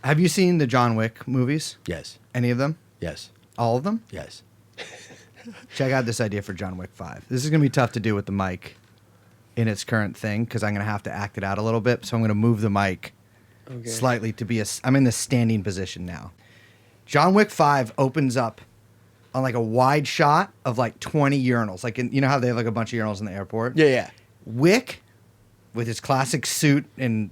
Have you seen the John Wick movies? Yes. Any of them? Yes. All of them? Yes. Check out this idea for John Wick 5. This is going to be tough to do with the mic in its current thing because I'm going to have to act it out a little bit. So I'm going to move the mic slightly to be I'm in the standing position now. John Wick 5 opens up on like a wide shot of like 20 urinals. Like, you know how they have like a bunch of urinals in the airport? Yeah, yeah. Wick, with his classic suit and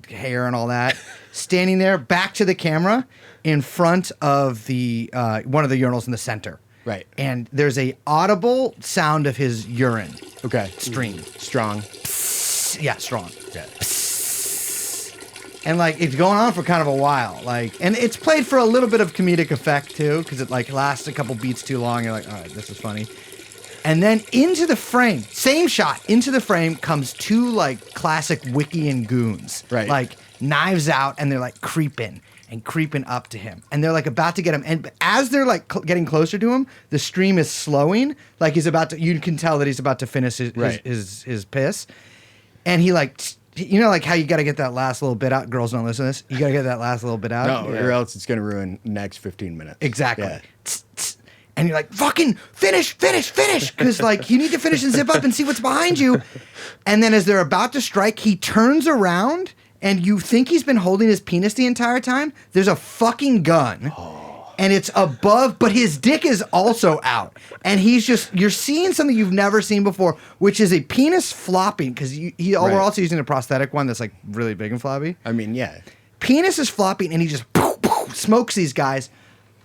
hair and all that, standing there back to the camera in front of the one of the urinals in the center. Right. And there's a audible sound of his urine. Okay. Stream. Strong. Psst. Yeah, strong. Yeah. And like it's going on for kind of a while. Like, and it's played for a little bit of comedic effect too, because it like lasts a couple beats too long. You're like, all right, this is funny. And then into the frame, same shot, into the frame comes two like classic Wickian goons. Right. Like knives out, and they're like creeping up to him. And they're like about to get him. And as they're like getting closer to him, the stream is slowing. Like he's about to, you can tell that he's about to finish his piss. And he like, you know, like how you got to get that last little bit out. Girls don't listen to this. You got to get that last little bit out. No, or else it's going to ruin the next 15 minutes. Exactly. Yeah. And you're like, fucking finish. Because, like, you need to finish and zip up and see what's behind you. And then as they're about to strike, he turns around and you think he's been holding his penis the entire time. There's a fucking gun. And it's above, but his dick is also out. And he's just, you're seeing something you've never seen before, which is a penis flopping. Because we're also using a prosthetic one that's like really big and floppy. I mean, yeah. Penis is flopping and he just smokes these guys.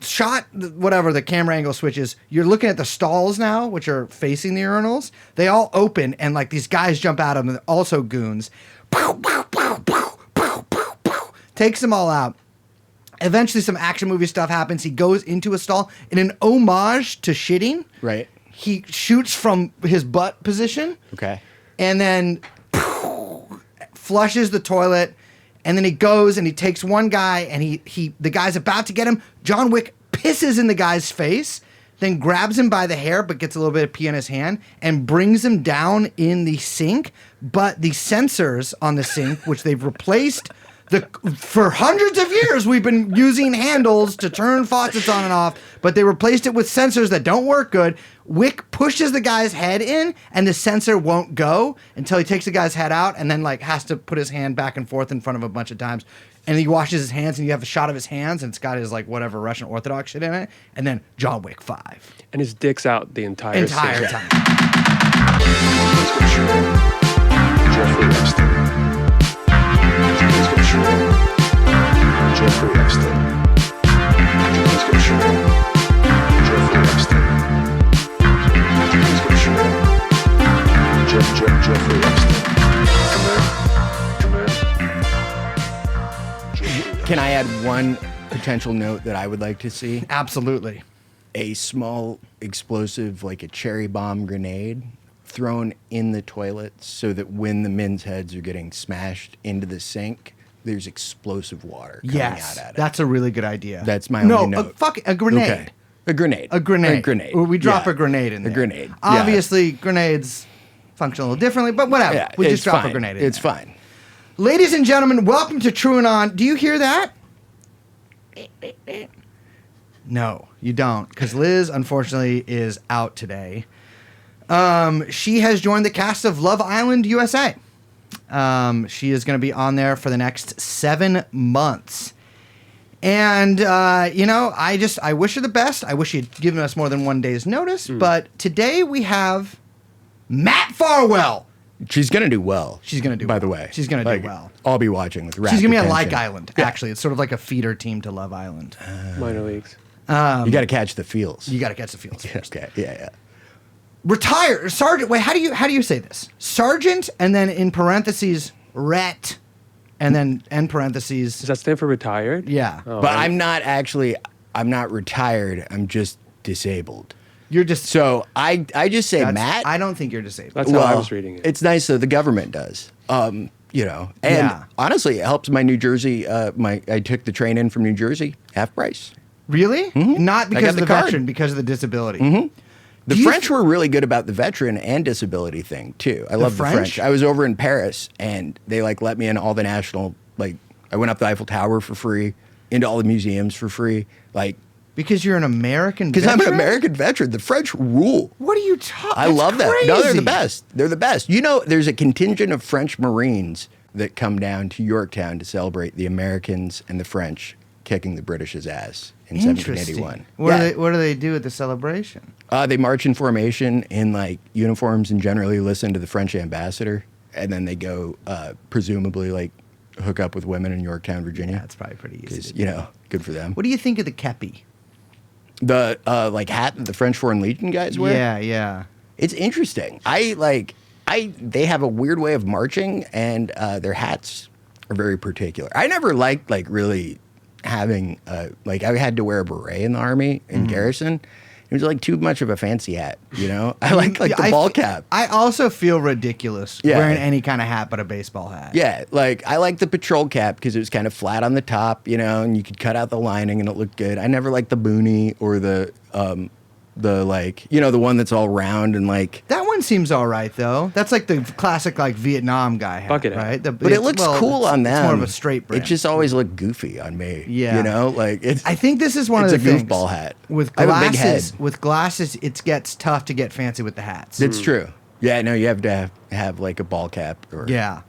Shot, whatever, the camera angle switches. You're looking at the stalls now, which are facing the urinals. They all open, and like these guys jump out of them. They're also goons. Takes them all out. Eventually, some action movie stuff happens. He goes into a stall in an homage to shitting. Right. He shoots from his butt position. Okay. And then flushes the toilet. And then he goes and he takes one guy and the guy's about to get him. John Wick pisses in the guy's face, then grabs him by the hair, but gets a little bit of pee in his hand and brings him down in the sink. But the sensors on the sink, which they've replaced, for hundreds of years, we've been using handles to turn faucets on and off, but they replaced it with sensors that don't work good. Wick pushes the guy's head in, and the sensor won't go until he takes the guy's head out, and then like has to put his hand back and forth in front of a bunch of times. And he washes his hands, and you have a shot of his hands, and it's got his like whatever Russian Orthodox shit in it. And then John Wick 5. And his dick's out the entire time. Jeffrey Epstein. Jeffrey Epstein. Jeffrey Epstein. Jeffrey Epstein. Come here. Can I add one potential note that I would like to see? Absolutely. A small explosive, like a cherry bomb grenade, thrown in the toilet so that when the men's heads are getting smashed into the sink, there's explosive water coming out at it. That's a really good idea. That's my only note. A grenade. Okay. A grenade. A grenade. A grenade. We drop a grenade in there. A grenade. Obviously, grenades function a little differently, but whatever. Yeah, we it's just drop fine. a grenade in It's there. fine. Ladies and gentlemen, welcome to TrueAnon. Do you hear that? No, you don't, because Liz, unfortunately, is out today. She has joined the cast of Love Island USA. She is going to be on there for the next 7 months. And, I wish her the best. I wish she'd given us more than 1 day's notice. But today we have Matt Farwell. She's going to do well. She's going to do By well. the way. She's going to do well. I'll be watching with rapt She's going to be on attention. Like Island, actually. It's sort of like a feeder team to Love Island. Minor leagues. You got to catch the feels. You got to catch the feels first. Okay. Yeah. Retired sergeant. Wait, how do you say this? Sergeant, and then in parentheses ret, and then end parentheses. Does that stand for retired? Yeah, Oh, But I'm not retired. I'm just disabled. you're just So I just say Matt. I don't think you're disabled. That's how I was reading it. It's nice that the government does. And honestly, it helps my New Jersey. I took the train in from New Jersey, half price. Really? Not because got of the the card. veteran, because of the disability. The French were really good about the veteran and disability thing too. I love the French? French. I was over in Paris and they let me in all the national I went up the Eiffel Tower for free, into all the museums for free. Like, Because you're an American because I'm an veteran? American veteran. The French rule. What are you talking? I love that. No, they're the best. They're the best. You know, there's a contingent of French Marines that come down to Yorktown to celebrate the Americans and the French kicking the British's ass in 1781. What do they do at the celebration? They march in formation in like uniforms and generally listen to the French ambassador, and then they go presumably like hook up with women in Yorktown, Virginia. That's probably pretty easy. 'Cause, you know, good for them. What do you think of the kepi? The like hat that the French Foreign Legion guys wear. Yeah. It's interesting. They have a weird way of marching, and their hats are very particular. I never liked like really having like I had to wear a beret in the army in garrison. It was like too much of a fancy hat, you know. I like the ball cap. I also feel ridiculous Yeah. wearing any kind of hat but a baseball hat. Yeah, like I like the patrol cap because it was kind of flat on the top, you know, and you could cut out the lining and it looked good. I never liked the boonie or the like, you know, the one that's all round and like. That one seems all right though. That's like the classic like Vietnam guy hat, Bucket hat. right? But it looks cool on them. It's more of a straight brim. It just always looked goofy on me. Yeah. You know, like it's. I think this is one it's of the a things. goofball hat. With I have a big head. glasses, it gets tough to get fancy with the hats. It's true. Yeah, no, you have to have like a ball cap or. Yeah.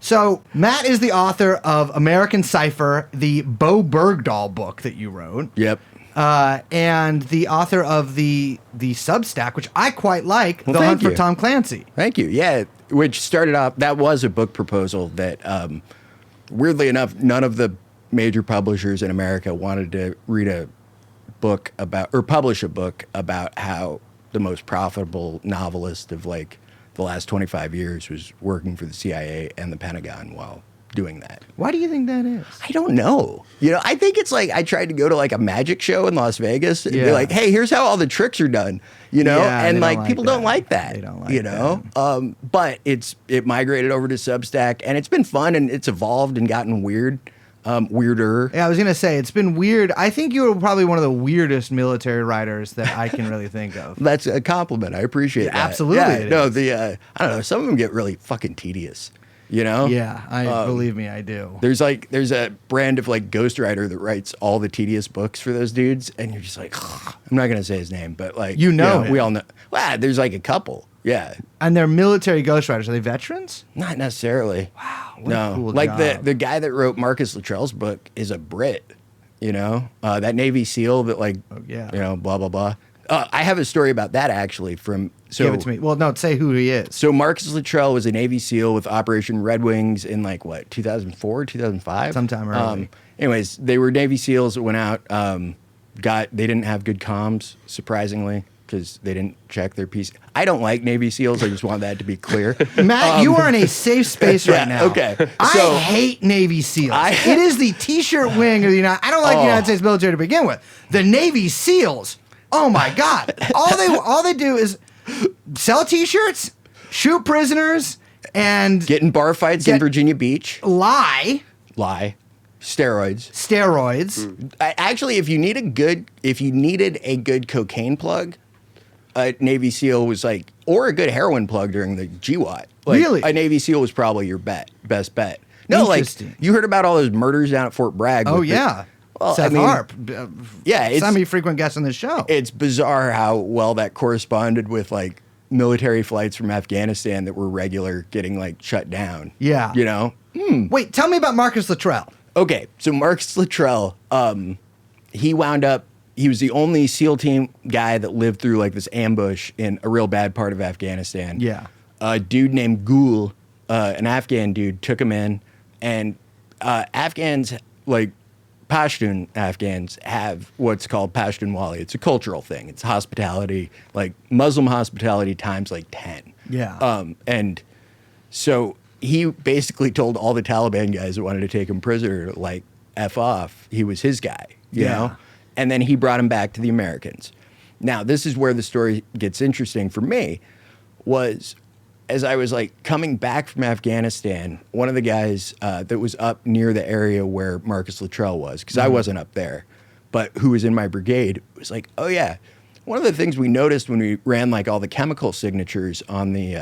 So Matt is the author of American Cipher, the Bo Bergdahl book that you wrote. Yep. And the author of the Substack, which I quite like, Well, The Hunt thank for you. Tom Clancy. Thank you. Yeah, which started off, that was a book proposal that, weirdly enough, none of the major publishers in America wanted to read a book about, or publish a book about how the most profitable novelist of like the last 25 years was working for the CIA and the Pentagon while doing that. Why do you think that is? I don't know. You know, I think it's like I tried to go to like a magic show in Las Vegas and be Yeah. like, hey, here's how all the tricks are done. You know, Yeah, and they like don't like people that. don't like that. They don't like you know. But it migrated over to Substack and it's been fun and it's evolved and gotten weirder. Yeah, I was gonna say it's been weird. I think you were probably one of the weirdest military writers that I can really think of. That's a compliment. I appreciate that. absolutely Yeah, it no, is. I don't know. Some of them get really fucking tedious. You know. Yeah, believe me, I do. There's a brand of like ghostwriter that writes all the tedious books for those dudes, and you're just like, I'm not gonna say his name, but like You know we him. all know. Well, there's like a couple, yeah, And they're military ghostwriters. Are they veterans? not necessarily. Wow, what No, a cool like job. the guy that wrote Marcus Luttrell's book is a Brit, you know, that Navy SEAL that like, yeah. you know, blah blah blah. I have a story about that actually from Give it to me. Well, no, say who he is. So Marcus Luttrell was a Navy SEAL with Operation Red Wings in like what 2004, 2005, Sometime early. Anyways, they were Navy SEAls that went out. They didn't have good comms, surprisingly, because they didn't check their PC. I don't like Navy SEAls. I just want that to be clear. Matt, you are in a safe space right yeah, now. okay. I So- hate Navy SEALs. I- It is the T-shirt wing of the United. I don't like the United States military to begin with. The Navy SEAls. Oh my God! All they do is sell T-shirts, shoot prisoners, and Get in bar fights in Virginia Beach. lie. Steroids. Steroids. Actually, if you needed a good cocaine plug, a Navy SEAL was like, or a good heroin plug during the GWAT. Like, Really? A Navy SEAL was probably your best bet. No, like Interesting. you heard about all those murders down at Fort Bragg. Oh with the- yeah. Well, Seth I mean, Harp. yeah, it's- semi-frequent guest on the show. It's bizarre how well that corresponded with like military flights from Afghanistan that were regular getting like shut down. Yeah. You know? Wait, tell me about Marcus Luttrell. Okay, so Marcus Luttrell, he was the only SEAL team guy that lived through like this ambush in a real bad part of Afghanistan. Yeah. A dude named Gul, an Afghan dude, took him in, and Afghans, like Pashtun Afghans, have what's called Pashtunwali. It's a cultural thing. It's hospitality, like Muslim hospitality times like 10. Yeah. And so he basically told all the Taliban guys that wanted to take him prisoner, like, F off. He was his guy, you Yeah. know? And then he brought him back to the Americans. Now, this is where the story gets interesting for me, was as I was, like, coming back from Afghanistan, one of the guys that was up near the area where Marcus Luttrell was, because I wasn't up there, but who was in my brigade, was like, oh, yeah, one of the things we noticed when we ran, like, all the chemical signatures on the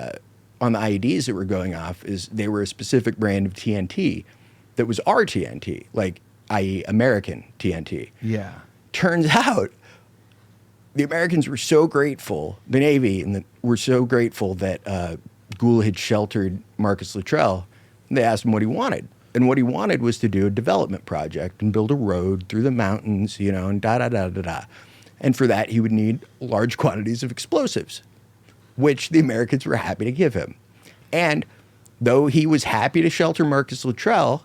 IEDs that were going off is they were a specific brand of TNT. that was our TNT, like, i.e. American TNT. Yeah. Turns out the Americans were so grateful, the Navy were so grateful that Gould had sheltered Marcus Luttrell. They asked him what he wanted. And what he wanted was to do a development project and build a road through the mountains, you know, and da-da-da-da-da. And for that, he would need large quantities of explosives, which the Americans were happy to give him. And though he was happy to shelter Marcus Luttrell,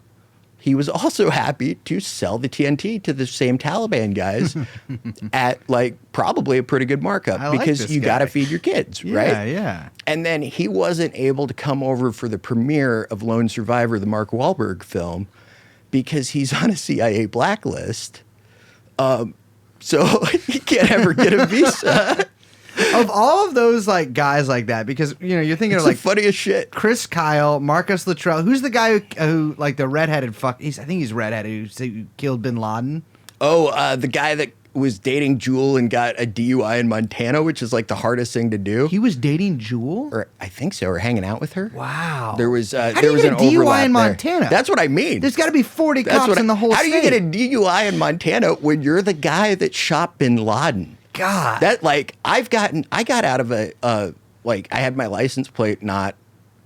he was also happy to sell the TNT to the same Taliban guys at like probably a pretty good markup because you got to feed your kids, right? Yeah, yeah. And then he wasn't able to come over for the premiere of Lone Survivor, the Mark Wahlberg film, because he's on a CIA blacklist. So he can't ever get a visa. Of all of those like guys like that, because you know you're thinking It's of like the funniest shit. Chris Kyle, Marcus Luttrell. Who's the guy who like the redheaded fuck? I think he's redheaded who killed Bin Laden. Oh, the guy that was dating Jewel and got a DUI in Montana, which is like the hardest thing to do. He was dating Jewel, Or I think so, or hanging out with her. Wow. There was How do there you was get an a DUI overlap in there. Montana? That's what I mean. There's got to be 40 That's cops what in the whole How state. do you get a DUI in Montana when you're the guy that shot Bin Laden? God. That like I got out of a like I had my license plate not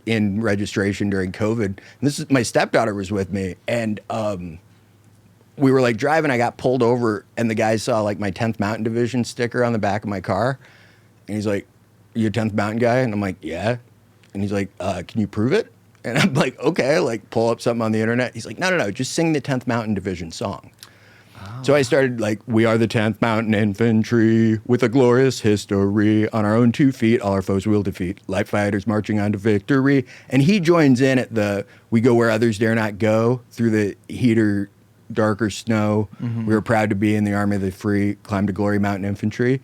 in registration during COVID. And this is my stepdaughter was with me, and we were like driving. I got pulled over, and the guy saw like my 10th Mountain Division sticker on the back of my car, and he's like, "You a 10th Mountain guy?" And I'm like, "Yeah." And he's like, "Can you prove it?" And I'm like, "Okay." Like pull up something on the internet. He's like, "No, just sing the 10th Mountain Division song." So I started like, "We are the 10th Mountain Infantry with a glorious history. On our own 2 feet, all our foes we'll defeat. Light fighters marching on to victory." And he joins in at the "We go where others dare not go through the heater, darker snow. We are proud to be in the army of the free. Climb to glory, Mountain Infantry."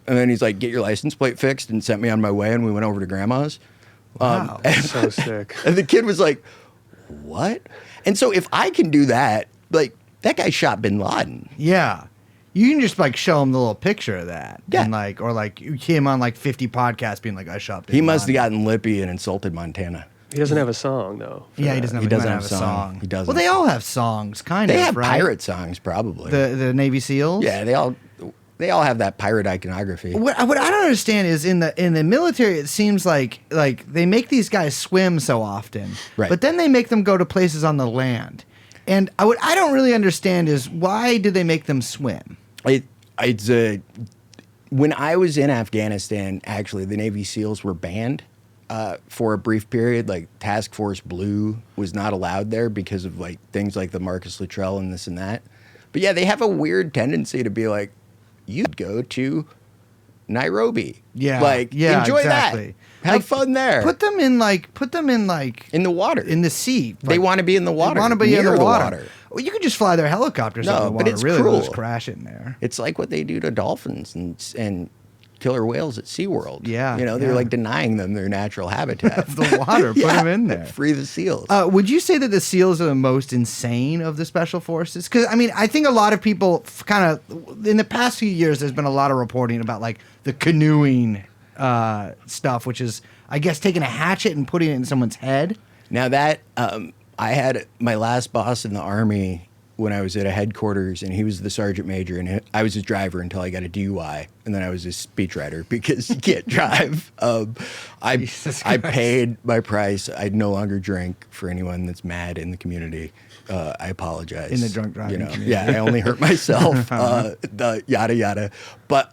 And then he's like, "Get your license plate fixed," and sent me on my way. And we went over to Grandma's. Wow. So sick. And the kid was like, "What?" And so if I can do that, like, that guy shot Bin Laden. Yeah. You can just like show him the little picture of that. Yeah. And like, or like him on like 50 podcasts being like, I shot Bin He must have Laden. gotten lippy and insulted Montana. He doesn't have a song though. for Yeah, he that. doesn't have, He doesn't might have a song. He doesn't. Well, they all have songs, kind They of, have right? pirate songs, probably. The Navy SEALs? Yeah, they all have that pirate iconography. What I don't understand is in the military, it seems like they make these guys swim so often, Right. but then they make them go to places on the land. And what I don't really understand is why do they make them swim? When I was in Afghanistan, actually, the Navy SEALs were banned for a brief period. Like Task Force Blue was not allowed there because of like things like the Marcus Luttrell and this and that. But yeah, they have a weird tendency to be like, you'd go to Nairobi. Yeah, Like, yeah, enjoy exactly. that. Have Like, fun there. Put them in in the water. in the sea. They want to be in the water. They want to be in near the water. Well, you could just fly their helicopters No, over the but water. it's really, cruel. just crash in there. It's like what they do to dolphins and killer whales at SeaWorld. Yeah, You know, they're yeah. like denying them their natural habitat. The water, put them in there. Free the seals. Would you say that the SEALs are the most insane of the special forces? Because I mean, I think a lot of people kind of in the past few years, there's been a lot of reporting about like the canoeing stuff, which is, I guess, taking a hatchet and putting it in someone's head. Now that I had my last boss in the Army when I was at a headquarters, and he was the sergeant major, and I was his driver until I got a DUI, and then I was his speechwriter because you can't drive. Jesus I Christ. paid my price. I no longer drink for anyone that's mad in the community. I apologize. In the drunk driving community. Yeah, I only hurt myself. The yada yada. But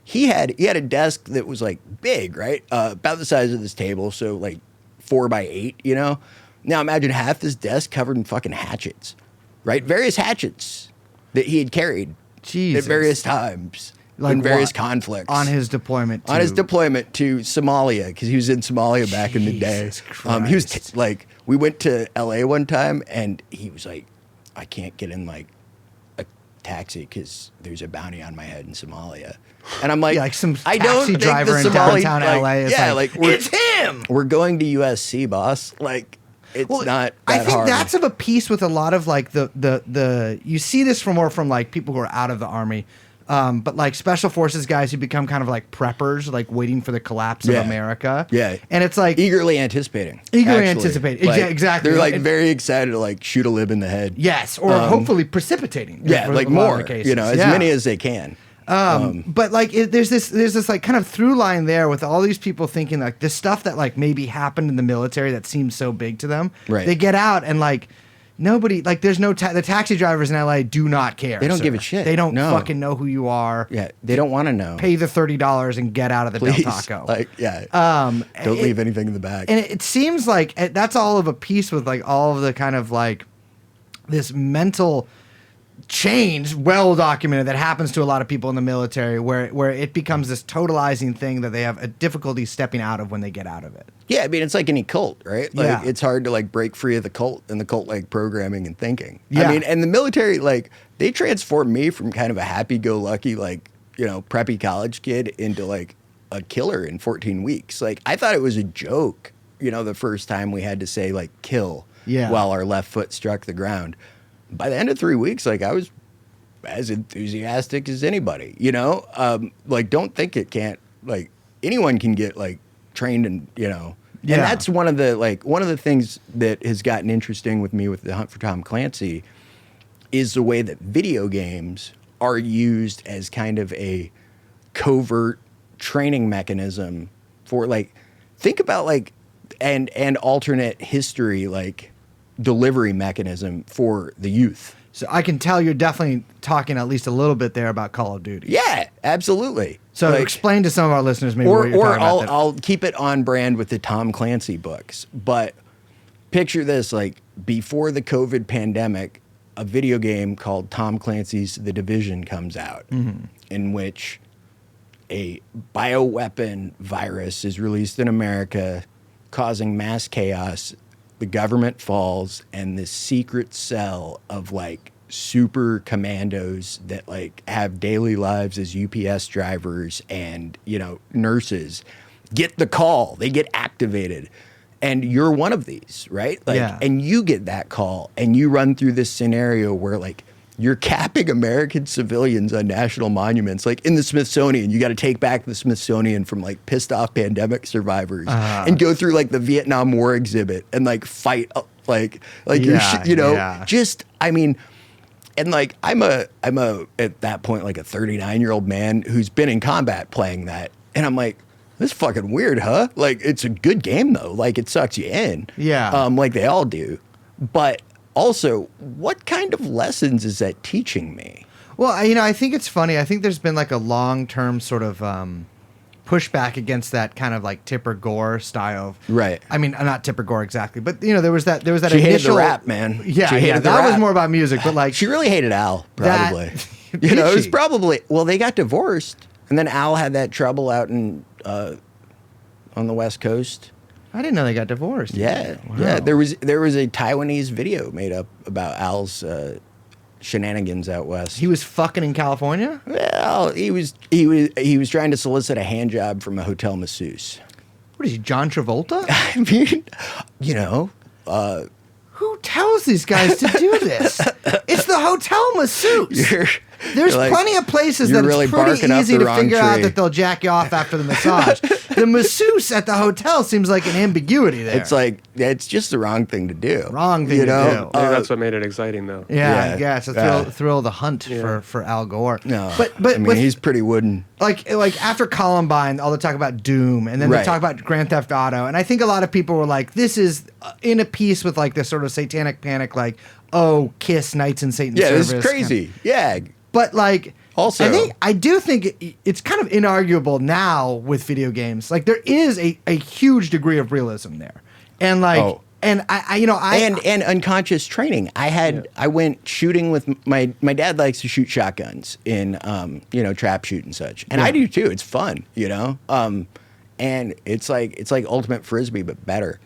he had a desk that was like big, right? About the size of this table, so like 4x8, you know. Now imagine half this desk covered in fucking hatchets, right? Various hatchets that he had carried Jesus. at various times Like in various what? conflicts On his deployment. on his to- deployment to Somalia, because he was in Somalia back in the day. Jesus He was Christ. like, we went to LA one time, and he was like, I can't get in like a taxi because there's a bounty on my head in Somalia. And I'm like, Yeah, like some I taxi don't think driver the in Somali, downtown like, LA is yeah, like, we're, it's him. We're going to USC, boss. Like, it's not that I think hard. that's of a piece with a lot of like the you see this from more from like people who are out of the army. But like special forces guys who become kind of like preppers, like waiting for the collapse of America. Yeah. And it's like eagerly anticipating. anticipating. Like, Yeah, exactly. They're like And- very excited to like shoot a lib in the head. Yes, or hopefully precipitating. Yeah, for like a lot of more, the cases. as Yeah. many as they can. But like, there's this like kind of through line there with all these people thinking like this stuff that like maybe happened in the military that seems so big to them. Right. They get out and like nobody, like there's no the taxi drivers in LA do not care. They don't sir. give a shit. They don't No. fucking know who you are. Yeah, they don't want to know. Pay the $30 and get out of the Please. Del Taco. Like, yeah. Don't it- leave anything in the back. And it seems like that's all of a piece with like all of the kind of like this mental change, well documented, that happens to a lot of people in the military, where it becomes this totalizing thing that they have a difficulty stepping out of when they get out of it. Yeah, I mean, it's like any cult, right? Like, Yeah. it's hard to, like, break free of the cult and the cult-like programming and thinking. Yeah. I mean, and the military, like, they transformed me from kind of a happy-go-lucky, like, preppy college kid into, like, a killer in 14 weeks. Like, I thought it was a joke, the first time we had to say, like, kill while our left foot struck the ground. By the end of 3 weeks, like, I was as enthusiastic as anybody, like, don't think it can't, like, anyone can get, like, trained and, and that's one of the things that has gotten interesting with me with the Hunt for Tom Clancy is the way that video games are used as kind of a covert training mechanism for, like, think about, like, and alternate history, like, delivery mechanism for the youth. So I can tell you're definitely talking at least a little bit there about Call of Duty. Yeah, absolutely. So Like, explain to some of our listeners maybe or what you're talking about. I'll keep it on brand with the Tom Clancy books. But picture this, like, before the COVID pandemic, a video game called Tom Clancy's The Division comes out, in which a bioweapon virus is released in America, causing mass chaos. The government falls, and this secret cell of, like, super commandos that, like, have daily lives as UPS drivers and, nurses get the call. They get activated. And you're one of these, right? Like, Yeah. and you get that call, and you run through this scenario where, like, you're capping American civilians on national monuments, like in the Smithsonian. You got to take back the Smithsonian from, like, pissed off pandemic survivors and go through, like, the Vietnam War exhibit and, like, fight, just, I mean, and, like, I'm a at that point, like, a 39-year-old man who's been in combat playing that, and I'm like, this is fucking weird, huh? Like, it's a good game though. Like, it sucks you in, like they all do, but. Also, what kind of lessons is that teaching me? Well, I think it's funny. I think there's been like a long-term sort of pushback against that kind of like Tipper Gore style. Of, Right. I mean, not Tipper Gore exactly, but there was that She initial hated the rap, man. Yeah, She hated the that was rap. more about music, but like She really hated Al, probably. Did it was she? probably, well, they got divorced, and then Al had that trouble out in on the West Coast. I didn't know they got divorced. Yeah, Wow. yeah. There was a Taiwanese video made up about Al's shenanigans out west. He was fucking in California? Well, he was trying to solicit a hand job from a hotel masseuse. What is he, John Travolta? I mean, Who tells these guys to do this? It's the hotel masseuse. There's like, plenty of places you're that really it's pretty barking up easy the to wrong figure out tree. that they'll jack you off after the massage. The masseuse at the hotel seems like an ambiguity there. It's like, it's just the wrong thing to do. Wrong thing to do. Maybe that's what made it exciting, though. Yeah, Yeah. it's a thrill of the hunt for Al Gore. No, but I mean, with, he's pretty wooden. like after Columbine, all the talk about Doom, and then they Right. talk about Grand Theft Auto, and I think a lot of people were like, "This is in a piece with like this sort of satanic panic, like oh, Kiss, Knights in Satan's Yeah, Service." it's crazy. Yeah. But like, Also- I do think it's kind of inarguable now with video games. Like there is a huge degree of realism there, and like, Oh. and I and unconscious training. I went shooting with my dad likes to shoot shotguns in trap shoot and such, and I do too. It's fun, and it's like ultimate frisbee but better.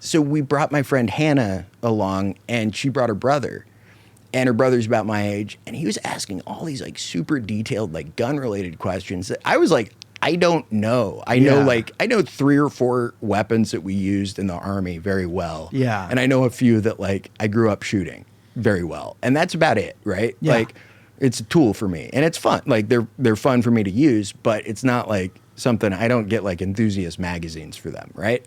So we brought my friend Hannah along, and she brought her brother. And her brother's about my age, and he was asking all these like super detailed like gun related questions that I was like, I don't know. I know 3 or 4 weapons that we used in the Army very well. Yeah. And I know a few that like I grew up shooting very well. And that's about it, right? Yeah. Like It's a tool for me, and it's fun. Like they're fun for me to use, but it's not like something I don't get like enthusiast magazines for them, right?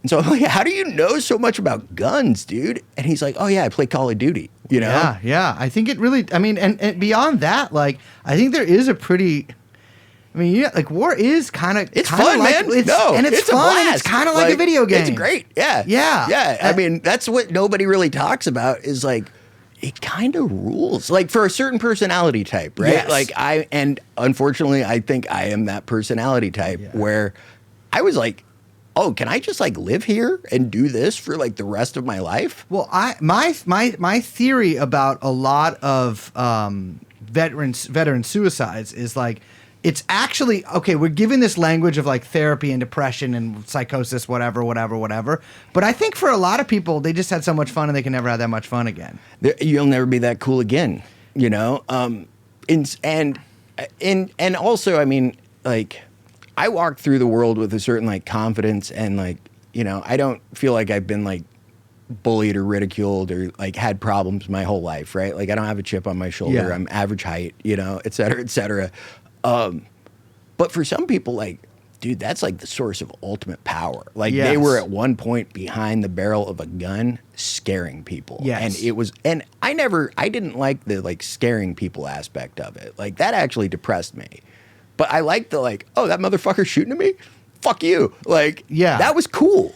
And so I'm like, how do you know so much about guns, dude? And he's like, oh yeah, I play Call of Duty, you know? Yeah, yeah. I think it really, I mean, and beyond that, like, I think there is a pretty, I mean, yeah, like war is kind of, it's fun, like, man. No, and it's a fun, blast. and it's kind of like a video game. It's great. Yeah. Yeah. Yeah. I mean, that's what nobody really talks about is like, it kind of rules, like for a certain personality type, right? Yes. Like and unfortunately, I think I am that personality type where I was like, oh, can I just like live here and do this for like the rest of my life? Well, my theory about a lot of veteran suicides is like, it's actually, okay, we're given this language of like therapy and depression and psychosis, whatever. But I think for a lot of people, they just had so much fun and they can never have that much fun again. You'll never be that cool again, you know? And also, I mean, like, I walk through the world with a certain like confidence and like, you know, I don't feel like I've been like bullied or ridiculed or like had problems my whole life, right? Like I don't have a chip on my shoulder. Yeah. I'm average height, you know, et cetera, et cetera. But for some people, like, dude, that's like the source of ultimate power. Like they were at one point behind the barrel of a gun scaring people. Yes. And it was, and I didn't like the like scaring people aspect of it. Like that actually depressed me. But I liked the like, oh, that motherfucker's shooting at me? Fuck you. Like, yeah, that was cool.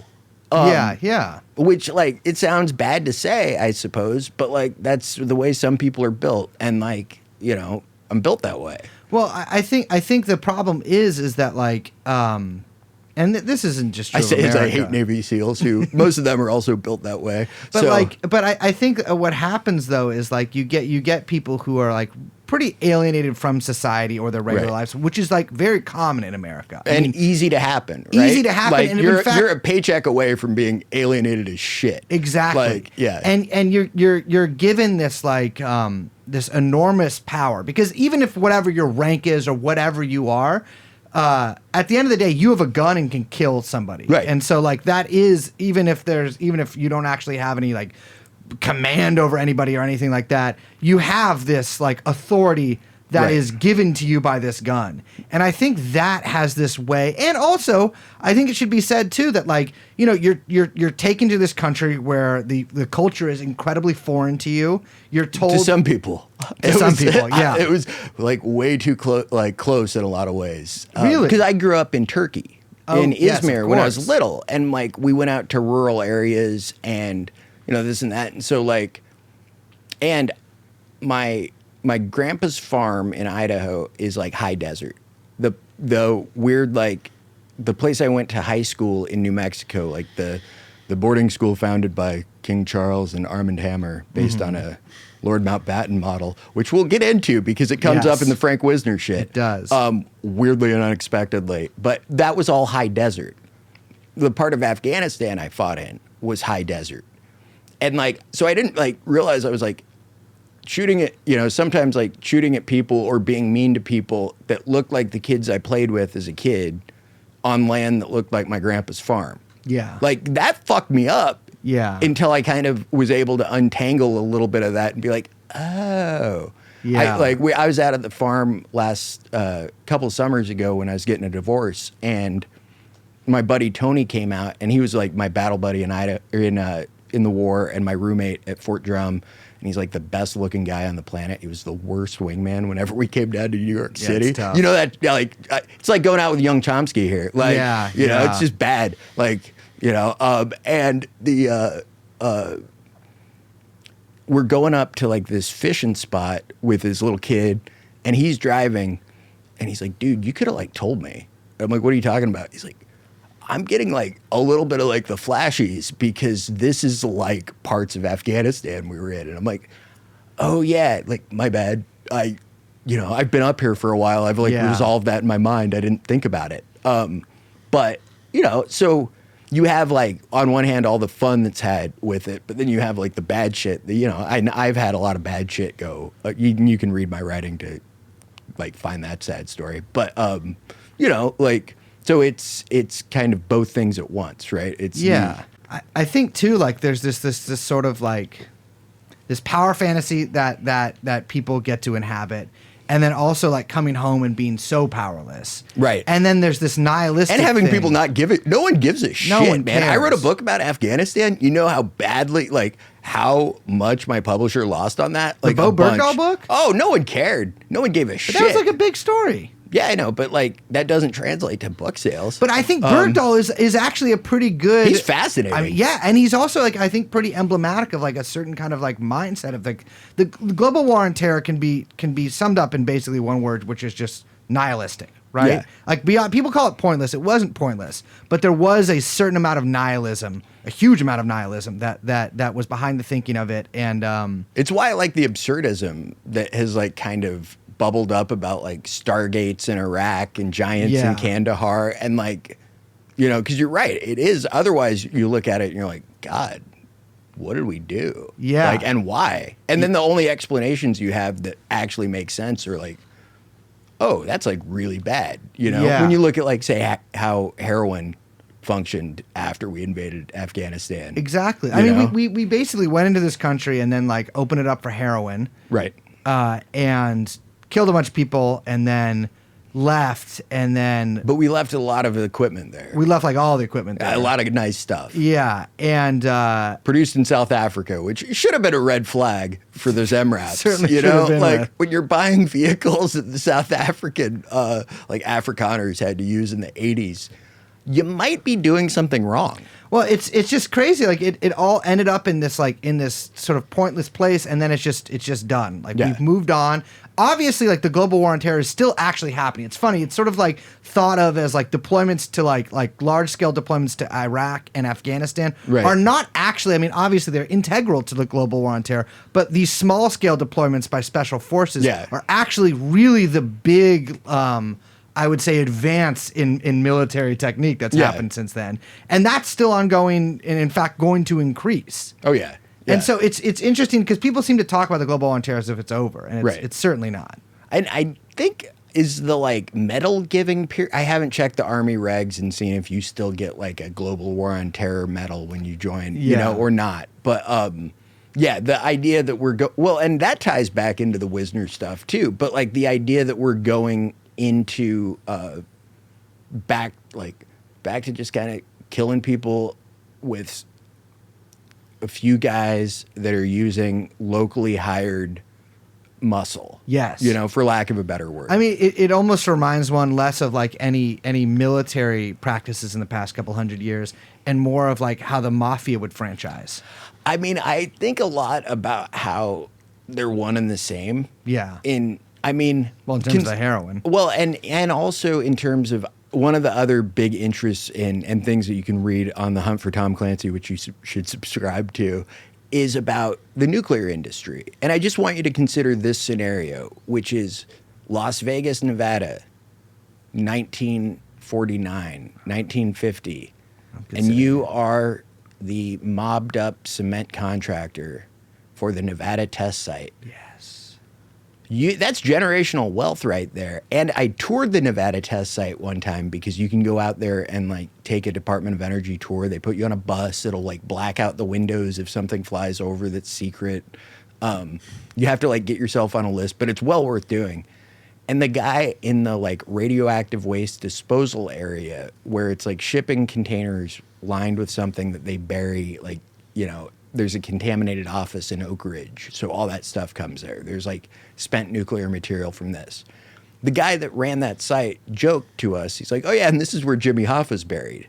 Yeah. Which like, it sounds bad to say, I suppose, but like, that's the way some people are built. And like, you know, I'm built that way. Well, I think the problem is that like, and this isn't just true I say of as I America. hate Navy SEALs, who most of them are also built that way. But so, I think what happens though is like you get people who are like pretty alienated from society or their regular Right. lives, which is like very common in America. I and mean, easy to happen, right? Easy to happen, Like and in you're fact- you're a paycheck away from being alienated as shit. exactly. Like, yeah. And you're given this like this enormous power because even if whatever your rank is or whatever you are, at the end of the day, you have a gun and can kill somebody. Right. And so like that is even if you don't actually have any like command over anybody or anything like that, you have this like authority that Right. is given to you by this gun. And I think that has this way. And also, I think it should be said too that like, you know, you're taken to this country where the culture is incredibly foreign to you. You're told To some people. Yeah. It was like way too close in a lot of ways. Really? Because I grew up in Turkey, Oh, in yes, of Izmir when I was course. little. And like we went out to rural areas and, you know, this and that. And so like, and my grandpa's farm in Idaho is like high desert. The weird, like the place I went to high school in New Mexico, like the boarding school founded by King Charles and Armand Hammer, based on a Lord Mountbatten model, which we'll get into because it comes Yes. up in the Frank Wisner shit. It does. Weirdly and unexpectedly. But that was all high desert. The part of Afghanistan I fought in was high desert. And like, so I didn't like realize I was like shooting at, you know, sometimes like shooting at people or being mean to people that looked like the kids I played with as a kid on land that looked like my grandpa's farm. Yeah. Like that fucked me up. Yeah. Until I kind of was able to untangle a little bit of that and be like, oh. Yeah. I was out at the farm last couple summers ago when I was getting a divorce, and my buddy Tony came out, and he was like my battle buddy in the war and my roommate at Fort Drum. And he's like the best looking guy on the planet. He was the worst wingman whenever we came down to New York City. it's tough. You know that like it's like going out with young Chomsky here. Like Yeah, you know, yeah. it's just bad. Like, you know, and the we're going up to like this fishing spot with his little kid, and he's driving, and he's like, dude, you could have like told me. I'm like, what are you talking about? He's like, I'm getting like a little bit of like the flashies because this is like parts of Afghanistan we were in. And I'm like, oh yeah, like my bad. I've been up here for a while. I've like Yeah. resolved that in my mind. I didn't think about it. But you know, so you have like on one hand all the fun that's had with it, but then you have like the bad shit. You know, I've had a lot of bad shit go. You can read my writing to like find that sad story. But you know, like. So it's kind of both things at once, right? It's Yeah. I think too, like there's this sort of like this power fantasy that people get to inhabit, and then also like coming home and being so powerless. Right. And then there's this nihilistic and having thing. people not give it. No one gives a shit, one man. I cares. wrote a book about Afghanistan. You know how badly, like, how much my publisher lost on that? Like Bo a bunch. Bergdahl book? Oh, no one cared. No one gave a shit. That was like a big story. Yeah, I know, but like that doesn't translate to book sales. But I think Bergdahl is actually a pretty good. He's fascinating. I mean, yeah, and he's also like I think pretty emblematic of like a certain kind of like mindset of like the global war on terror can be summed up in basically one word, which is just nihilistic, right? Yeah. Like beyond people call it pointless. It wasn't pointless, but there was a certain amount of nihilism, a huge amount of nihilism that was behind the thinking of it, and it's why I like the absurdism that has like kind of bubbled up about like Stargates in Iraq and giants Yeah. in Kandahar, and like, you know, because you're right, it is. Otherwise, you look at it and you're like, God, what did we do? Yeah. Like, and why? And then the only explanations you have that actually make sense are like, oh, that's like really bad. You know, Yeah. when you look at like, say, how heroin functioned after we invaded Afghanistan. exactly. You I know? mean, we basically went into this country and then like opened it up for heroin. Right. And killed a bunch of people and then left and then But we left a lot of equipment there. we left like all the equipment there. A lot of nice stuff. Yeah, and Produced in South Africa, which should have been a red flag for those MRAPs. Certainly you should know, have been like a- when you're buying vehicles that the South African, like Afrikaners had to use in the 80s, you might be doing something wrong. well, it's just crazy. Like it all ended up in this sort of pointless place, and then it's just done. Like Yeah. we've moved on. Obviously, like the global war on terror is still actually happening. It's funny. It's sort of like thought of as like deployments to like large scale deployments to Iraq and Afghanistan Right. are not actually. I mean, obviously they're integral to the global war on terror, but these small scale deployments by special forces Yeah. are actually really the big. I would say advance in military technique that's Yeah. happened since then, and that's still ongoing, and in fact going to increase. Oh, yeah. And so it's interesting because people seem to talk about the global war on terror as if it's over, and Right. it's certainly not. And I think is the like medal giving period. I haven't checked the Army regs and seen if you still get like a global war on terror medal when you join, you Yeah. know, or not. But yeah, the idea that we're well, and that ties back into the Wisner stuff too. But like the idea that we're going into back to just kind of killing people with a few guys that are using locally hired muscle. Yes. You know, for lack of a better word. I mean, it almost reminds one less of like any military practices in the past couple hundred years, and more of like how the mafia would franchise. I mean, I think a lot about how they're one and the same. Yeah. In terms of the heroin. Well, and also in terms of one of the other big interests and things that you can read on The Hunt for Tom Clancy, which you should subscribe to, is about the nuclear industry. And I just want you to consider this scenario, which is Las Vegas, Nevada, 1949, 1950. And you are the mobbed up cement contractor for the Nevada test site. Yes. That's generational wealth right there. And I toured the Nevada test site one time because you can go out there and like take a Department of Energy tour. They put you on a bus. It'll like black out the windows if something flies over that's secret. You have to like get yourself on a list, but it's well worth doing. And the guy in the like radioactive waste disposal area where it's like shipping containers lined with something that they bury, like, you know, there's a contaminated office in Oak Ridge. So all that stuff comes there. There's like spent nuclear material from this. The guy that ran that site joked to us. He's like, oh yeah, and this is where Jimmy Hoffa's buried.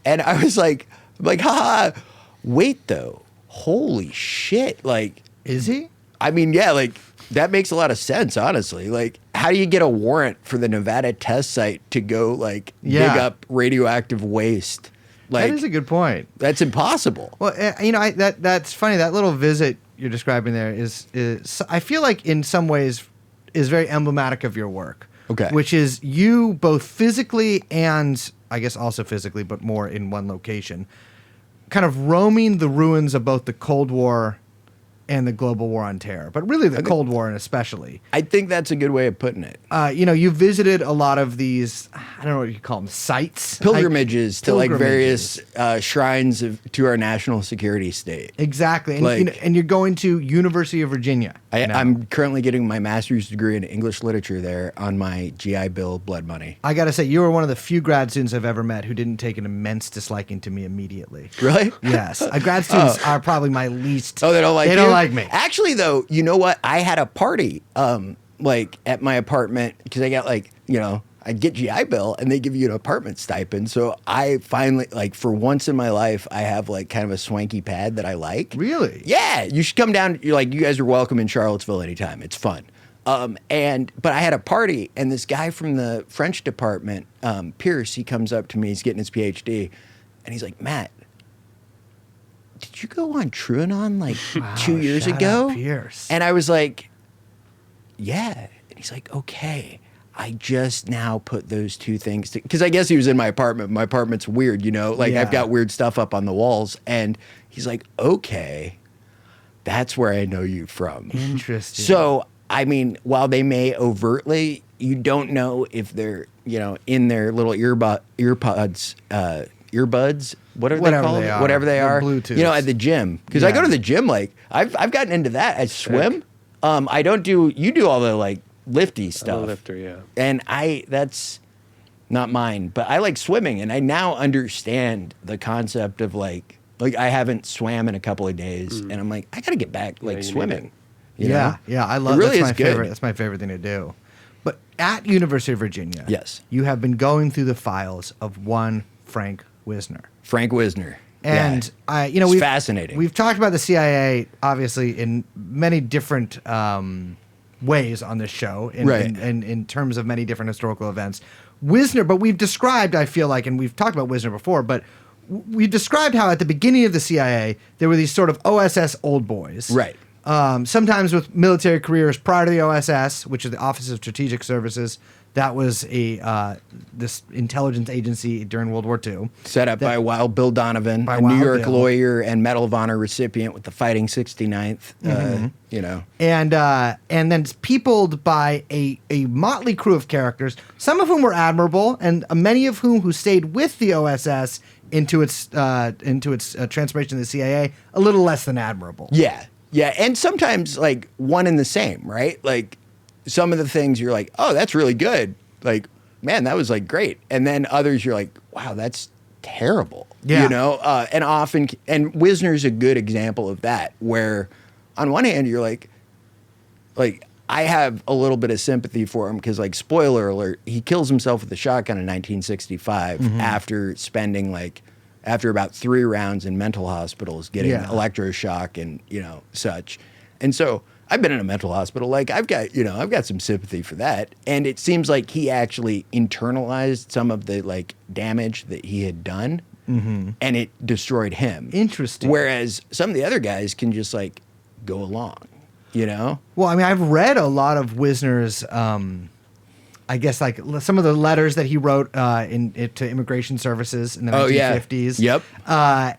And I was like, haha, wait though. Holy shit. Like, Is he? I mean, yeah, like that makes a lot of sense, honestly. Like, how do you get a warrant for the Nevada test site to go like dig up radioactive waste? Like, That is a good point. that's impossible. Well, you know, that's funny. That little visit you're describing there is I feel like in some ways is very emblematic of your work. Okay. Which is you both physically and I guess also physically, but more in one location, kind of roaming the ruins of both the Cold War and the global war on terror, but really the Cold War and especially. I think that's a good way of putting it. You visited a lot of these, I don't know what you call them, sites? Pilgrimages to like Pilgrimages. various shrines to our national security state. Exactly. And, Like- and you're going to University of Virginia. now. I'm currently getting my master's degree in English literature there on my GI Bill blood money. I got to say, you were one of the few grad students I've ever met who didn't take an immense disliking to me immediately. Really? Yes. Grad students are probably my least. Oh, they don't like They you? don't like me. Actually, though, you know what? I had a party, like at my apartment because I got I get GI Bill and they give you an apartment stipend. So I finally, like, for once in my life, I have like kind of a swanky pad that I like. Really? Yeah, you should come down. You're like, you guys are welcome in Charlottesville anytime. It's fun. But I had a party, and this guy from the French department, Pierce, he comes up to me. He's getting his PhD, and he's like, Matt, did you go on TrueAnon like 2 years shout ago? out Pierce. And I was like, yeah. And he's like, okay. I just now put those two things because I guess he was in my apartment. My apartment's weird, like Yeah. I've got weird stuff up on the walls. And he's like, okay, that's where I know you from. Interesting. So, I mean, while they may overtly, you don't know if they're, in their little earbuds, whatever Whatever they are. whatever they The are, Bluetooth. at the gym. Because I Yeah. go to the gym, like I've gotten into that. I swim. I don't do, you do all the like lifty I'm a stuff. lifter, yeah. And that's not mine, but I like swimming, and I now understand the concept of like I haven't swam in a couple of days, and I'm like, I gotta get back you need swimming. it. you know? I love. It really that's is my good. favorite. That's my favorite thing to do. But at University of Virginia, Yes. you have been going through the files of one Frank Wisner. Frank Wisner. And Yeah. we've It's fascinating. We've talked about the CIA obviously in many different ways on this show, Right. in terms of many different historical events. Wisner, but we've described, I feel like, and we've talked about Wisner before, but we described how at the beginning of the CIA there were these sort of OSS old boys, Right. Sometimes with military careers prior to the OSS, which is the Office of Strategic Services. That was this intelligence agency during World War II. Set up by Wild Bill Donovan, By a New Wild York Bill. lawyer and Medal of Honor recipient with the Fighting 69th. And then it's peopled by a motley crew of characters, some of whom were admirable, and many of whom who stayed with the OSS into its transformation to the CIA, a little less than admirable. Yeah. Yeah. And sometimes like one and the same, right? Like some of the things you're like, oh, that's really good. Like, man, that was like great. And then others you're like, wow, that's terrible. Yeah. And often, and Wisner's a good example of that, where on one hand you're like I have a little bit of sympathy for him because, like, spoiler alert, he kills himself with a shotgun in 1965 after about 3 rounds in mental hospitals getting electroshock and, such. And so I've been in a mental hospital. Like, I've got some sympathy for that. And it seems like he actually internalized some of the, like, damage that he had done and it destroyed him. Interesting. Whereas some of the other guys can just, like, go along. Well, I mean, I've read a lot of Wisner's, I guess, like some of the letters that he wrote to immigration services in the 1950s. Yep.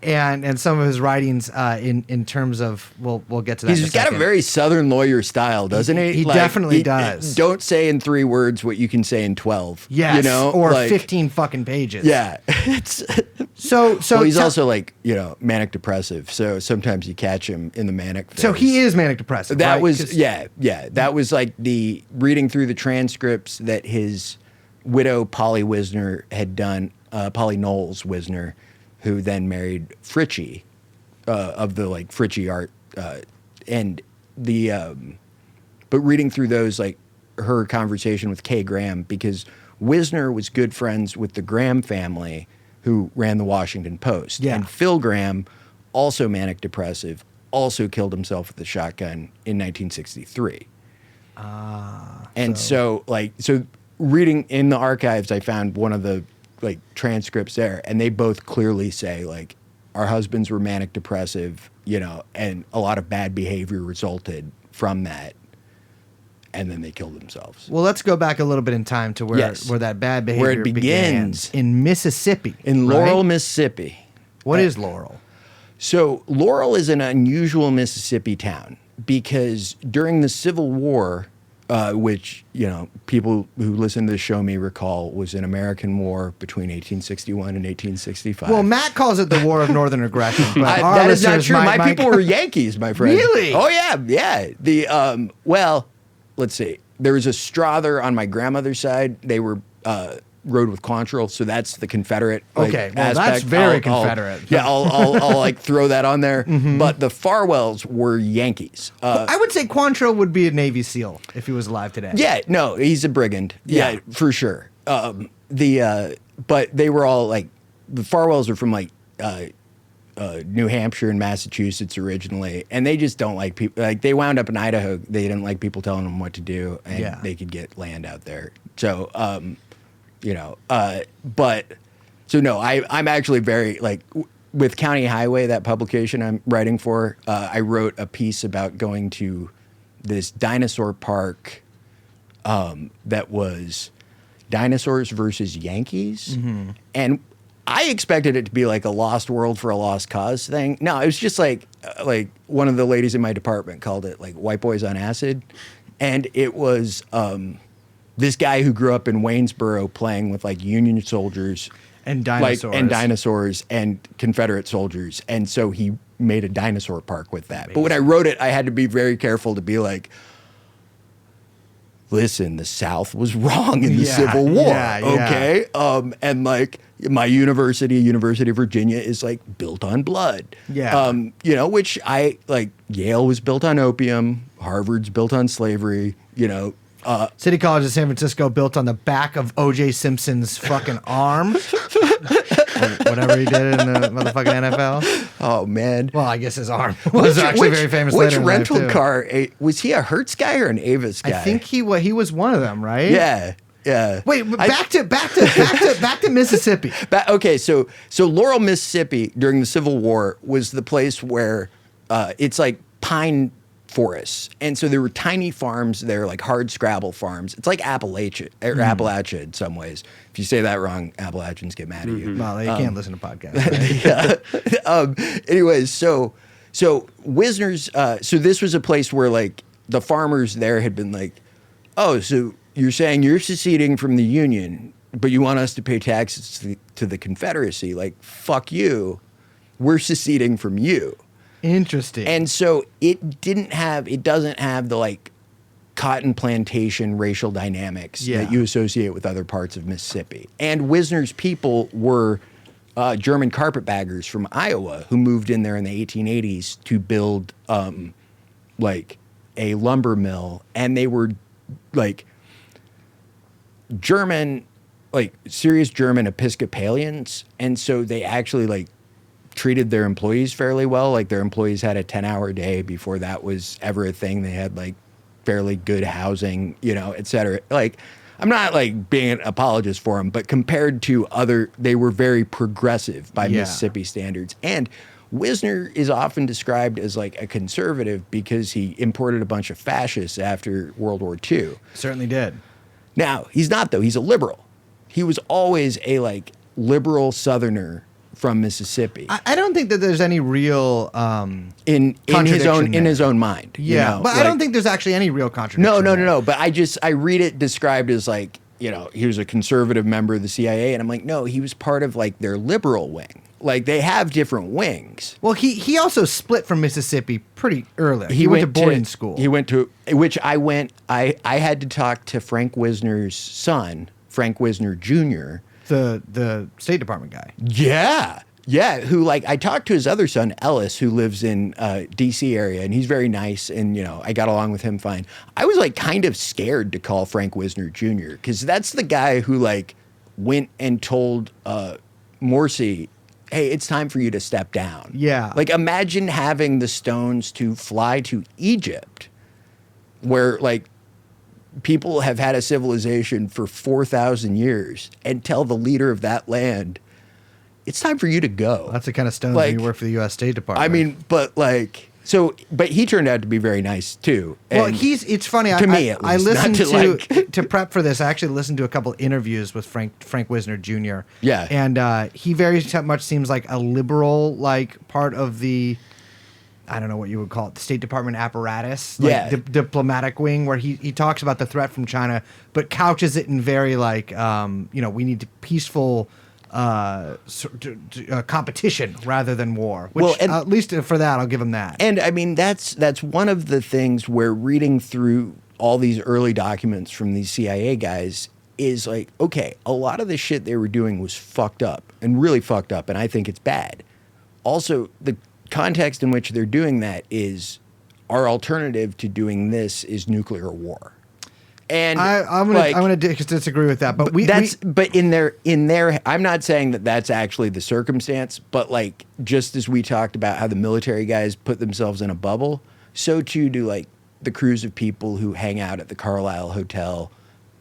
And some of his writings in terms of, we'll get to that. He's got a very Southern lawyer style, doesn't he? He definitely does. Don't say in 3 words what you can say in 12. Yes, or like, 15 fucking pages. Yeah. It's So well, he's also like, manic depressive. So sometimes you catch him in the manic phase. So he is manic depressive. That right? was 'Cause- that was like the reading through the transcripts that his widow Polly Wisner had done, Polly Knowles Wisner, who then married Fritchie of the like Fritchie art, and the but reading through those, like her conversation with Kay Graham, because Wisner was good friends with the Graham family who ran the Washington Post, and Phil Graham, also manic depressive, also killed himself with a shotgun in 1963. And so reading in the archives, I found one of the like transcripts there, and they both clearly say like our husbands were manic depressive, and a lot of bad behavior resulted from that, and then they killed themselves. Well, let's go back a little bit in time to where that bad behavior Where it begins. began in Mississippi. In right? Laurel, Mississippi. What is Laurel? So Laurel is an unusual Mississippi town because during the Civil War, which, you know, people who listen to the show may recall was an American war between 1861 and 1865. Well, Matt calls it the War of Northern Aggression, but our that is not listeners true. might- My people were Yankees, my friend. Really? Oh, yeah, yeah. The well, let's see. There was a Strother on my grandmother's side. They were rode with Quantrill, so that's the Confederate. Okay, well, that's very Confederate. I'll like throw that on there. But the Farwells were Yankees. I would say Quantrill would be a Navy SEAL if he was alive today. Yeah, no, he's a brigand. Yeah, for sure. But they were all like, the Farwells are from like New Hampshire and Massachusetts originally, and they just don't like people. Like they wound up in Idaho. They didn't like people telling them what to do, and they could get land out there. So, you know, but so no, I'm actually very like with County Highway, that publication I'm writing for. I wrote a piece about going to this dinosaur park that was dinosaurs versus Yankees, and I expected it to be like a lost world for a lost cause thing. No, it was just like one of the ladies in my department called it like White Boys on Acid, and it was this guy who grew up in Waynesboro playing with like Union soldiers And dinosaurs. and dinosaurs and Confederate soldiers, and so he made a dinosaur park with that. But when I wrote it, I had to be very careful to be like, listen, the South was wrong in the Civil War, okay? And like my University of Virginia, is like built on blood. Yeah. You know, which I like. Yale was built on opium. Harvard's built on slavery. You know. City College of San Francisco built on the back of O.J. Simpson's fucking arm. Or whatever he did in the motherfucking NFL. Oh man. Well, I guess his arm was actually very famous. Which later in life, rental too. car? Was he a Hertz guy or an Avis guy? I think he was one of them, right? Yeah. Yeah. Wait, but back to Mississippi. Okay, so Laurel, Mississippi, during the Civil War was the place where it's like pine forests, and so there were tiny farms there, like hard scrabble farms. It's like Appalachia in some ways. If you say that wrong, Appalachians get mad at you. Well, they can't listen to podcasts. Right? Anyways, so Wisner's. So this was a place where like the farmers there had been like, oh, so you're saying you're seceding from the Union, but you want us to pay taxes to the Confederacy? Like, fuck you. We're seceding from you. Interesting. And so it doesn't have the like cotton plantation racial dynamics that you associate with other parts of Mississippi. And Wisner's people were German carpetbaggers from Iowa who moved in there in the 1880s to build like a lumber mill, and they were like German, like serious German Episcopalians, and so they actually like treated their employees fairly well. Like their employees had a 10-hour day before that was ever a thing. They had like fairly good housing, you know, et cetera. Like, I'm not like being an apologist for them, but compared to they were very progressive by Mississippi standards. And Wisner is often described as like a conservative because he imported a bunch of fascists after World War II. Certainly did. Now, he's not though. He's a liberal. He was always a like liberal Southerner from Mississippi. I don't think that there's any real in contradiction his own mind. Yeah, you know? but like, I don't think there's actually any real contradiction. No. But I read it described as like, you know, he was a conservative member of the CIA, and I'm like, no, he was part of like their liberal wing. Like they have different wings. Well, he also split from Mississippi pretty early. He went to boarding school. He went to which I went. I had to talk to Frank Wisner's son, Frank Wisner Jr. The State Department guy. Yeah, who like I talked to his other son Ellis, who lives in D.C. area, and he's very nice, and you know I got along with him fine. I was like kind of scared to call Frank Wisner Jr. because that's the guy who like went and told Morsi, hey, it's time for you to step down. Yeah. Like imagine having the stones to fly to Egypt, where like people have had a civilization for 4,000 years, and tell the leader of that land, it's time for you to go. That's the kind of stones like, when you work for the U.S. State Department. I mean, but like, So, but he turned out to be very nice too. Well, And it's funny. to me, at I least, listened not to, like- to prep for this. I actually listened to a couple interviews with Frank Wisner Jr. Yeah. And he very much seems like a liberal, like part of the, I don't know what you would call it, the State Department apparatus, like Yeah. diplomatic wing, where he talks about the threat from China, but couches it in very like, we need peaceful competition rather than war. Which, Well, and- at least for that, I'll give him that. And I mean, that's one of the things where reading through all these early documents from these CIA guys is like, okay, a lot of the shit they were doing was fucked up and really fucked up, and I think it's bad. Also, the context in which they're doing that is our alternative to doing this is nuclear war. And I'm gonna disagree with that, but but in their I'm not saying that that's actually the circumstance, but like just as we talked about how the military guys put themselves in a bubble, so too do like the crews of people who hang out at the Carlisle Hotel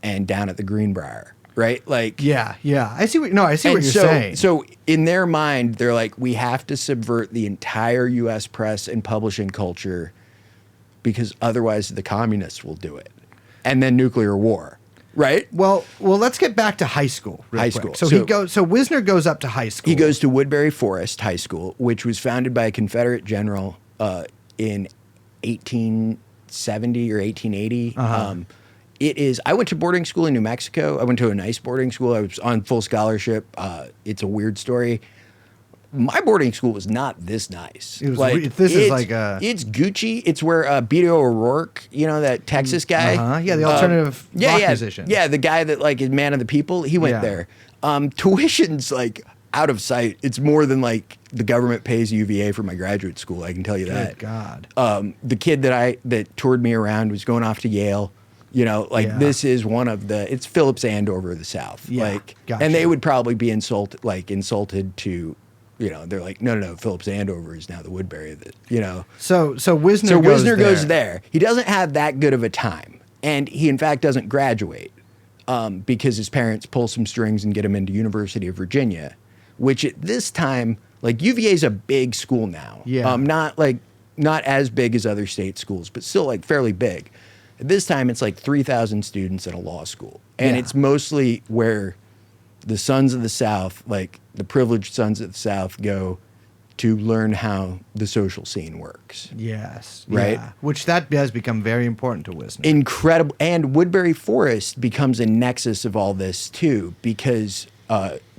and down at the Greenbrier, right? Like yeah, I see what you're and saying. So in their mind, they're like, we have to subvert the entire U.S. press and publishing culture because otherwise the communists will do it. And then nuclear war, right? Well, let's get back to high school. Real High quick. school. So Wisner goes up to high school. He goes to Woodbury Forest High School, which was founded by a Confederate general in 1870 or 1880. It is. I went to boarding school in New Mexico. I went to a nice boarding school. I was on full scholarship. It's a weird story. My boarding school was not this nice. It was it's Gucci. It's where Beto O'Rourke, that Texas guy. Yeah, the alternative rock musician. Yeah, the guy that like is man of the people. He went there. Tuition's like out of sight. It's more than like the government pays UVA for my graduate school. I can tell you that. Good God. The kid that toured me around was going off to Yale. This is one of it's Phillips Andover of the South. Yeah, gotcha. And they would probably be insulted to. They're like, no, Phillips Andover is now the Woodbury of it, So Wisner So goes Wisner there. goes there. He doesn't have that good of a time. And he, in fact, doesn't graduate because his parents pull some strings and get him into University of Virginia, which at this time, like UVA is a big school now. Yeah. Not as big as other state schools, but still like fairly big. At this time, it's like 3,000 students at a law school. And it's mostly where the sons of the South, like the privileged sons of the South, go to learn how the social scene works. Yes. Right? Yeah. Which that does become very important to Wisner. Incredible. And Woodbury Forest becomes a nexus of all this, too, because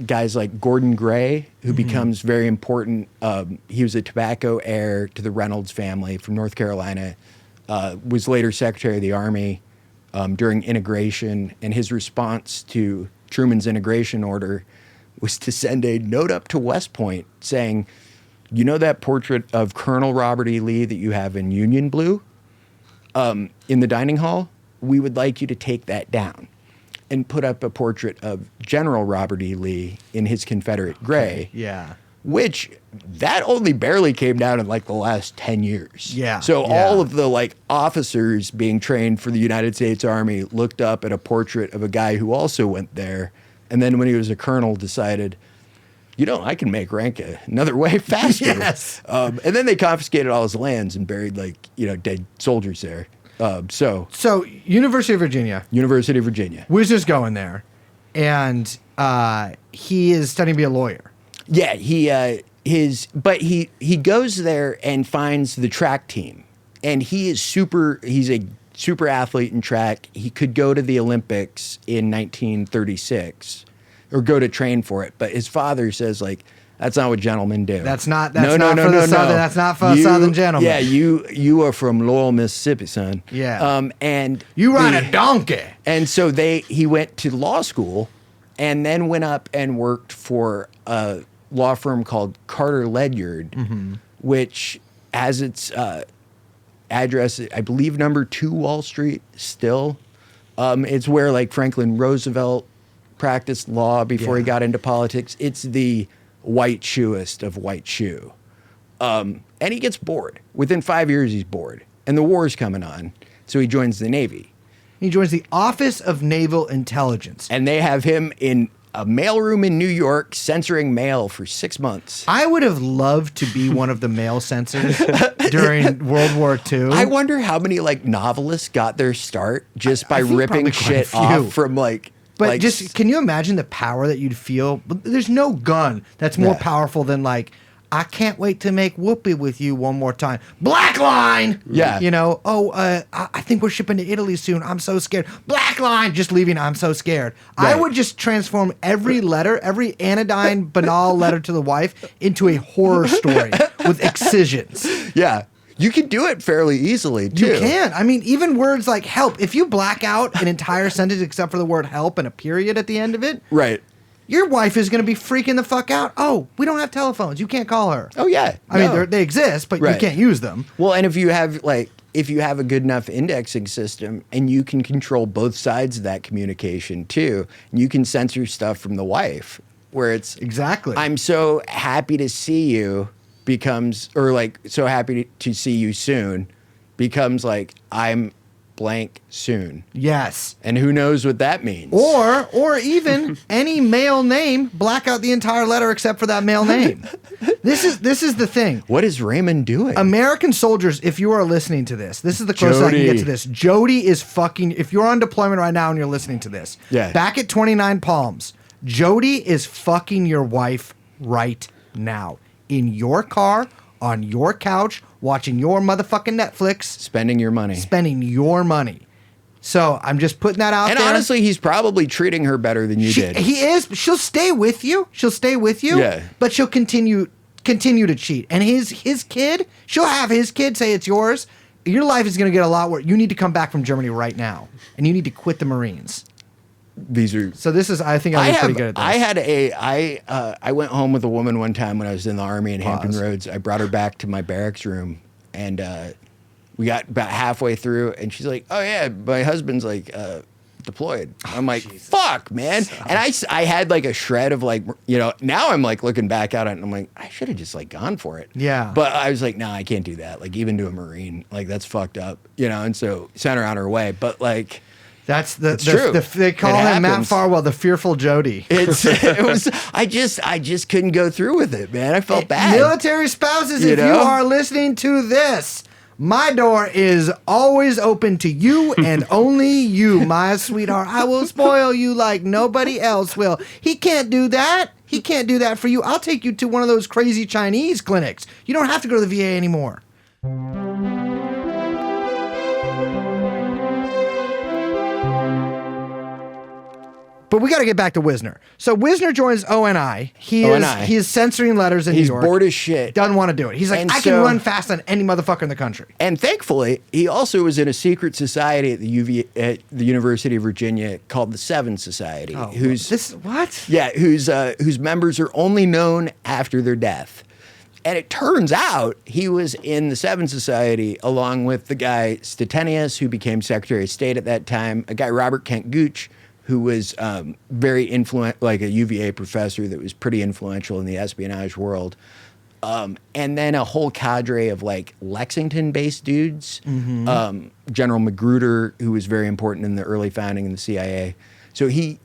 guys like Gordon Gray, who becomes very important, he was a tobacco heir to the Reynolds family from North Carolina, was later Secretary of the Army during integration, and his response to Truman's integration order was to send a note up to West Point saying, that portrait of Colonel Robert E. Lee that you have in Union Blue in the dining hall? We would like you to take that down and put up a portrait of General Robert E. Lee in his Confederate gray. Yeah. Which that only barely came down in like the last 10 years. Yeah. So yeah. all of the like officers being trained for the United States Army looked up at a portrait of a guy who also went there. And then when he was a colonel decided, I can make rank another way faster. Yes. And then they confiscated all his lands and buried dead soldiers there. So University of Virginia. University of Virginia. Wisner's going there. And he is studying to be a lawyer. Yeah, he goes there and finds the track team, and he's a super athlete in track. He could go to the Olympics in 1936 or go to train for it, but his father says like, that's not what gentlemen do. That's not for a Southern gentleman. Yeah, you are from Lowell, Mississippi, son. Yeah. And you ride a donkey. And so he went to law school and then went up and worked for a law firm called Carter Ledyard, which has its address, I believe, number 2 Wall Street still. It's where like Franklin Roosevelt practiced law before he got into politics. It's the white shoeist of white shoe. And he gets bored. Within 5 years, he's bored. And the war's coming on. So he joins the Navy. He joins the Office of Naval Intelligence. And they have him in a mailroom in New York censoring mail for 6 months. I would have loved to be one of the mail censors during World War II. I wonder how many like novelists got their start just by I think ripping probably quite a shit few. off from But like, just can you imagine the power that you'd feel? There's no gun that's more Yeah. powerful than like, I can't wait to make whoopee with you one more time. Black line. Yeah. You know, I think we're shipping to Italy soon. I'm so scared. Black line. Just leaving. I'm so scared. I Right. would just transform every letter, every anodyne, banal letter to the wife into a horror story with excisions. yeah, you can do it fairly easily too. You can. I mean, even words like help. If you black out an entire sentence except for the word help and a period at the end of it, Right. your wife is going to be freaking the fuck out. Oh, we don't have telephones. You can't call her. Oh yeah. I mean, they exist, but you Right. can't use them. Well, and if you have a good enough indexing system and you can control both sides of that communication too, you can censor stuff from the wife where it's Exactly. I'm so happy to see you becomes, or like so happy to see you soon becomes like I'm blank soon. Yes. And who knows what that means? Or even any male name, black out the entire letter except for that male name. This is the thing. What is Raymond doing? American soldiers, if you are listening to this is the closest I can get Jody. to this. Jody is fucking, if you're on deployment right now and you're listening to this, Yeah. back at 29 Palms, Jody is fucking your wife right now. In your car, on your couch, watching your motherfucking Netflix, Spending your money. spending your money. So I'm just putting that out And there. honestly, he's probably treating her better than you did. He is. She'll stay with you. She'll stay with you. Yeah. But she'll continue to cheat. And his kid, she'll have his kid say it's yours. Your life is going to get a lot worse. You need to come back from Germany right now, and you need to quit the Marines. These are. So this is. I think I was pretty good at this. I went home with a woman one time when I was in the Army in Hampton Pause. Roads. I brought her back to my barracks room, and we got about halfway through, and she's like, "Oh yeah, my husband's like deployed." I'm like, "Fuck, man!" And I had like a shred of like, you know. Now I'm like looking back at it, and I'm like, I should have just like gone for it. Yeah. But I was like, no, I can't do that. Like even to a Marine, like that's fucked up, you know. And so sent her on her way. But like. That's the true. they call It him Matt happens. Farwell, the fearful Jody. It was. I just couldn't go through with it, man. I felt bad. Military spouses, You if you know? are listening to this, my door is always open to you and only you, my sweetheart. I will spoil you like nobody else will. He can't do that. He can't do that for you. I'll take you to one of those crazy Chinese clinics. You don't have to go to the VA anymore. But we got to get back to Wisner. So Wisner joins ONI. He is censoring letters in He's New York. bored as shit. Doesn't want to do it. He's like, And I can so- run fast on any motherfucker in the country. And thankfully, he also was in a secret society at the University of Virginia called the Seven Society, whose members are only known after their death. And it turns out he was in the Seven Society along with the guy Stettinius, who became Secretary of State at that time, a guy Robert Kent Gooch, who was very influential, like a UVA professor that was pretty influential in the espionage world. And then a whole cadre of like Lexington-based dudes. General Magruder, who was very important in the early founding of the CIA. So he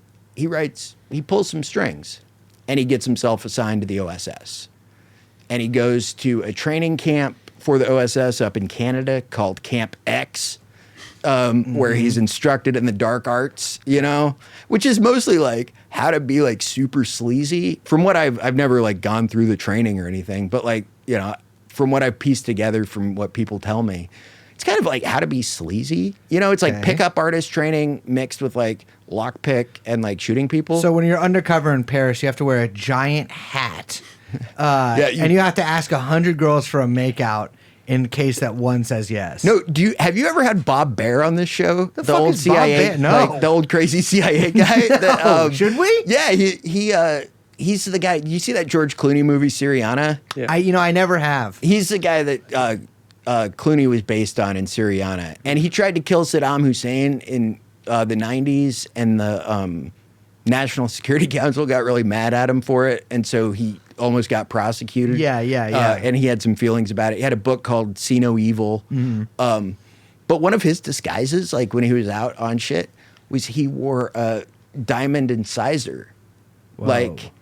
pulls some strings, and he gets himself assigned to the OSS. And he goes to a training camp for the OSS up in Canada called Camp X. Where he's instructed in the dark arts, you know, which is mostly like how to be like super sleazy. From what I've never like gone through the training or anything, but like, you know, from what I've pieced together from what people tell me, it's kind of like how to be sleazy. You know, it's like pickup artist training mixed with like lockpick and like shooting people. So when you're undercover in Paris, you have to wear a giant hat. And you have to ask 100 girls for a makeout in case that one says yes. No, have you ever had Bob Baer on this show? The fuck old is Bob CIA, Baer? No. like the old crazy CIA guy. No. Should we? Yeah, he's the guy. You see that George Clooney movie Syriana? Yeah. I never have. He's the guy that Clooney was based on in Syriana, and he tried to kill Saddam Hussein in the 90s, and the National Security Council got really mad at him for it, and so he almost got prosecuted. Yeah. And he had some feelings about it. He had a book called See No Evil. But one of his disguises, like when he was out on shit, was he wore a diamond incisor Like,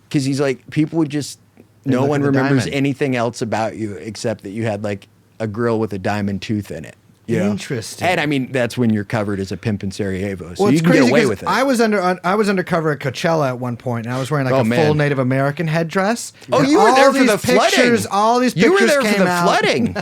because he's like, people would just, no look one at the remembers diamond. anything else about you except that you had like a grill with a diamond tooth in it. You know? Interesting. And I mean, that's when you're covered as a pimp in Sarajevo. So Well, you it's can crazy get away 'cause with it. I was undercover at Coachella at one point, and I was wearing like Oh, a man. full Native American headdress. Oh, And you were all there for these the flooding. pictures, All these pictures You were there came for the out. flooding.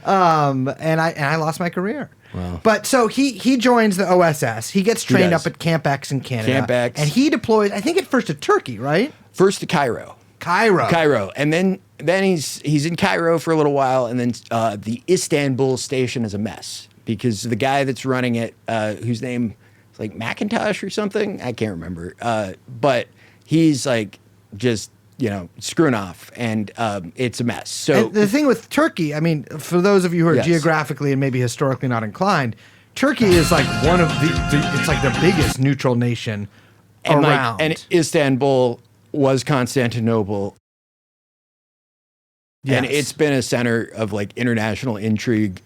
No. And I lost my career. Wow. But so he joins the OSS. He gets trained does. up at Camp X in Canada. Camp X. And he deploys, I think at first to Turkey, right? First to Cairo. Cairo. And then he's in Cairo for a little while, and then the Istanbul station is a mess because the guy that's running it, whose name is like Macintosh or something, I can't remember, but he's like just screwing off, and it's a mess. So And the thing with Turkey, I mean, for those of you who are Yes. geographically and maybe historically not inclined, Turkey is like one of it's like the biggest neutral nation around. and Istanbul was Constantinople. And Yes. it's been a center of like international intrigue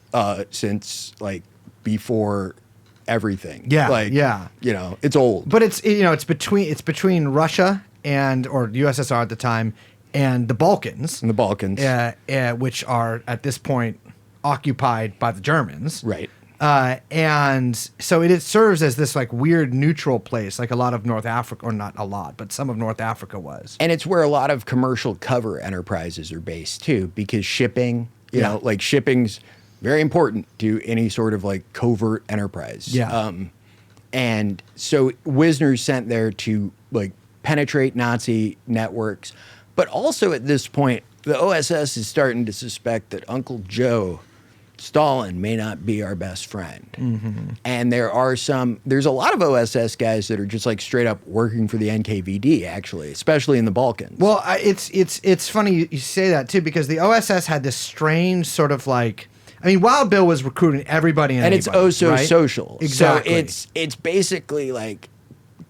since like before everything. Yeah, like yeah. It's old. But it's it's between Russia or USSR at the time and the Balkans, In the Balkans, which are at this point occupied by the Germans. right? And so it serves as this like weird neutral place, like a lot of North Africa, or not a lot, but some of North Africa was. And it's where a lot of commercial cover enterprises are based too, because shipping, like shipping's very important to any sort of like covert enterprise. Yeah. And so Wisner's sent there to like penetrate Nazi networks, but also at this point, the OSS is starting to suspect that Uncle Joe Stalin may not be our best friend. Mm-hmm. And there's a lot of OSS guys that are just like straight up working for the NKVD, actually, especially in the Balkans. Well, it's funny you say that too, because the OSS had this strange sort of like, I mean, Wild Bill was recruiting everybody and it's anybody, oh so right? social. Exactly. So it's basically like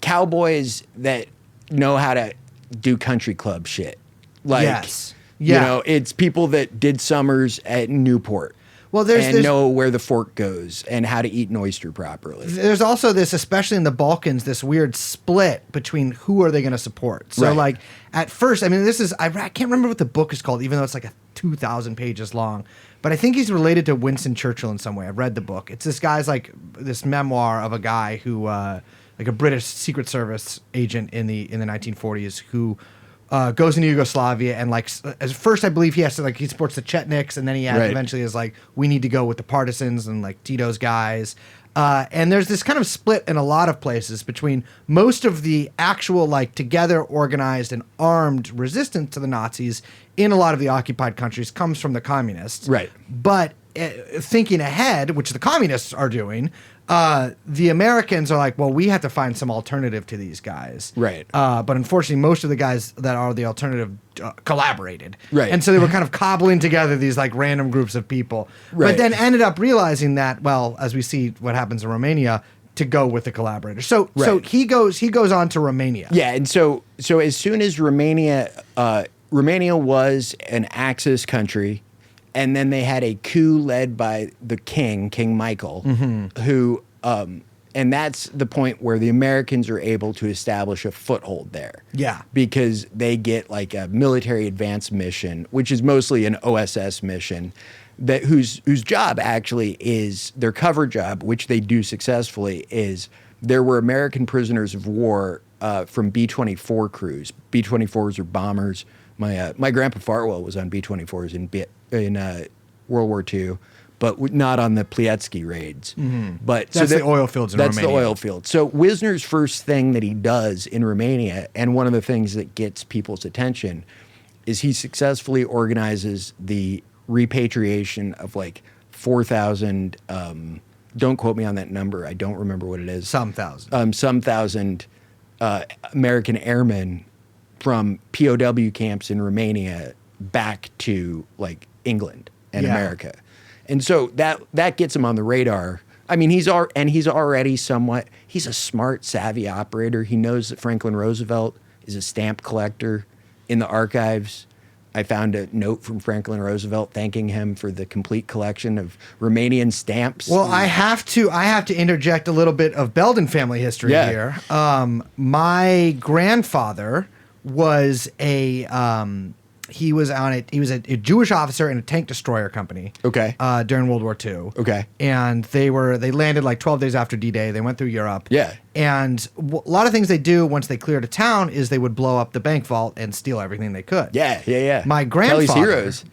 cowboys that know how to do country club shit. Like, Yes. Yeah. it's people that did summers at Newport. Well, there's know where the fork goes and how to eat an oyster properly. There's also this, especially in the Balkans, this weird split between who are they going to support. So, Right. like, at first, I mean, I can't remember what the book is called, even though it's like 2,000 pages long. But I think he's related to Winston Churchill in some way. I've read the book. It's this guy's, like, this memoir of a guy who, like a British Secret Service agent in the 1940s who goes into Yugoslavia, and like at first I believe he has to he supports the Chetniks, and then he Right. eventually is like, we need to go with the partisans and like Tito's guys. And there's this kind of split in a lot of places between most of the actual like together organized and armed resistance to the Nazis in a lot of the occupied countries comes from the communists. Right. But thinking ahead, which the communists are doing, the Americans are like, well, we have to find some alternative to these guys. Right. But unfortunately, most of the guys that are the alternative collaborated. Right. And so they were kind of cobbling together these like random groups of people. But Right. then ended up realizing that, well, as we see what happens in Romania, to go with the collaborators. So Right. he goes on to Romania. Yeah, and so as soon as Romania was an Axis country, and then they had a coup led by the King Michael, who, and that's the point where the Americans are able to establish a foothold there. Yeah. Because they get like a military advance mission, which is mostly an OSS mission, that whose job actually is their cover job, which they do successfully, is there were American prisoners of war from B-24 crews. B-24s are bombers. My grandpa Farwell was on B-24s in World War II, but not on the Plietsky raids. But That's the oil fields in That's Romania. the oil fields. So Wisner's first thing that he does in Romania, and one of the things that gets people's attention, is he successfully organizes the repatriation of like 4,000. Don't quote me on that number. I don't remember what it is. Some thousand. Some thousand American airmen from POW camps in Romania back to like England and Yeah. America. And so that gets him on the radar. I mean, he's already he's a smart, savvy operator. He knows that Franklin Roosevelt is a stamp collector in the archives. I found a note from Franklin Roosevelt thanking him for the complete collection of Romanian stamps. Well, I have to interject a little bit of Belden family history Yeah. here. My grandfather was he was a Jewish officer in a tank destroyer company. Okay. During World War II. Okay. And they landed like 12 days after D-Day. They went through Europe. Yeah. And a lot of things they do once they cleared a town is they would blow up the bank vault and steal everything they could. Yeah. My grandfather. Kelly's heroes.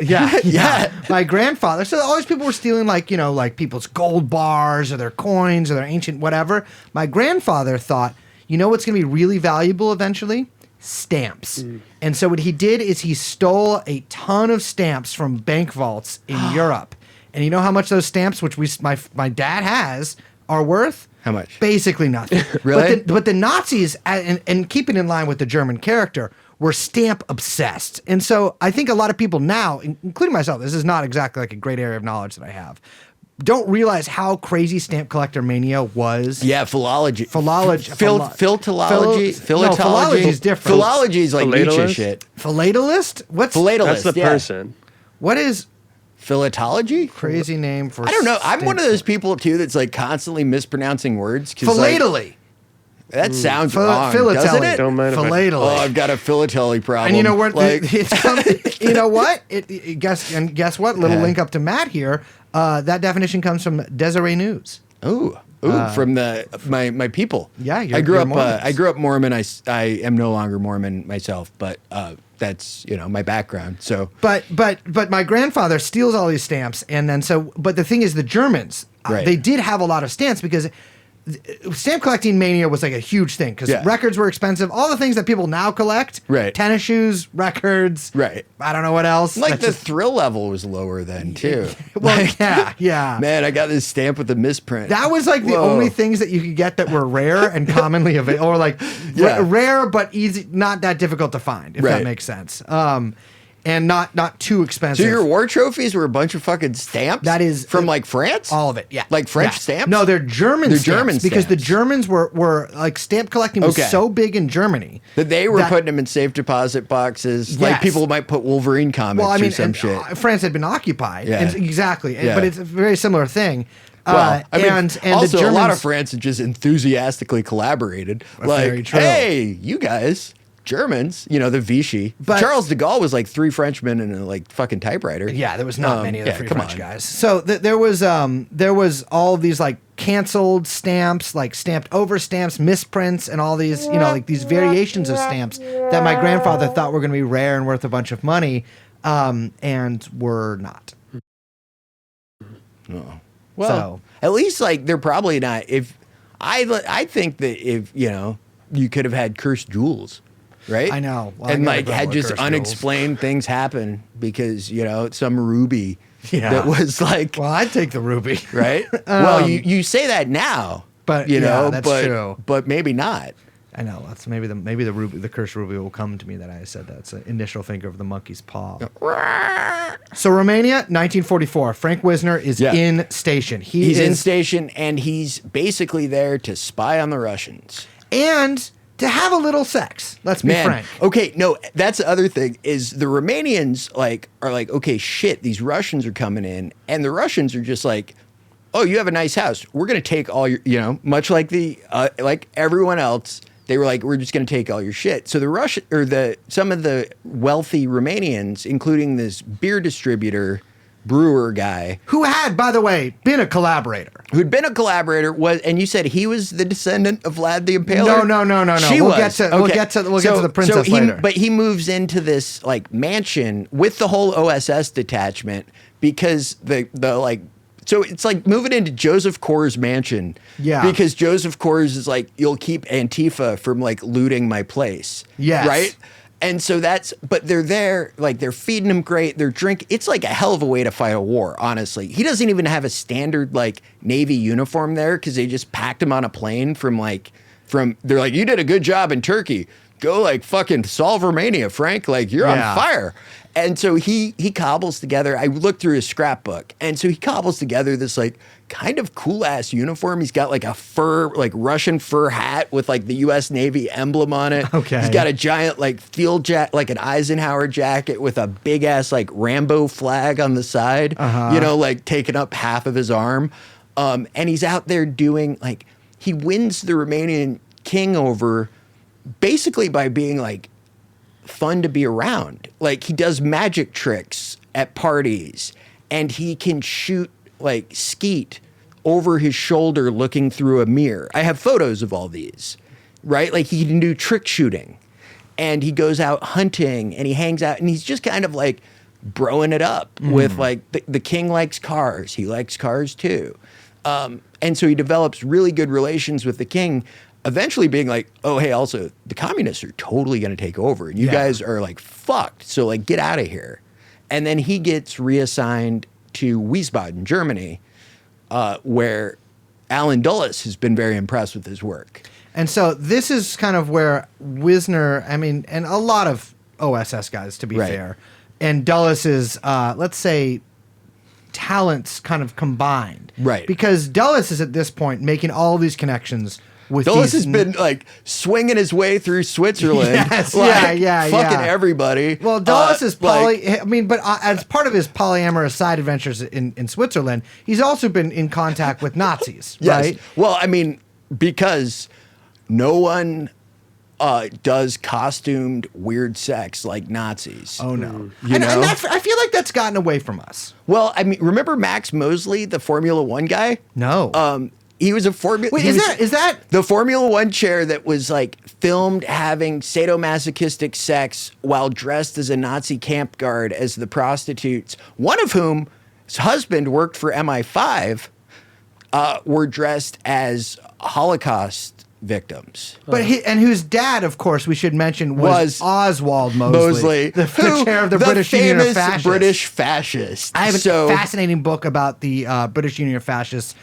Yeah. My grandfather. So all these people were stealing like people's gold bars or their coins or their ancient whatever. My grandfather thought, you know what's going to be really valuable eventually? Stamps. And so what he did is he stole a ton of stamps from bank vaults in Europe. And you know how much those stamps, which my dad has, are worth? How much? Basically nothing. Really? But the Nazis, and keeping in line with the German character, were stamp obsessed. And so I think a lot of people now, including myself, this is not exactly like a great area of knowledge that I have, don't realize how crazy stamp collector mania was. Yeah, philology. Philology. Philology. No, philology is different. Philology is like Nietzsche Philatelist? shit. Philatelist? What's Philatelist. That's the person. what is Philatology? crazy name for? I don't know. I'm one of stamp- those people too that's like constantly mispronouncing words. 'Cause, like, Philately. that sounds Phil- wrong, doesn't philately. it? Don't mind if I- Philately. Oh, I've got a philately problem. And you know what? Like, You know what? Guess what? Little Yeah. link up to Matt here. That definition comes from Deseret News. from my people. Yeah, I grew you're up. Mormons. I grew up Mormon. I am no longer Mormon myself, but that's my background. So But my grandfather steals all these stamps, and then but the thing is, the Germans Right. they did have a lot of stamps because stamp collecting mania was like a huge thing because Yeah. records were expensive. All the things that people now collect, Right. Tennis shoes, records, Right. I don't know what else. like That's the just- thrill level was lower then too. well, yeah. Man, I got this stamp with a misprint. That was like the Whoa. only things that you could get that were rare and commonly available, or like Yeah. rare but easy, not that difficult to find, if that Right. makes sense. And not too expensive. So your war trophies were a bunch of fucking stamps? That is- from like France? All of it, yeah. Like French Yeah. stamps? No, they're German They're stamps. German because the stamps. Germans were like stamp collecting was Okay. so big in Germany. That they were putting them in safe deposit boxes. Like Yes. people might put Wolverine comics Well, I mean, or some and, shit. France had been occupied. Yeah. And exactly. Yeah. But it's a very similar thing. Well, I mean, and also the Germans, a lot of France had just enthusiastically collaborated. Very Like, true. hey, you guys, Germans, the Vichy. But- Charles de Gaulle was like 3 Frenchmen and a like fucking typewriter. Yeah, there was not many of the yeah, free come French on. guys. So there was all of these like canceled stamps, like stamped over stamps, misprints, and all these like these variations of stamps that my grandfather thought were going to be rare and worth a bunch of money, and were not. Well, So- at least like they're probably not. If I think that if you could have had cursed jewels, right? I know. Well, I and never like got had what just cursed unexplained things happen because some ruby Yeah. that was like Well, I'd take the ruby. right. Well, you say that now, But, you yeah, know, that's but true. but maybe not. I know. That's maybe the ruby, the cursed ruby will come to me that I said that. It's an initial finger of the monkey's paw. So Romania, 1944. Frank Wisner is Yeah. in station. He's in station and he's basically there to spy on the Russians. and to have a little sex. Let's be Man, frank. okay, no, that's the other thing is the Romanians are like, okay, shit, these Russians are coming in, and the Russians are just like, oh, you have a nice house. We're gonna take all your, much like like everyone else. They were like, we're just going to take all your shit. So some of the wealthy Romanians, including this beer distributor, brewer guy, Who had, by the way, been a collaborator. who'd been a collaborator, and you said he was the descendant of Vlad the Impaler? No. She We'll was. get to- we'll get to the princess later. But he moves into this like mansion with the whole OSS detachment because so it's like moving into Joseph Core's mansion. Yeah. Because Joseph Core's is like, you'll keep Antifa from like looting my place. Yes. Right? And so but they're there, like they're feeding him great, they're drinking. It's like a hell of a way to fight a war, honestly. He doesn't even have a standard like Navy uniform there because they just packed him on a plane they're like, you did a good job in Turkey. go like fucking solve Romania, Frank. Like you're Yeah. on fire. And so he cobbles together. I looked through his scrapbook, and so he cobbles together this like kind of cool ass uniform. He's got like a fur, like Russian fur hat with like the U.S. Navy emblem on it. Okay. He's got a giant like field jacket, like an Eisenhower jacket with a big ass like Rambo flag on the side. You know, like taking up half of his arm. And he's out there doing like he wins the Romanian king over basically by being like fun to be around. Like he does magic tricks at parties, and he can shoot like skeet over his shoulder looking through a mirror. I have photos of all these, right? Like he can do trick shooting, and he goes out hunting, and he hangs out, and he's just kind of like broing it up with like the king likes cars. He likes cars too. And so he develops really good relations with the king, eventually being like, oh, hey, also, the communists are totally going to take over. And you guys are like fucked. So like, get out of here. And then he gets reassigned to Wiesbaden, Germany, where Alan Dulles has been very impressed with his work. And so this is kind of where Wisner, I mean, and a lot of OSS guys, to be Right. fair, and Dulles' let's say, talents kind of combined. Right. Because Dulles is at this point making all these connections with Dulles these has been like swinging his way through Switzerland. Yes, like, yeah. fucking everybody. Well, Dulles is like- as part of his polyamorous side adventures in Switzerland, he's also been in contact with Nazis, Yes. right? Well, I mean, because no one does costumed weird sex like Nazis. Oh no! You and know? I feel like that's gotten away from us. Well, I mean, remember Max Mosley, the Formula One guy? No. He was a Formula. Wait, is that the Formula One chair that was like filmed having sadomasochistic sex while dressed as a Nazi camp guard as the prostitutes, one of whom his husband worked for MI5, were dressed as Holocaust victims. But whose dad, of course, we should mention was Oswald Mosley, the chair of the British Union of famous Fascists. British fascist. I have a fascinating book about the British Union of Fascists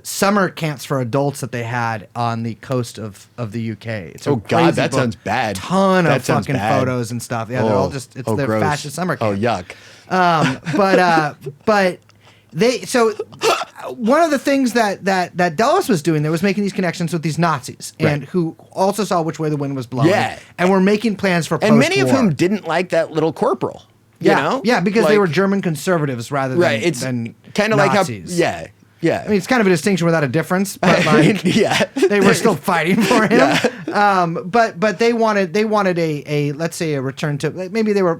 summer camps for adults that they had on the coast of the UK. It's a Oh, God, crazy that book. sounds bad. Ton That of sounds fucking bad. photos and stuff. Yeah, they're all just their gross. fascist summer Oh, camp. yuck. But one of the things that Dulles was doing there was making these connections with these Nazis, and who also saw which way the wind was blowing, and were making plans for And many of post-war. whom didn't like that little corporal. You know? Yeah, because they Like- were German conservatives rather than Right. It's than kind of like how. Nazis. Yeah. Yeah. I mean, it's kind of a distinction without a difference, but like, yeah. they were still fighting for him. But they wanted a let's say a return to, like, maybe they were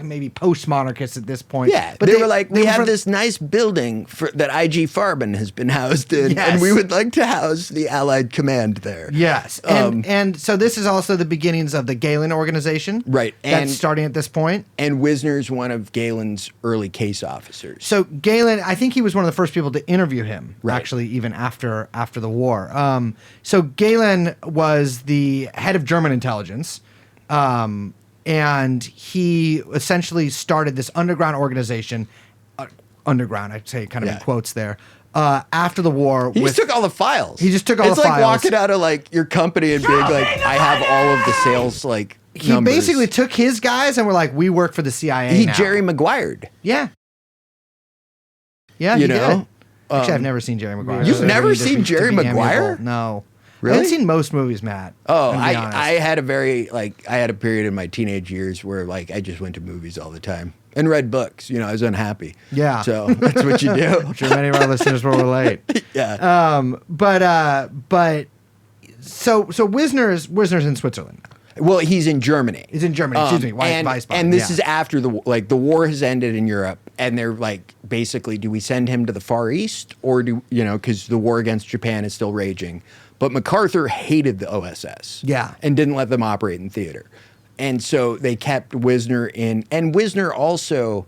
maybe post monarchists at this point. Yeah, but they were like, we were have from- this nice building that IG Farben has been housed in, Yes. and we would like to house the Allied command there. Yes, and so this is also the beginnings of the Galen organization, Right, That's and- starting at this point. And Wisner's one of Galen's early case officers. So Galen, I think he was one of the first people to interview him, Right. actually, even after the war. So Galen was the head of German intelligence, and he essentially started this underground organization, underground, I'd say, kind of in Yeah. quotes there, after the war. He just took all the files. He just took all it's the like files. walking out of like your company and being like, I have all of the sales like He numbers. basically took his guys and were like, we work for the CIA He now. Jerry Maguired. Yeah. Yeah, You he know? did. Actually, I've never seen Jerry Maguire. You've so never he just- seen to Jerry be Maguire? amiable. No. Really? I haven't seen most movies, Matt. Oh, I'm gonna be honest. I had a very I had a period in my teenage years where like I just went to movies all the time and read books. You know, I was unhappy. Yeah. So that's what you do. I'm sure many of our listeners will relate. Yeah. But so Wisner's in Switzerland. Well, he's in Germany. He's in Germany. Excuse me. Wiesbaden, And this yeah. is after the war has ended in Europe, and they're like, basically, do we send him to the Far East, or because the war against Japan is still raging? But MacArthur hated the OSS, and didn't let them operate in theater, and so they kept Wisner in. And Wisner also,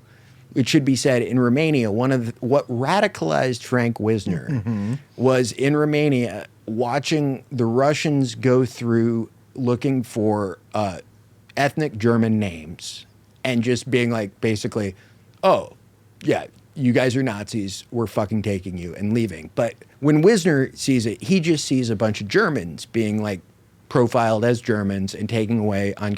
it should be said, in Romania, what radicalized Frank Wisner was in Romania watching the Russians go through looking for ethnic German names and just being like, basically, oh, yeah, you guys are Nazis, we're fucking taking you and leaving. But when Wisner sees it, he just sees a bunch of Germans being like profiled as Germans and taken away on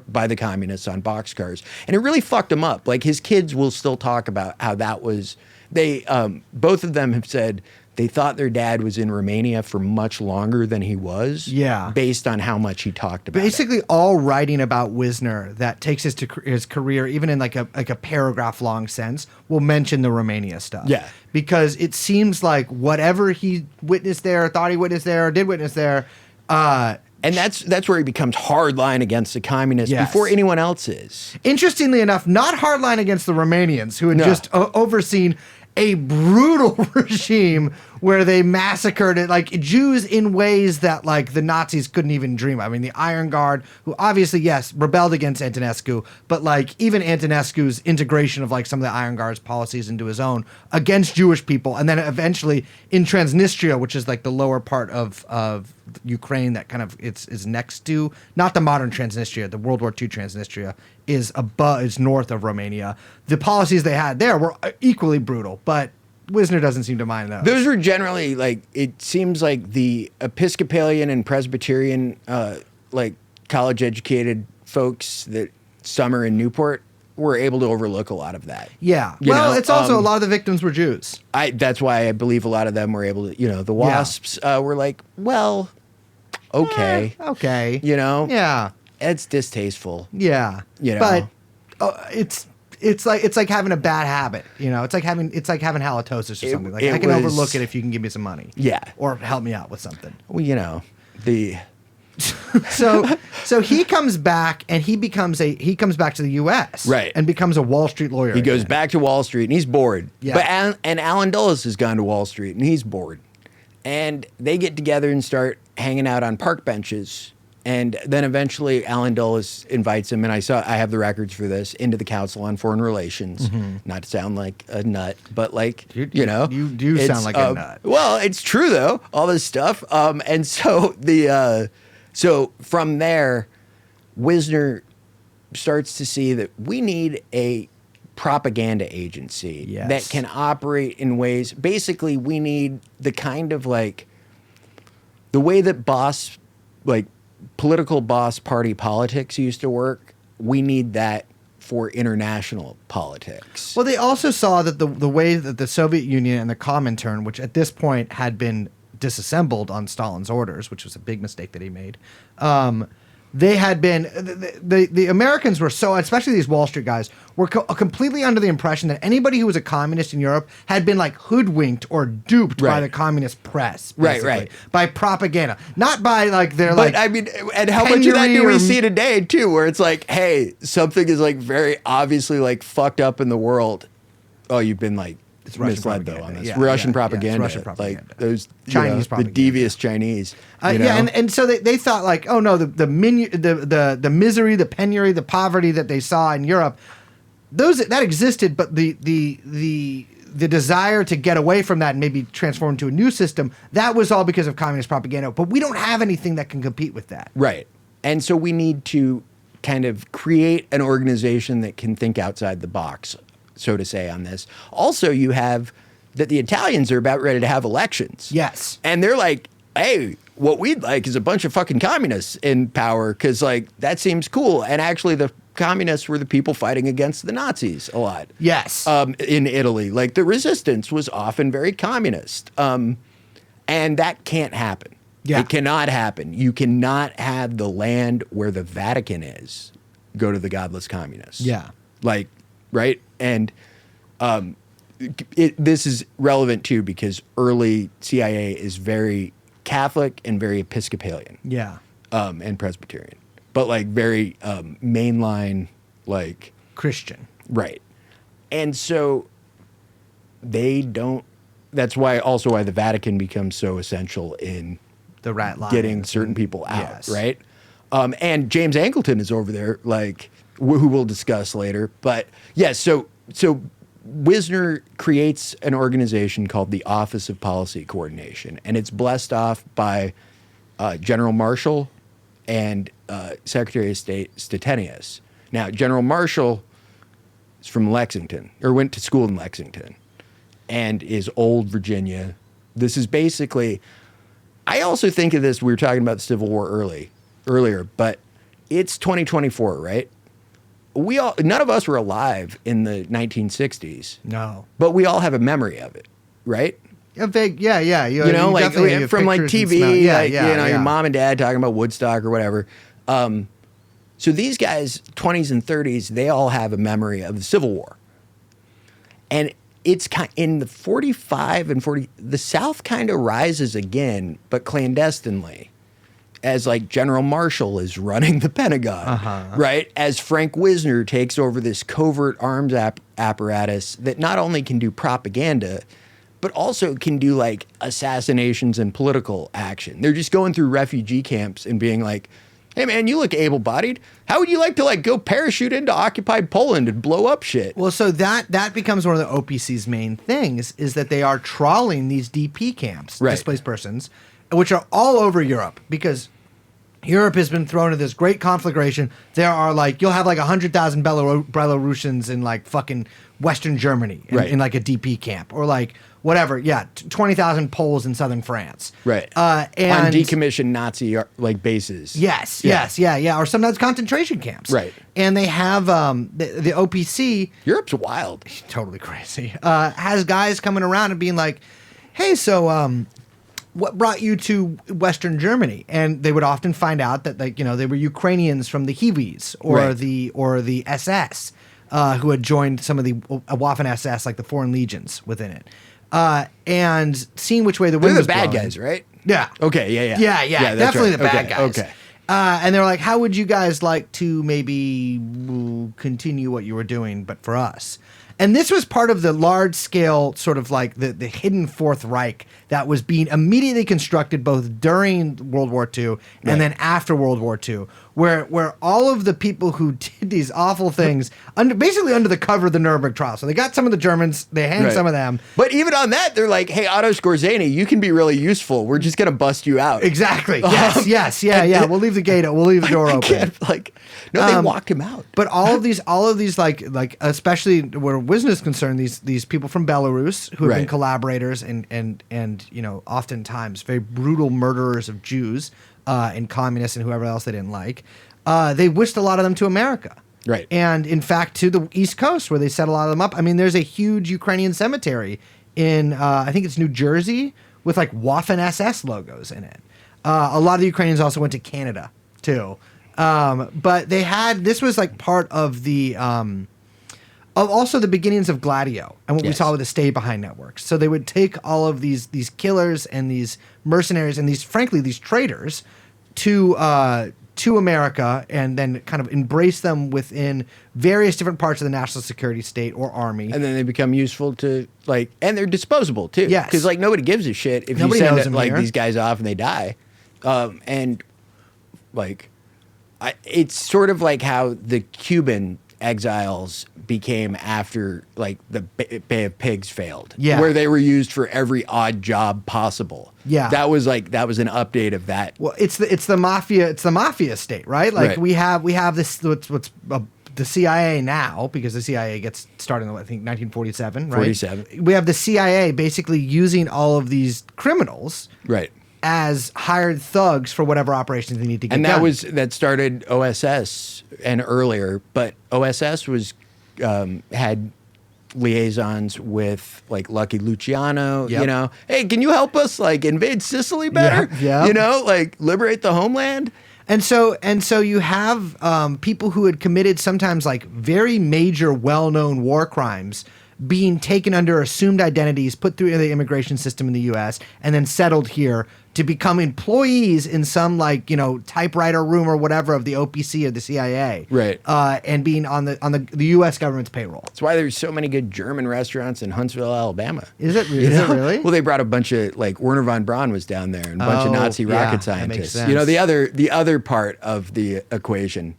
by the communists on boxcars. And it really fucked him up. Like, his kids will still talk about how that was, both of them have said they thought their dad was in Romania for much longer than he was. Yeah. Based on how much he talked about Basically, it. all writing about Wisner that takes his career, even in like a paragraph long sense, will mention the Romania stuff. Yeah. Because it seems like whatever he witnessed there, thought he witnessed there, or did witness there, and that's where he becomes hardline against the communists before anyone else is. Interestingly enough, not hardline against the Romanians, who had No. just overseen a brutal regime where they massacred it, like Jews in ways that like the Nazis couldn't even dream of. I mean, the Iron Guard, who obviously, yes, rebelled against Antonescu, but like even Antonescu's integration of like some of the Iron Guard's policies into his own against Jewish people. And then eventually in Transnistria, which is like the lower part of Ukraine that kind of is next to, not the modern Transnistria, the World War II Transnistria is north of Romania. The policies they had there were equally brutal, but Wisner doesn't seem to mind those. Those were generally, like, it seems like the Episcopalian and Presbyterian, like, college-educated folks that summer in Newport were able to overlook a lot of that. Yeah. You know, it's also a lot of the victims were Jews. That's why I believe a lot of them were able to, the WASPs were like, well, okay. Okay. Yeah. It's distasteful. Yeah. But it's like having a bad habit. It's like having halitosis or something. Like I can overlook it if you can give me some money. Yeah. Or help me out with something. Well, So he comes back and he comes back to the U.S. Right. And becomes a Wall Street lawyer. He goes back to Wall Street and he's bored. Yeah. But and Alan Dulles has gone to Wall Street and he's bored. And they get together and start hanging out on park benches. And then eventually Alan Dulles invites him, and I have the records for this, into the Council on Foreign Relations. Mm-hmm. Not to sound like a nut, but like, You do sound like a nut. Well, it's true though, all this stuff. And so so from there, Wisner starts to see that we need a propaganda agency that can operate in ways. Basically, we need the kind of like the way that political boss party politics used to work. We need that for international politics. Well, they also saw that the way that the Soviet Union and the Comintern, which at this point had been disassembled on Stalin's orders, which was a big mistake that he made, they had been the Americans were so, especially these Wall Street guys, were completely under the impression that anybody who was a communist in Europe had been like hoodwinked or duped by the communist press, right, by propaganda, not by like their but I mean, and how much of that do we see today too, where it's like, hey, something is like very obviously like fucked up in the world. Oh, you've been like misled though on this. Russian propaganda. Russian propaganda. Like those Chinese propaganda. The devious Chinese. And so they thought like, oh no, the misery, the penury, the poverty that they saw in Europe, that existed, but the desire to get away from that and maybe transform into a new system, that was all because of communist propaganda. But we don't have anything that can compete with that. Right. And so we need to kind of create an organization that can think outside the box, so to say, on this. Also, you have that the Italians are about ready to have elections. Yes. And they're like, hey, what we'd like is a bunch of fucking communists in power, because like that seems cool. And actually the communists were the people fighting against the Nazis a lot. Yes. In Italy. Like the resistance was often very communist. And that can't happen. Yeah. It cannot happen. You cannot have the land where the Vatican is go to the godless communists. Yeah. Like, right? And this is relevant too because early CIA is very Catholic and very Episcopalian. Yeah. And Presbyterian. But like very mainline, like Christian. Right. And so they don't. That's why the Vatican becomes so essential in the rat line, getting certain people out. Yes. Right. And James Angleton is over there, like who we'll discuss later. But yes, so Wisner creates an organization called the Office of Policy Coordination, and it's blessed off by General Marshall and Secretary of State Stettinius. Now, General Marshall is from Lexington, or went to school in Lexington, and is old Virginia. This is basically I also think of this. We were talking about the Civil War earlier, but it's 2024, right? None of us were alive in the 1960s. No. But we all have a memory of it, right? A vague, yeah. You know, like definitely have from like pictures and TV, smell. like, you know, your mom and dad talking about Woodstock or whatever. So these guys, 20s and 30s, they all have a memory of the Civil War. And it's in the 45 and 40, the South kind of rises again, but clandestinely, as like General Marshall is running the Pentagon, right? As Frank Wisner takes over this covert arms apparatus that not only can do propaganda, but also can do like assassinations and political action. They're just going through refugee camps and being like, hey man, you look able-bodied. How would you like to like go parachute into occupied Poland and blow up shit? Well, so that becomes one of the OPC's main things, is that they are trawling these DP camps, Right. displaced persons, which are all over Europe, because Europe has been thrown into this great conflagration. There are like, you'll have like 100,000 Belarusians in like fucking Western Germany in, Right. in like a DP camp, or like whatever. Yeah, 20,000 Poles in southern France. Right. And on decommissioned Nazi like bases. Yes, Yeah. yeah, or sometimes concentration camps. Right. And they have the OPC, Europe's wild. totally crazy, has guys coming around and being like, hey, so what brought you to Western Germany? And they would often find out that, like, you know, they were Ukrainians from the Hiwis or Right. the SS who had joined some of the Waffen SS, like the Foreign Legions within it. And seeing which way the wind They're the was bad blowing. guys, right? Yeah. Okay, yeah. Yeah, that's definitely right. the bad Okay, guys. Okay. And they're like, how would you guys like to maybe continue what you were doing, but for us? And this was part of the large scale sort of like the hidden Fourth Reich that was being immediately constructed both during World War II and then after World War II, where all of the people who did these awful things basically under the cover of the Nuremberg trial. So they got some of the Germans, they hanged Right. some of them. But even on that, they're like, hey, Otto Skorzeny, you can be really useful. We're just going to bust you out. Exactly. Yes. Yeah. We'll leave the door open. Can't, like, no, they walked him out. But all of these, like especially where Wisner is concerned, these people from Belarus who have been Right. collaborators and you know, oftentimes very brutal murderers of Jews and communists and whoever else they didn't like, they wished a lot of them to America. Right. And in fact, to the East Coast where they set a lot of them up. I mean, there's a huge Ukrainian cemetery in I think it's New Jersey with like Waffen SS logos in it. A lot of the Ukrainians also went to Canada too. But this was like part of the of also the beginnings of Gladio and what we Yes. saw with the Stay Behind networks. So they would take all of these killers and these mercenaries and these traitors to America and then kind of embrace them within various different parts of the national security state or army. And then they become useful to, like, and they're disposable, too. Yes. Because, like, nobody gives a shit if Nobody you knows send, them like, here. these guys off and they die. And, like, it's sort of like how the Cuban exiles became after, like, the Bay of Pigs failed. Yeah. Where they were used for every odd job possible. Yeah. That was an update of that. Well, it's the mafia state, right? Like Right. we have this what's the CIA now, because the CIA gets started in I think 1947, right? 47. We have the CIA basically using all of these criminals Right. as hired thugs for whatever operations they need to get And done. that started OSS and earlier, but OSS was had liaisons with like Lucky Luciano. Yep. You know, hey, can you help us like invade Sicily better? Yep. You know, like liberate the homeland. And so you have people who had committed sometimes like very major, well-known war crimes being taken under assumed identities, put through the immigration system in the U.S., and then settled here to become employees in some like, you know, typewriter room or whatever of the OPC or the CIA, Right. And being on the U.S. government's payroll. That's why there's so many good German restaurants in Huntsville, Alabama. Is it You know? really? Well, they brought a bunch of like Werner von Braun was down there and a bunch of Oh, Nazi yeah, rocket that makes scientists. You know, sense. the other part of the equation.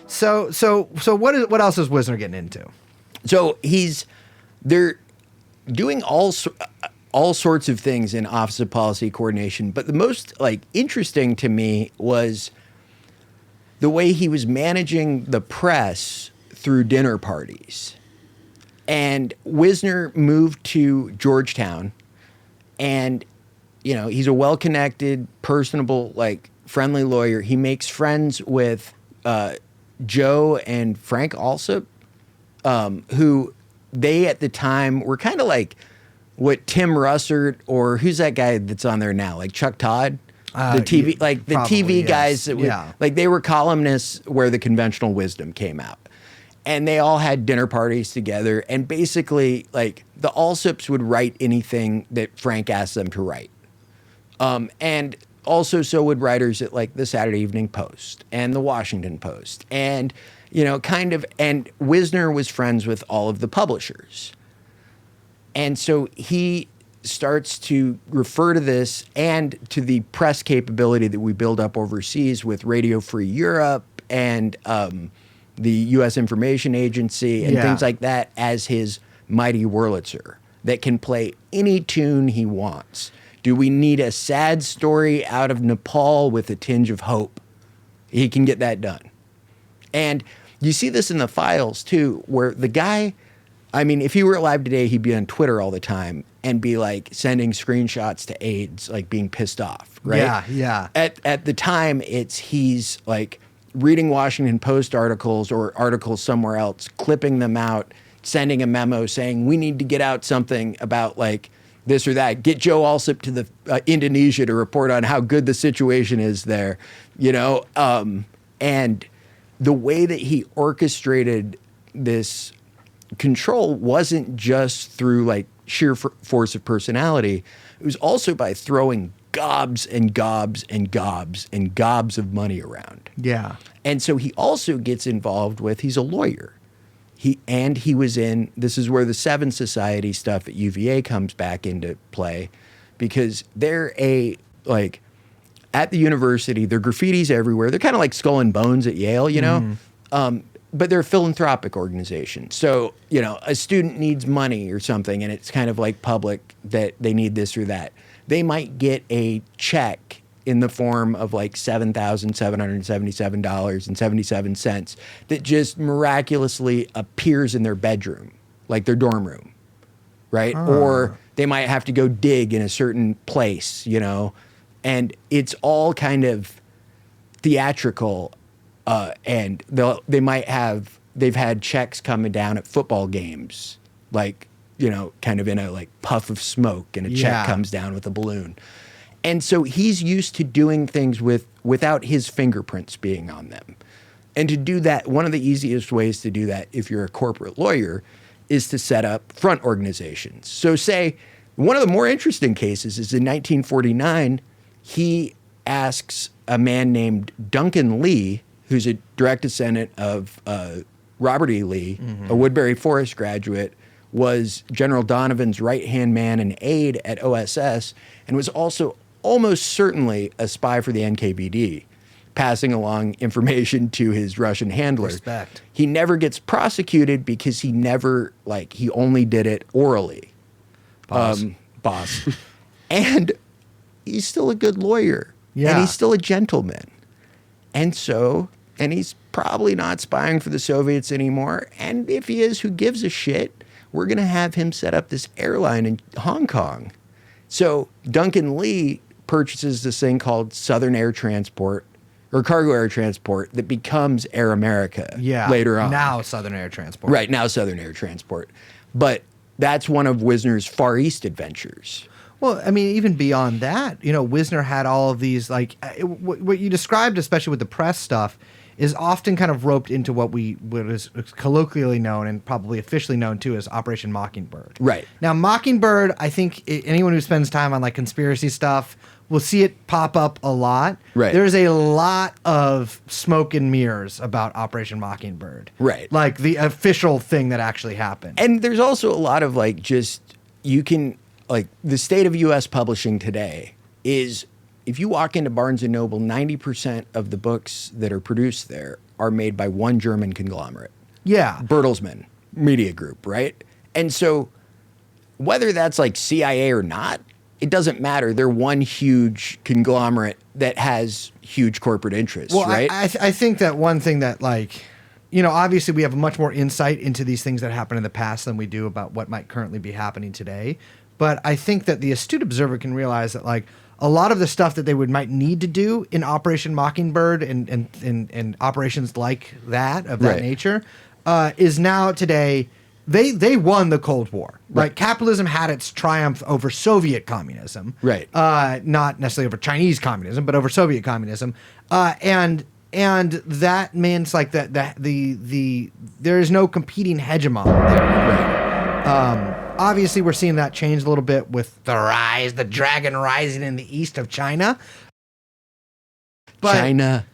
So what else is Wisner getting into? So they're doing all sorts of things in Office of Policy Coordination, but the most like interesting to me was the way he was managing the press through dinner parties. And Wisner moved to Georgetown, and he's a well-connected, personable, like friendly lawyer. He makes friends with Joe and Frank Alsop, who they at the time were kind of like what Tim Russert, or who's that guy that's on there now, like Chuck Todd, the TV, like the probably, TV yes. guys that would, like they were columnists where the conventional wisdom came out. And they all had dinner parties together, and basically, like, the Alsops would write anything that Frank asked them to write. And also so would writers at, like, the Saturday Evening Post and the Washington Post. And, and Wisner was friends with all of the publishers. And so he starts to refer to this and to the press capability that we build up overseas with Radio Free Europe and the U.S. Information Agency and things like that as his mighty Wurlitzer that can play any tune he wants. Do we need a sad story out of Nepal with a tinge of hope? He can get that done. And you see this in the files, too, where the guy, I mean, if he were alive today, he'd be on Twitter all the time and be, like, sending screenshots to aides, like, being pissed off, right? Yeah, yeah. At the time, he's, like, reading Washington Post articles or articles somewhere else, clipping them out, sending a memo saying, we need to get out something about, like, this or that. Get Joe Alsop to the Indonesia to report on how good the situation is there, and the way that he orchestrated this control wasn't just through, like, sheer force of personality. It was also by throwing gobs and gobs and gobs and gobs of money around. Yeah. And so he also gets involved with, he's a lawyer. He was in, this is where the Seven Society stuff at UVA comes back into play, because they're at the university, there are graffitis everywhere. They're kind of like Skull and Bones at Yale, but they're a philanthropic organization. So, a student needs money or something, and it's kind of like public that they need this or that. They might get a check in the form of like $7,777.77 that just miraculously appears in their bedroom, like their dorm room, right? Or they might have to go dig in a certain place, and it's all kind of theatrical. And they've had checks coming down at football games, like, kind of in a like puff of smoke, and a check comes down with a balloon. And so he's used to doing things without his fingerprints being on them. And to do that, one of the easiest ways to do that if you're a corporate lawyer is to set up front organizations. So say one of the more interesting cases is in 1949, he asks a man named Duncan Lee, who's a direct descendant of Robert E. Lee, a Woodbury Forest graduate, was General Donovan's right-hand man and aide at OSS, and was also almost certainly a spy for the NKVD, passing along information to his Russian handler. Respect. He never gets prosecuted because he only did it orally. Boss. And he's still a good lawyer. Yeah. And he's still a gentleman. And he's probably not spying for the Soviets anymore. And if he is, who gives a shit? We're going to have him set up this airline in Hong Kong. So Duncan Lee purchases this thing called Southern Air Transport, or Cargo Air Transport, that becomes Air America later on. Now Southern Air Transport. Right, now Southern Air Transport. But that's one of Wisner's Far East adventures. Well, I mean, even beyond that, Wisner had all of these, like, what you described, especially with the press stuff, is often kind of roped into what is colloquially known and probably officially known too as Operation Mockingbird. Right. Now, Mockingbird, I think anyone who spends time on like conspiracy stuff will see it pop up a lot. Right. There's a lot of smoke and mirrors about Operation Mockingbird. Right. Like the official thing that actually happened. And there's also a lot of like the state of U.S. publishing today is, if you walk into Barnes & Noble, 90% of the books that are produced there are made by one German conglomerate. Yeah. Bertelsmann Media Group, right? And so whether that's like CIA or not, it doesn't matter. They're one huge conglomerate that has huge corporate interests, Well, right? I think that one thing that, like, you know, obviously we have much more insight into these things that happened in the past than we do about what might currently be happening today. But I think that the astute observer can realize that, like, a lot of the stuff that they might need to do in Operation Mockingbird and operations like that, of that Right. nature, is now today. They won the Cold War. Right. Like, capitalism had its triumph over Soviet communism. Right. Not necessarily over Chinese communism, but over Soviet communism. And that means, like, there is no competing hegemon there. Obviously, we're seeing that change a little bit with the dragon rising in the east of China. But China.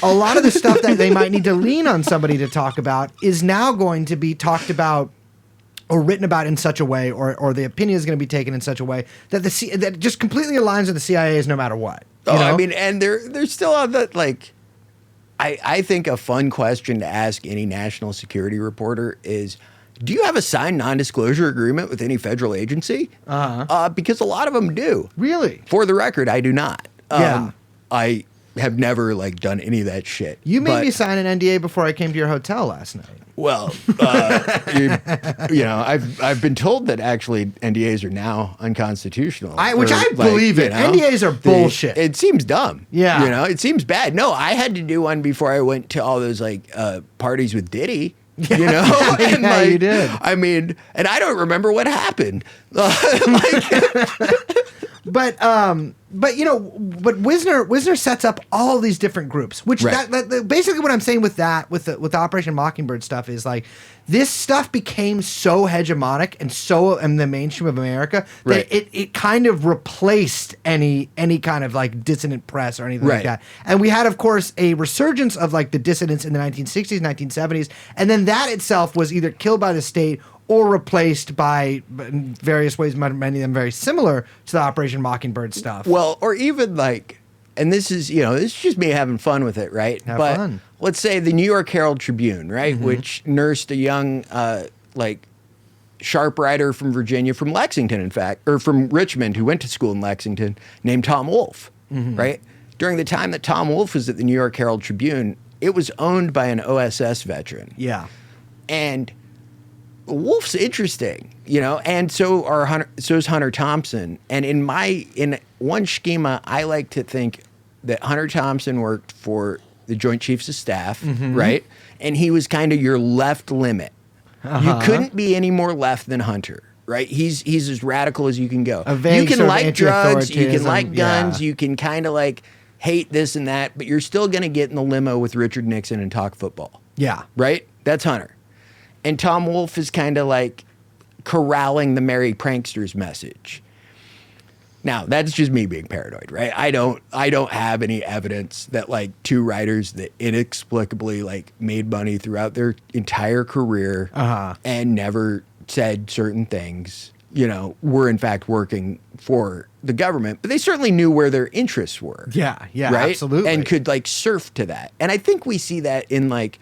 a lot of the stuff that they might need to lean on somebody to talk about is now going to be talked about or written about in such a way, or the opinion is going to be taken in such a way that that just completely aligns with the CIA's no matter what. You know? I mean, and they're still on that, like, I think a fun question to ask any national security reporter is, do you have a signed non-disclosure agreement with any federal agency? Because a lot of them do. Really? For the record, I do not. Yeah. I have never, like, done any of that shit. You made But- me sign an NDA before I came to your hotel last night. Well, you know, I've been told that actually NDAs are now unconstitutional. Which I believe in. NDAs are bullshit. It seems dumb. Yeah. You know, it seems bad. No, I had to do one before I went to all those, like, parties with Diddy. You know, and, Yeah, like, you did. I mean, and I don't remember what happened. But you know, but Wisner sets up all these different groups, which Right. that basically what I'm saying with that, with the Operation Mockingbird stuff is, like, this stuff became so hegemonic and so in the mainstream of America that Right. it kind of replaced any kind of, like, dissident press or anything like Right. that. And we had, of course, a resurgence of, like, the dissidents in the 1960s, 1970s, and then that itself was either killed by the state or replaced by, in various ways, many of them very similar to the Operation Mockingbird stuff. Well, or even, like, and this is, you know, this is just me having fun with it, right? Have but fun. let's say the New York Herald Tribune, right, which nursed a young, like, sharp writer from Virginia, from Lexington, in fact, or from Richmond, who went to school in Lexington, named Tom Wolfe, right? During the time that Tom Wolfe was at the New York Herald Tribune, it was owned by an OSS veteran. Yeah. And Wolf's interesting, you know, and so's Hunter Thompson. And in one schema, I like to think that Hunter Thompson worked for the Joint Chiefs of Staff, right? And he was kind of your left limit. You couldn't be any more left than Hunter, right? He's as radical as you can go. A vague You can sort of like drugs, you can anti-authoritarianism, like guns, yeah. you can kind of, like, hate this and that, but you're still going to get in the limo with Richard Nixon and talk football. Yeah. Right? That's Hunter. And Tom Wolfe is kind of like corralling the merry pranksters message. Now, that's just me being paranoid, right? I don't have any evidence that, like, two writers that inexplicably, like, made money throughout their entire career and never said certain things, you know, were in fact working for the government, but they certainly knew where their interests were. Yeah, right? absolutely. And could, like, surf to that. And I think we see that in, like,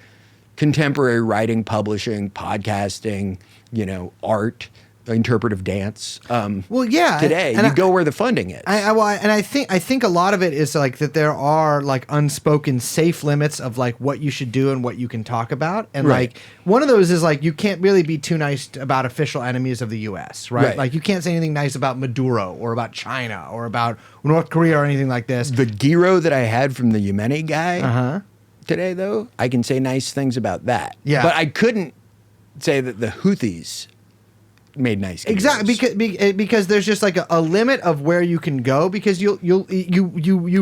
contemporary writing, publishing, podcasting, you know, art, interpretive dance. Well, yeah. Today, and you go where the funding is. I think a lot of it is, like, that there are, like, unspoken safe limits of, like, what you should do and what you can talk about. And Right. like, one of those is, like, you can't really be too nice about official enemies of the US, right? Right. Like, you can't say anything nice about Maduro or about China or about North Korea or anything like this. The gyro that I had from the Yemeni guy today, though, I can say nice things about that. Yeah. But I couldn't say that the Houthis made nice gyros. Exactly, because there's just, like, a limit of where you can go, because you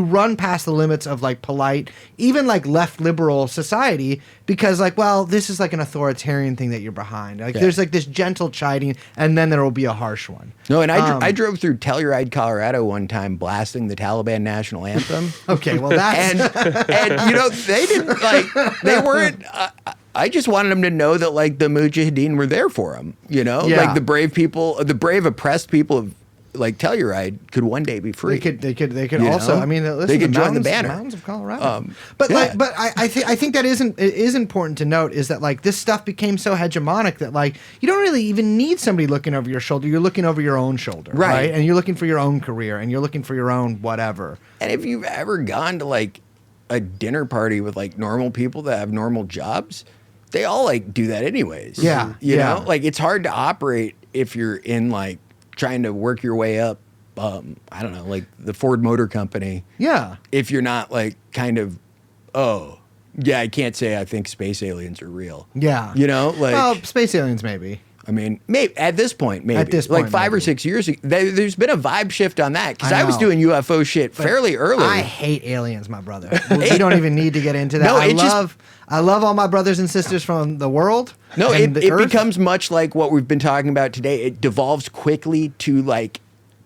run past the limits of, like, polite, even, like, left liberal society, because, like, well, this is, like, an authoritarian thing that you're behind. Like, Yeah. there's, like, this gentle chiding, and then there will be a harsh one. No, and I drove through Telluride, Colorado one time blasting the Taliban national anthem. Okay, well, that's and you know, they didn't, like, they weren't, I just wanted them to know that, like, the Mujahideen were there for them, you know? Yeah. Like, the brave people, the brave oppressed people like Telluride could one day be free. They could You also. know? I mean, listen, They could join the mountains- banner. Mountains of Colorado. Yeah. But I think that it is important to note is that like this stuff became so hegemonic that like you don't really even need somebody looking over your shoulder. You're looking over your own shoulder, Right. And you're looking for your own career, and you're looking for your own whatever. And if you've ever gone to like a dinner party with like normal people that have normal jobs, they all like do that anyways. Yeah, You yeah. know, like it's hard to operate if you're in like trying to work your way up. I don't know, like the Ford Motor Company. Yeah. If you're not like kind of, oh, yeah, I can't say I think space aliens are real. Yeah. You know, like, Well, space aliens maybe. I mean, maybe at this point, maybe At this like point, 5 or maybe. 6 years ago, there's been a vibe shift on that because I I was know. doing UFO shit fairly early. I hate aliens, my brother. We don't even need to get into that. No, I it just- love all my brothers and sisters from the world. No, and it the earth. becomes much like what we've been talking about today. It devolves quickly to like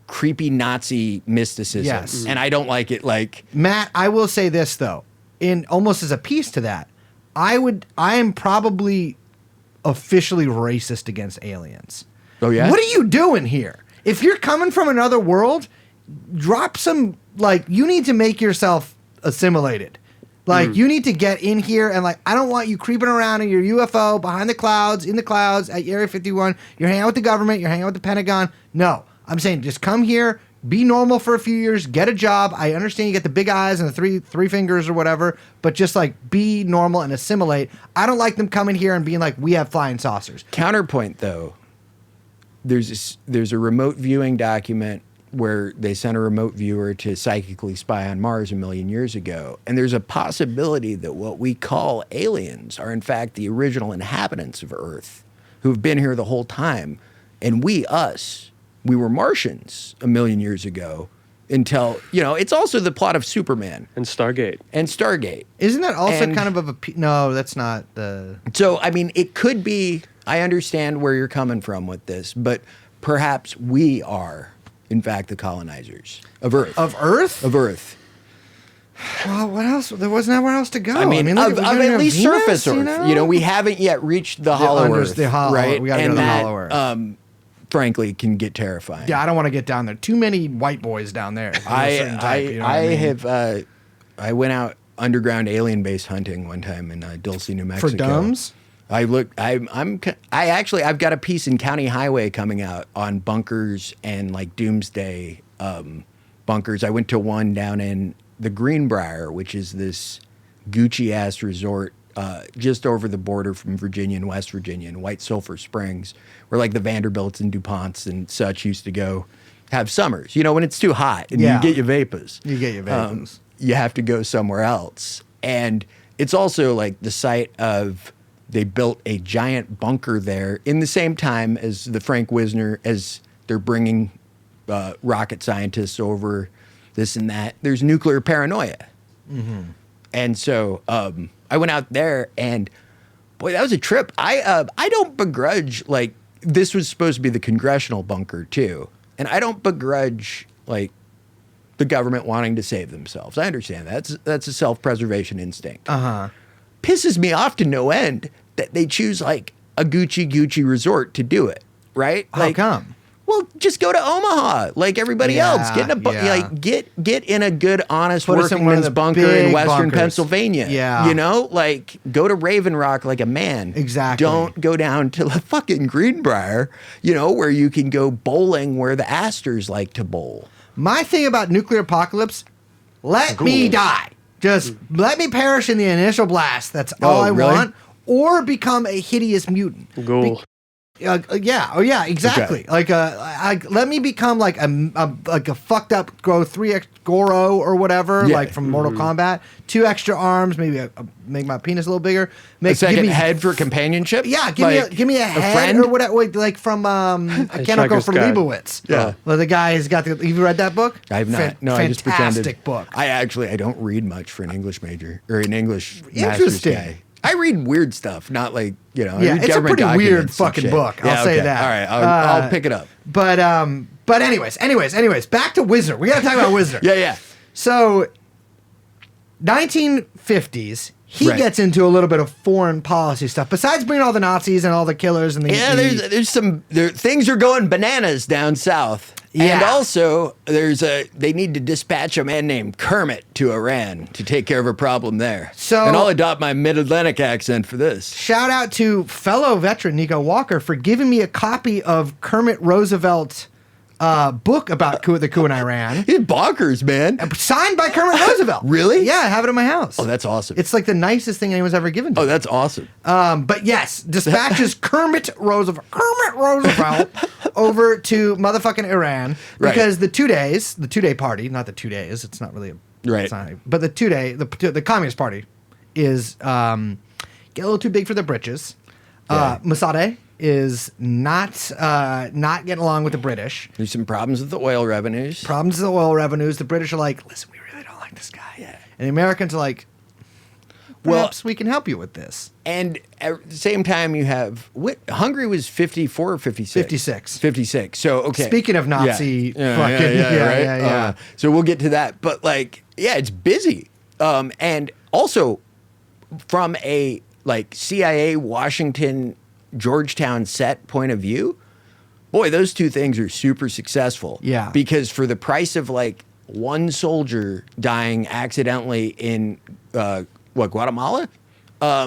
creepy Nazi mysticism. Yes. And I don't like it. Like, Matt, I will say this though, in almost as a piece to that, I am probably officially racist against aliens. oh yeah? What are you doing here? If you're coming from another world, drop some like you need to make yourself assimilated. Like you need to get in here and like I don't want you creeping around in your UFO behind the clouds, in the clouds at Area 51. You're hanging out with the government, you're hanging out with the Pentagon. No. I'm saying just come here, be normal for a few years, get a job. I understand you get the big eyes and the three fingers or whatever, but just like be normal and assimilate. I don't like them coming here and being like, we have flying saucers. Counterpoint though, there's a remote viewing document where they sent a remote viewer to psychically spy on Mars 1 million years ago. And there's a possibility that what we call aliens are in fact the original inhabitants of Earth who've been here the whole time. And we were Martians 1 million years ago until, you know, it's also the plot of Superman And Stargate. and Stargate. Isn't that also And- kind of a no, that's not the So, I mean, it could be, I understand where you're coming from with this, but perhaps we are, in fact, the colonizers of Earth. of Earth? Of Earth. Well, what else? There was nowhere else to go. I mean, look, of we're at gonna least Venus, surface Earth. You know, we haven't yet reached the hollow Earth. the hollow- right? we gotta go and to the that, hollow Earth. Frankly, can get terrifying. Yeah, I don't want to get down there. Too many white boys down there. Of a certain type, you know what I mean? have, I went out underground alien base hunting one time in Dulce, New Mexico. For dumbs? I've got a piece in County Highway coming out on bunkers and like doomsday bunkers. I went to one down in the Greenbrier, which is this Gucci ass resort just over the border from Virginia and West Virginia in White Sulphur Springs, where like the Vanderbilts and DuPonts and such used to go have summers. You know, when it's too hot and Yeah. you get your vapors. You get your vapors. You have to go somewhere else. And it's also like the site of, they built a giant bunker there in the same time as the Frank Wisner, as they're bringing rocket scientists over, this and that. There's nuclear paranoia. And so I went out there and boy, that was a trip. I don't begrudge, like, this was supposed to be the congressional bunker too. And I don't begrudge like the government wanting to save themselves. I understand that. That's a self-preservation instinct. Pisses me off to no end that they choose like a Gucci resort to do it, right? How Like, come? Well, just go to Omaha like everybody else. Get in a Yeah. like get in a good, honest Put us in working one of men's the bunker in big Western bunkers. Pennsylvania. Yeah. You know, like go to Raven Rock like a man. Exactly. Don't go down to the fucking Greenbrier, you know, where you can go bowling where the Astors like to bowl. My thing about nuclear apocalypse, let me die. Just let me perish in the initial blast. That's all I really? want. Or become a hideous mutant. Ghoul. Yeah. Oh, yeah. Exactly. Okay. Let me become like a fucked up Goro or whatever, Yeah. like from Mortal Kombat. 2 extra arms, maybe make my penis a little bigger. A second give me head for companionship. Yeah, Like, give me a head friend? or whatever, like from I cannot go Hitchhiker's for Guide. Leibowitz. Yeah. Well, the guy has got the. Have you read that book? I have not. No, I just fantastic pretended. book. I don't read much for an English major or an English master's Interesting. guy. I read weird stuff, not like, you know. I Yeah, read it's a government pretty weird documents and fucking shit. book, I'll say okay. that. All right, I'll pick it up. But anyways, back to Wisner. We got to talk about Wisner. Yeah. So, 1950s, he Right. gets into a little bit of foreign policy stuff. Besides bringing all the Nazis and all the killers and the Yeah, there's things are going bananas down south. And Yeah. also, they need to dispatch a man named Kermit to Iran to take care of a problem there. So- and I'll adopt my mid-Atlantic accent for this. Shout out to fellow veteran Nico Walker for giving me a copy of Kermit Roosevelt's book about the coup in Iran, He's bonkers, man. signed by Kermit Roosevelt. Really? Yeah, I have it in my house. Oh, that's awesome. It's like the nicest thing anyone's ever given to Oh, me. that's awesome. But yes, dispatches Kermit Roosevelt over to motherfucking Iran Right. because the 2 day party, not the 2 days, it's not really Right. it's not, but the 2 day, the Communist Party is get a little too big for their britches. Yeah. Mossadegh is not getting along with the British. There's some problems with the oil revenues. Problems with the oil revenues. The British are like, listen, we really don't like this guy. Yeah. And the Americans are like, Well- perhaps we can help you with this. And at the same time, you have Hungary was 54 or 56? 56. 56. So, okay. Speaking of Nazi fucking- right? yeah. So we'll get to that. But, like, yeah, it's busy. And also, from a, like, CIA, Washington, Georgetown set point of view, boy, those two things are super successful. Yeah. Because for the price of, like, one soldier dying accidentally in, Guatemala? I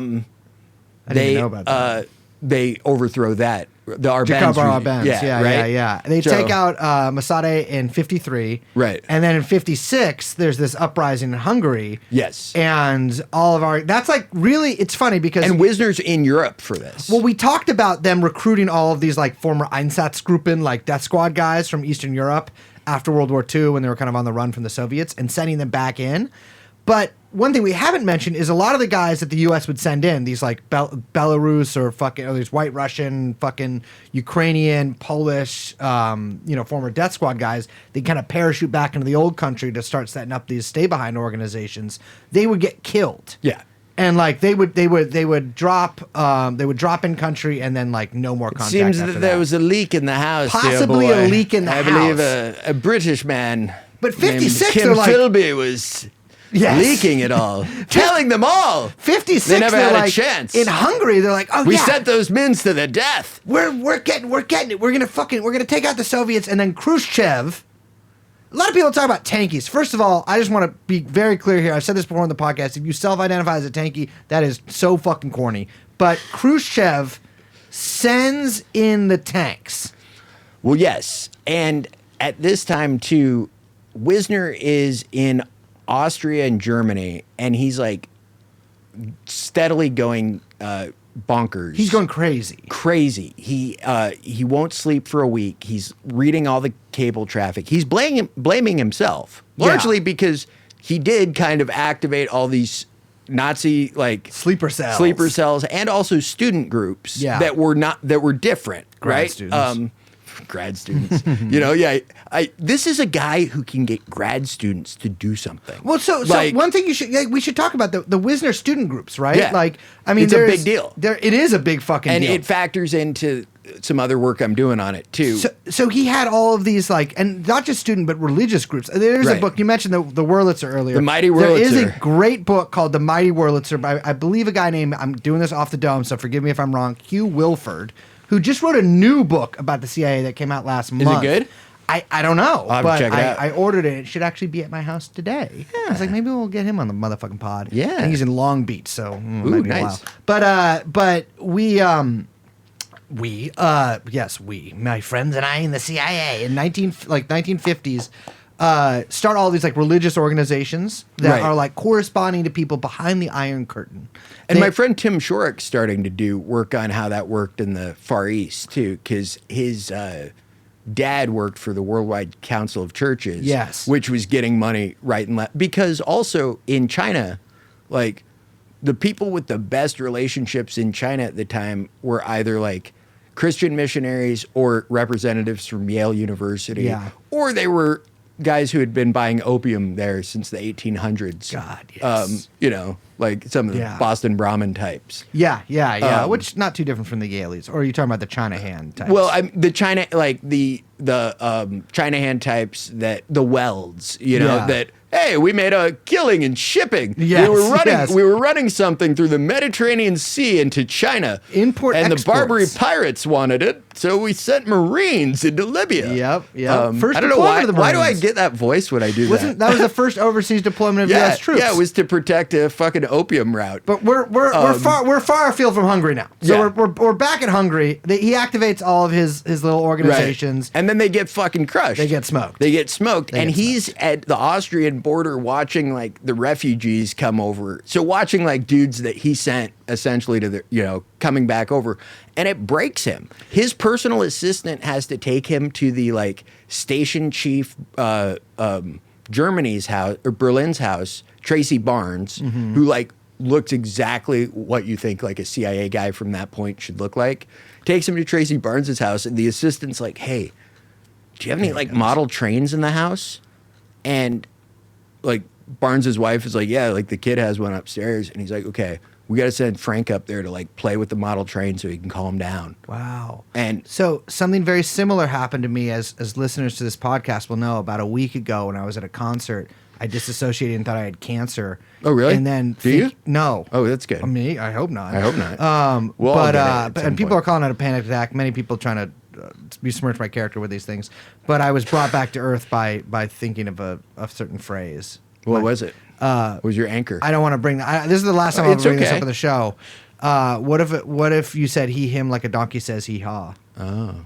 didn't even know about that. They overthrow that. The Arbenz. Jacob Arbenz. Yeah, right? yeah. They So- take out Mossadegh in 53. Right. And then in 56, there's this uprising in Hungary. Yes. And all of our, that's like really, it's funny because. And Wisner's in Europe for this. Well, we talked about them recruiting all of these like former Einsatzgruppen, like death squad guys from Eastern Europe after World War II when they were kind of on the run from the Soviets and sending them back in. But one thing we haven't mentioned is a lot of the guys that the U.S. would send in, these like Belarus or these White Russian, fucking Ukrainian, Polish, former death squad guys, they kind of parachute back into the old country to start setting up these stay behind organizations. They would get killed. Yeah. And like they would drop in country and then like no more contact. Seems after that there was a leak in the house. dear Possibly boy. a leak in the I believe house. a British man. But named 56, Kim they're like- Philby was Yes. leaking it all, telling them all. 56. They never they're had a like, chance. in Hungary. They're like, oh We yeah, sent those Mins to their death. we're getting it. We're gonna take out the Soviets and then Khrushchev. A lot of people talk about tankies. First of all, I just want to be very clear here. I've said this before on the podcast. If you self-identify as a tanky, that is so fucking corny. But Khrushchev sends in the tanks. Well, yes. And at this time, too, Wisner is in Austria and Germany, and he's like steadily going bonkers. He's going crazy. Crazy. He won't sleep for a week. He's reading all the cable traffic. He's blaming himself, largely Yeah. because he did kind of activate all these Nazi like Sleeper cells. and also student groups Yeah. that were different, Grad right? students. Grad students. This is a guy who can get grad students to do something. Well, so Like- one thing we should talk about the Wisner student groups, right? Yeah. Like, I mean, It's a there's- big deal. It is a big fucking and deal. it factors into some other work I'm doing on it too. So he had all of these like, and not just student but religious groups. There's a Right. book you mentioned the Wurlitzer earlier. The Mighty There is a Wurlitzer. great book called The Mighty Wurlitzer by I believe a guy named, I'm doing this off the dome, so forgive me if I'm wrong, Hugh Wilford, who just wrote a new book about the CIA that came out last month. good? I don't know, I'll have to but check it out. I ordered it. It should actually be at my house today. I was like, maybe we'll get him on the motherfucking pod. Yeah. I think he's in Long Beach, so it Ooh, might be a nice. while. But we, my friends and I in the CIA in 1950s, start all these like religious organizations that Right. are like corresponding to people behind the Iron Curtain. And They- my friend Tim Shorek's starting to do work on how that worked in the Far East too, because his dad worked for the Worldwide Council of Churches, Yes. which was getting money right and left. Because also in China, like the people with the best relationships in China at the time were either like Christian missionaries or representatives from Yale University, Yeah. or they were guys who had been buying opium there since the 1800s. God, yes. like some of the Yeah. Boston Brahmin types. Yeah, which not too different from the Yaleys. Or are you talking about the China hand types? Well, the China, like the China hand types, that the Welds, you know, Yeah. that, hey, we made a killing in shipping. Yes, yes. We were running something through the Mediterranean Sea into China. Import and exports. the Barbary pirates wanted it, so we sent Marines into Libya. Yep. First I don't know deployment why. of the Why do I Marines. get that voice when I do Wasn't that? that was the first overseas deployment of U.S. troops? Yeah, it was to protect a fucking opium route. But we're far afield from Hungary now. So Yeah. we're back at Hungary. He activates all of his little organizations. Right. And then they get fucking crushed. They get smoked. They get smoked. They and get he's at the Austrian border watching like the refugees come over. So watching like dudes that he sent essentially to the, you know, coming back over. And it breaks him. His personal assistant has to take him to the like station chief Germany's house or Berlin's house, Tracy Barnes, who like looks exactly what you think like a CIA guy from that point should look like. Takes him to Tracy Barnes's house, and the assistant's like, "Hey, do you have any like model trains in the house?" And like Barnes's wife is like, "Yeah, like the kid has one upstairs." And he's like, "Okay, we got to send Frank up there to like play with the model train so he can calm down." Wow. And So something very similar happened to me, as listeners to this podcast will know. About a week ago, when I was at a concert, I disassociated and thought I had cancer. Oh, really? And then Do you? No. oh, that's good. I hope not. I hope not. We'll all but get it at some and people point. are calling it a panic attack. Many people trying to besmirch my character with these things. But I was brought back to earth by thinking of a certain phrase. What was it? What was your anchor? I don't want to bring. This is the last time I'll It's bring this okay. up on the show. What if you said he him like a donkey says hee haw?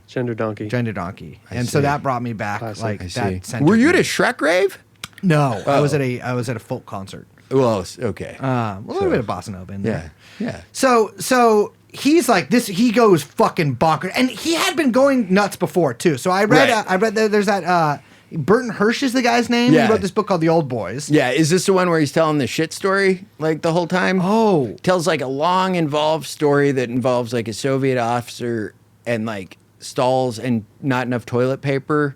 Gender donkey. Gender donkey. I and so see. that brought me back. Classic. Like I that. see. centered Were you at me. a Shrek rave? No, I Oh. was at a folk concert. Well, okay. A little bit of bossa nova in there. Yeah. So he's like this. He goes fucking bonkers, and he had been going nuts before too. So I read. Right. I read that there's that. Burton Hirsch is the guy's name. Yeah. He wrote this book called The Old Boys. Yeah, is this the one where he's telling the shit story like the whole time? Oh. Tells like a long involved story that involves like a Soviet officer and like stalls and not enough toilet paper.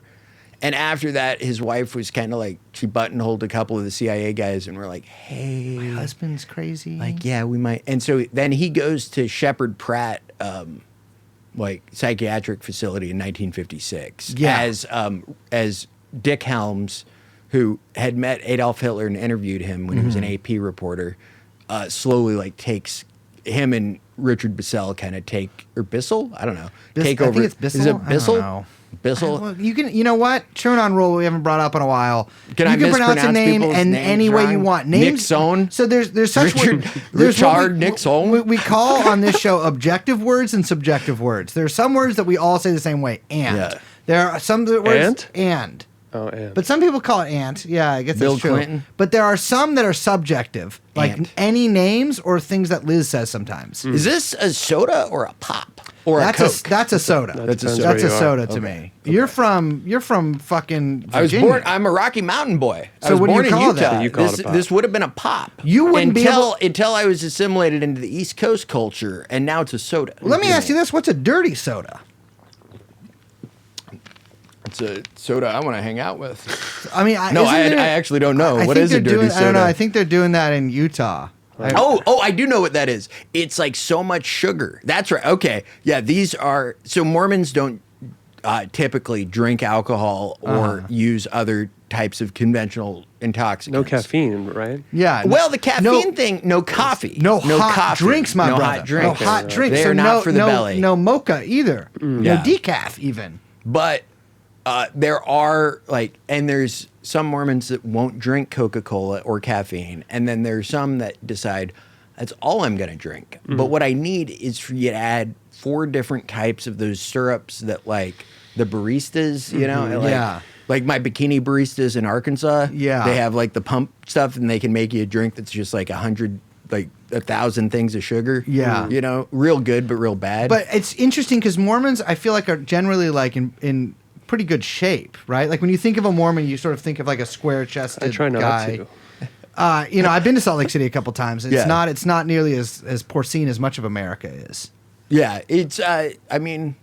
And after that, his wife was kind of like, she buttonholed a couple of the CIA guys and were like, hey, My husband's crazy. like, yeah, we might. And so then he goes to Shepard Pratt, like psychiatric facility in 1956 Yeah. as Dick Helms, who had met Adolf Hitler and interviewed him when he was an AP reporter, slowly like takes him and Richard Bissell kind of take, or Bissell? I don't know. Take I over. think it's Bissell. Is it I don't Bissell? know. Bissell? Well, you can. You know what? TrueAnon rule we haven't brought up in a while. Can you I can pronounce a mispronounce name people's and names any way you wrong? want. Names. Nixon? So there's such Richard- there's what Richard Nixon? We call on this show objective words and subjective words. There are some words that we all say the same way. And Yeah. there are some words Ant? and. Oh, and. But some people call it ant. Yeah, I guess Bill that's true. Clinton? But there are some that are subjective, like Ant. any names or things that Liz says sometimes. Is this a soda or a pop? Or a Coke? That's a soda. That's a Depends soda. where That's a you are. soda to me. You're from fucking Virginia. I was born. I'm a Rocky Mountain boy. I So was what do you born in call Utah. that? You call it this, a pop. this would have been a pop. You wouldn't be until I was assimilated into the East Coast culture, and now it's a soda. Let me ask you this: what's a dirty soda? It's a soda I want to hang out with. I mean, No, isn't I there- actually don't know. I What think is a they're dirty doing, I don't know. soda? I think they're doing that in Utah. Oh, I do know what that is. It's like so much sugar. That's right. Okay. Yeah, these are so Mormons don't typically drink alcohol or use other types of conventional intoxicants. No caffeine, right? Yeah. Well, the caffeine no, thing, no coffee. No hot coffee. drinks, my no brother. hot drinks. No hot drinks. They So are not for the belly. No mocha either. No Yeah. decaf even. But there are like, and there's some Mormons that won't drink Coca-Cola or caffeine, and then there's some that decide that's all I'm going to drink. But what I need is for you to add 4 different types of those syrups that like the baristas, you know, like, Yeah. like my bikini baristas in Arkansas. Yeah. they have like the pump stuff, and they can make you a drink that's just like 100, like 1,000 things of sugar. Yeah. you know, real good but real bad. But it's interesting because Mormons, I feel like, are generally like in pretty good shape, right? Like when you think of a Mormon, you sort of think of like a square-chested I try not guy. to. You know, I've been to Salt Lake City a couple times. It's Yeah. not nearly as porcine as much of America is. yeah, it's I mean,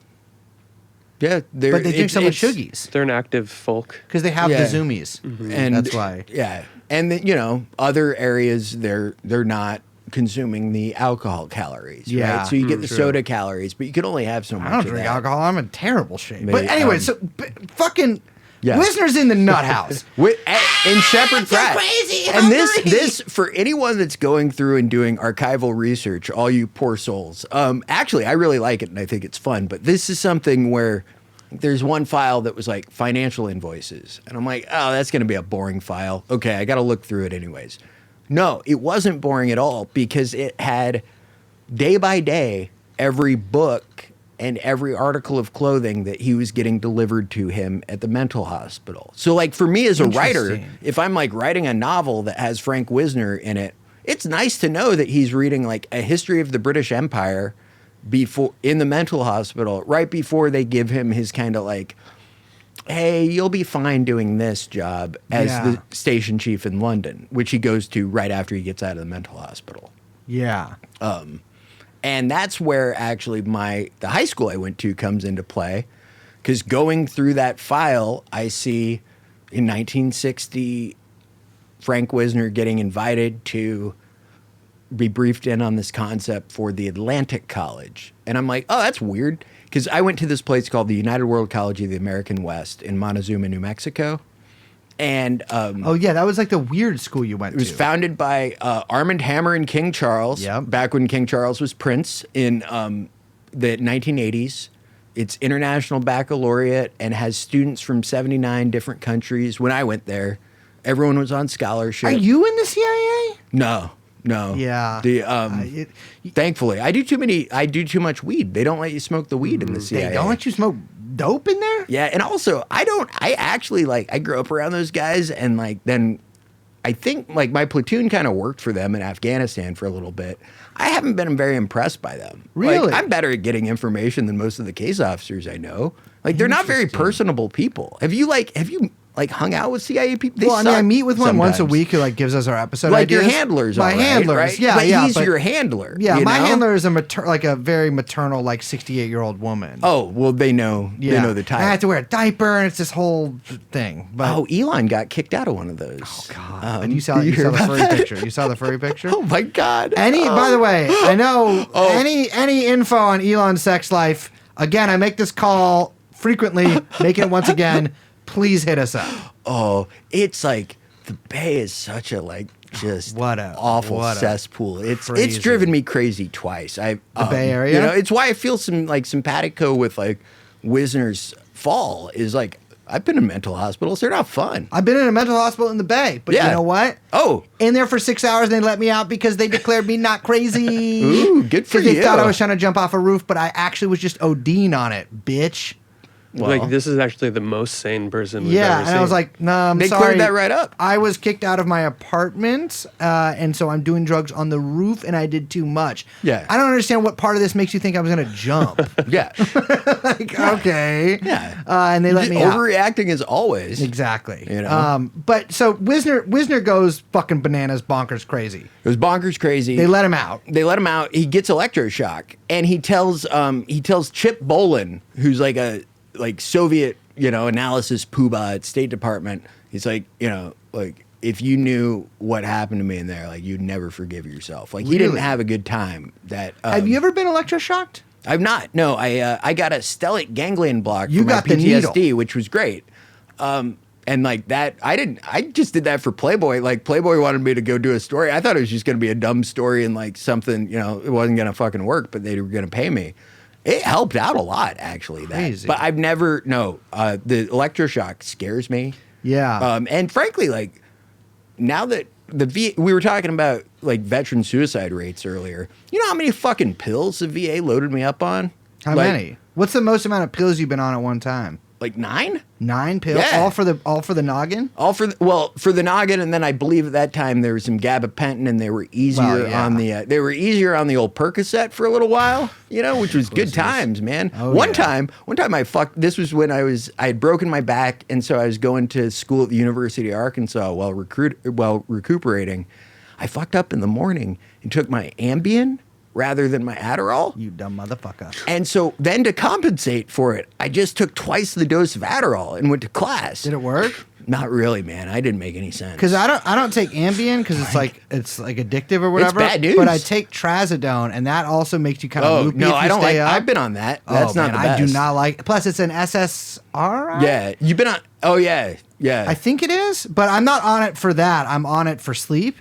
Yeah, but they drink so much sugies They're an active folk. because they have Yeah. the zoomies. and That's why. Yeah, and then, other areas they're not consuming the alcohol calories. Yeah. Right? So you get the True. soda calories, but you can only have so much. I don't of drink that. alcohol. I'm in terrible shape. Maybe, But anyway, fucking Yeah. Wisner's in the nut house. In Shepherd so Frat. crazy, And hungry. this for anyone that's going through and doing archival research, all you poor souls. Actually, I really like it and I think it's fun. But this is something where there's one file that was like financial invoices, and I'm like, oh, that's going to be a boring file. Okay, I got to look through it anyways. No, it wasn't boring at all because it had day by day every book and every article of clothing that he was getting delivered to him at the mental hospital. So like for me as a writer, Interesting. if I'm like writing a novel that has Frank Wisner in it, it's nice to know that he's reading like a history of the British Empire before in the mental hospital, right before they give him his kind of like, hey, you'll be fine doing this job as Yeah. the station chief in London, which he goes to right after he gets out of the mental hospital. Yeah. And that's where actually the high school I went to comes into play, because going through that file, I see in 1960 Frank Wisner getting invited to be briefed in on this concept for the Atlantic College. And I'm like, oh, that's weird, because I went to this place called the United World College of the American West in Montezuma, New Mexico. And Oh yeah, that was like the weird school you went it was to. founded by Armand Hammer and King Charles, Yep. back when King Charles was prince in the 1980s. It's international baccalaureate and has students from 79 different countries. When I went there, everyone was on scholarship. Are you in the CIA? No. Yeah. Thankfully, I do too much weed. They don't let you smoke the weed in the CIA. They don't let you smoke dope in there? Yeah, and also I actually I grew up around those guys, and then I think my platoon kind of worked for them in Afghanistan for a little bit. I haven't been very impressed by them. Really? I'm better at getting information than most of the case officers I know. They're not very Interesting. personable people. Have you hung out with CIA people? They Well, I mean, I suck meet with one once a sometimes. week who gives us our episode Like your ideas. handlers, My all right, handlers, right? yeah, but yeah. he's your handler. Yeah, you my know? handler is a very maternal, 68-year-old woman. Oh well, they know. yeah. They know the And type. I have to wear a diaper, and it's this whole thing. But Oh, Elon got kicked out of one of those. Oh, God. And you saw did the hear about furry that? picture. You saw the furry picture? Oh my God. By the way, I know Oh. any info on Elon's sex life. Again, I make this call frequently. Make it once again. Please hit us up. Oh, it's like the Bay is such a just What a- awful what a cesspool. It's crazy. driven me crazy twice. The Bay Area? It's why I feel some simpatico with Wisner's fall. Is I've been in mental hospitals. They're not fun. I've been in a mental hospital in the Bay, but Yeah. you know what? Oh, In there for 6 hours, and they let me out because they declared me not crazy. Ooh, good for Because they thought you. I was trying to jump off a roof, but I actually was just ODing on it, bitch. well, This is actually the most sane person we've Yeah, ever and seen. I was like, no, I'm They sorry. cleared that right up. I was kicked out of my apartment, and so I'm doing drugs on the roof, and I did too much. Yeah. I don't understand what part of this makes you think I was going to jump. yeah, Okay. yeah. And they let me out. Overreacting as always. Exactly. You know? But so Wisner goes fucking bananas, bonkers, crazy. It was bonkers crazy. They let him out. They let him out. He gets electroshock, and he tells Chip Bolin, who's a Soviet analysis poobah at State Department. He's if you knew what happened to me in there, you'd never forgive yourself. He didn't Really? have a good time. That Have you ever been electroshocked? I've not. No, I got a stellate ganglion block You for my got the PTSD, needle. which was great. And that, I didn't. I just did that for Playboy. Playboy wanted me to go do a story. I thought it was just going to be a dumb story and something. It wasn't going to fucking work, but they were going to pay me. It helped out a lot, actually. Crazy. But I've never. No, the electroshock scares me. Yeah. And frankly, now that we were talking about veteran suicide rates earlier. You know how many fucking pills the VA loaded me up on? How many? What's the most amount of pills you've been on at one time? 9? 9 pills? Yeah. All for the noggin? All for the noggin, and then I believe at that time there was some gabapentin, and they were easier Well, yeah. on the old Percocet for a little while, which was good times, man. Oh, one yeah. time I fucked. This was when I had broken my back, and so I was going to school at the University of Arkansas while recuperating. I fucked up in the morning and took my Ambien rather than my Adderall. You dumb motherfucker. And so then to compensate for it, I just took twice the dose of Adderall and went to class. Did it work? Not really, man. I didn't make any sense. Because I don't take Ambien because it's like addictive or whatever. bad news. But I take Trazodone, and that also makes you kind of loopy. no, if you I don't stay like. up. I've been on that. That's not man, the best. I do not like. Plus, it's an SSRI. Yeah, you've been on. Oh yeah, yeah. I think it is, but I'm not on it for that. I'm on it for sleep,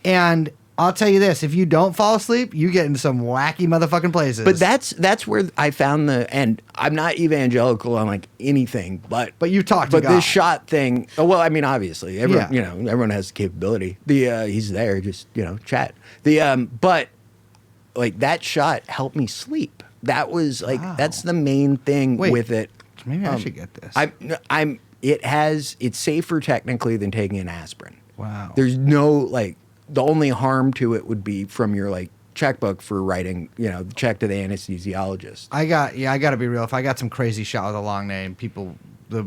and I'll tell you this: if you don't fall asleep, you get into some wacky motherfucking places. But that's where I found and I'm not evangelical on like anything, but you talked to But God. this shot thing. Oh, well, I mean, obviously, everyone, Yeah. everyone has the capability. He's there, just chat. But like that shot helped me sleep. That was like that's the main thing Wait, with it. maybe I should get this. It's safer technically than taking an aspirin. Wow. There's no the only harm to it would be from your checkbook for writing, check to the anesthesiologist. I got to be real. If I got some crazy shot with a long name, people, the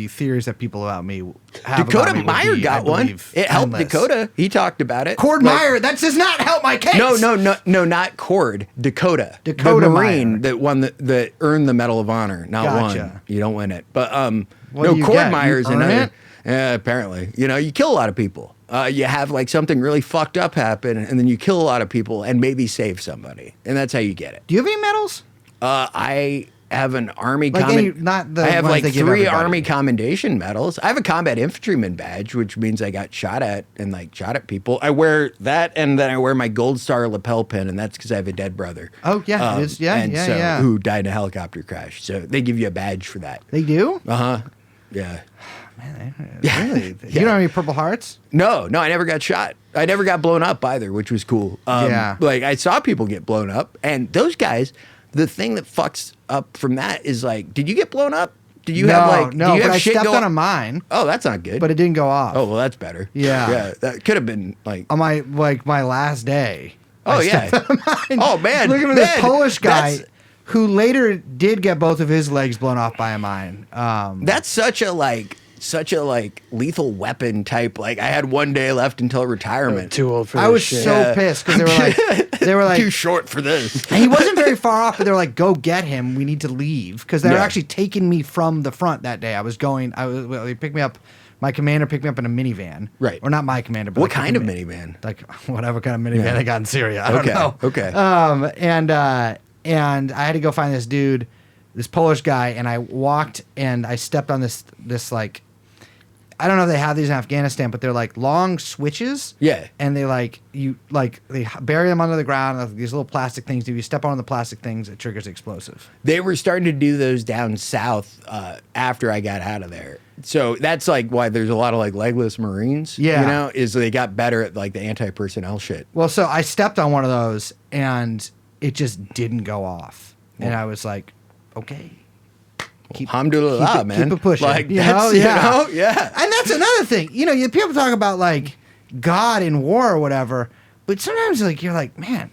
theories that people about me have Dakota about me would Meyer be, got I one. believe, It helped endless. Dakota. He talked about it. Cord Meyer, that does not help my case. No, not Cord. Dakota. Dakota the Marine Meyer. that won that earned the Medal of Honor. Not Gotcha. won. You don't win it. But What no, do you Cord get? Meyer's You earn another. it? Yeah, apparently. You kill a lot of people. You have something really fucked up happen, and then you kill a lot of people and maybe save somebody, and that's how you get it. Do you have any medals? I have an Army not the I have ones they give 3 everybody. Army commendation medals. I have a combat infantryman badge, which means I got shot at and shot at people. I wear that, and then I wear my gold star lapel pin, and that's because I have a dead brother. Oh, yeah, it is. Yeah, and yeah, so, yeah. who died in a helicopter crash. So they give you a badge for that. They do? Yeah. Really? You don't have any Purple Hearts? No, I never got shot. I never got blown up either, which was cool. Yeah. I saw people get blown up, and those guys, the thing that fucks up from that is did you get blown up? Did you have no, do you but have I shit stepped going? on a mine, Oh, that's not good. but it didn't go off. oh, well, that's better. Yeah. Yeah, that could have been On my last day. Oh I yeah. stepped on a mine. Oh man. Look at this man, Polish guy that's- who later did get both of his legs blown off by a mine. That's such a lethal weapon type. I had 1 day left until retirement. Too old for I this was shit. so Yeah. pissed because they were like, Too short for this. and he wasn't very far off, but they were like, "Go get him. We need to leave," because they were Yeah. actually taking me from the front that day. They picked me up. My commander picked me up in a minivan, Right. Or not my commander, but What like a kind of command- minivan? Like whatever kind of minivan Yeah. they got in Syria. I don't Okay, know. okay. And I had to go find this dude, this Polish guy, and I walked and I stepped on this I don't know if they have these in Afghanistan, but they're long switches. Yeah. And they they bury them under the ground, these little plastic things. If you step on the plastic things, it triggers explosive. They were starting to do those down south after I got out of there. So that's why there's a lot of legless Marines. Yeah. Is they got better at the anti-personnel shit. Well, so I stepped on one of those and it just didn't go off. And I was like, okay. Alhamdulillah, man. Keep it pushing. Yeah. Yeah. And that's another thing. People talk about God in war or whatever, but sometimes you're like, man,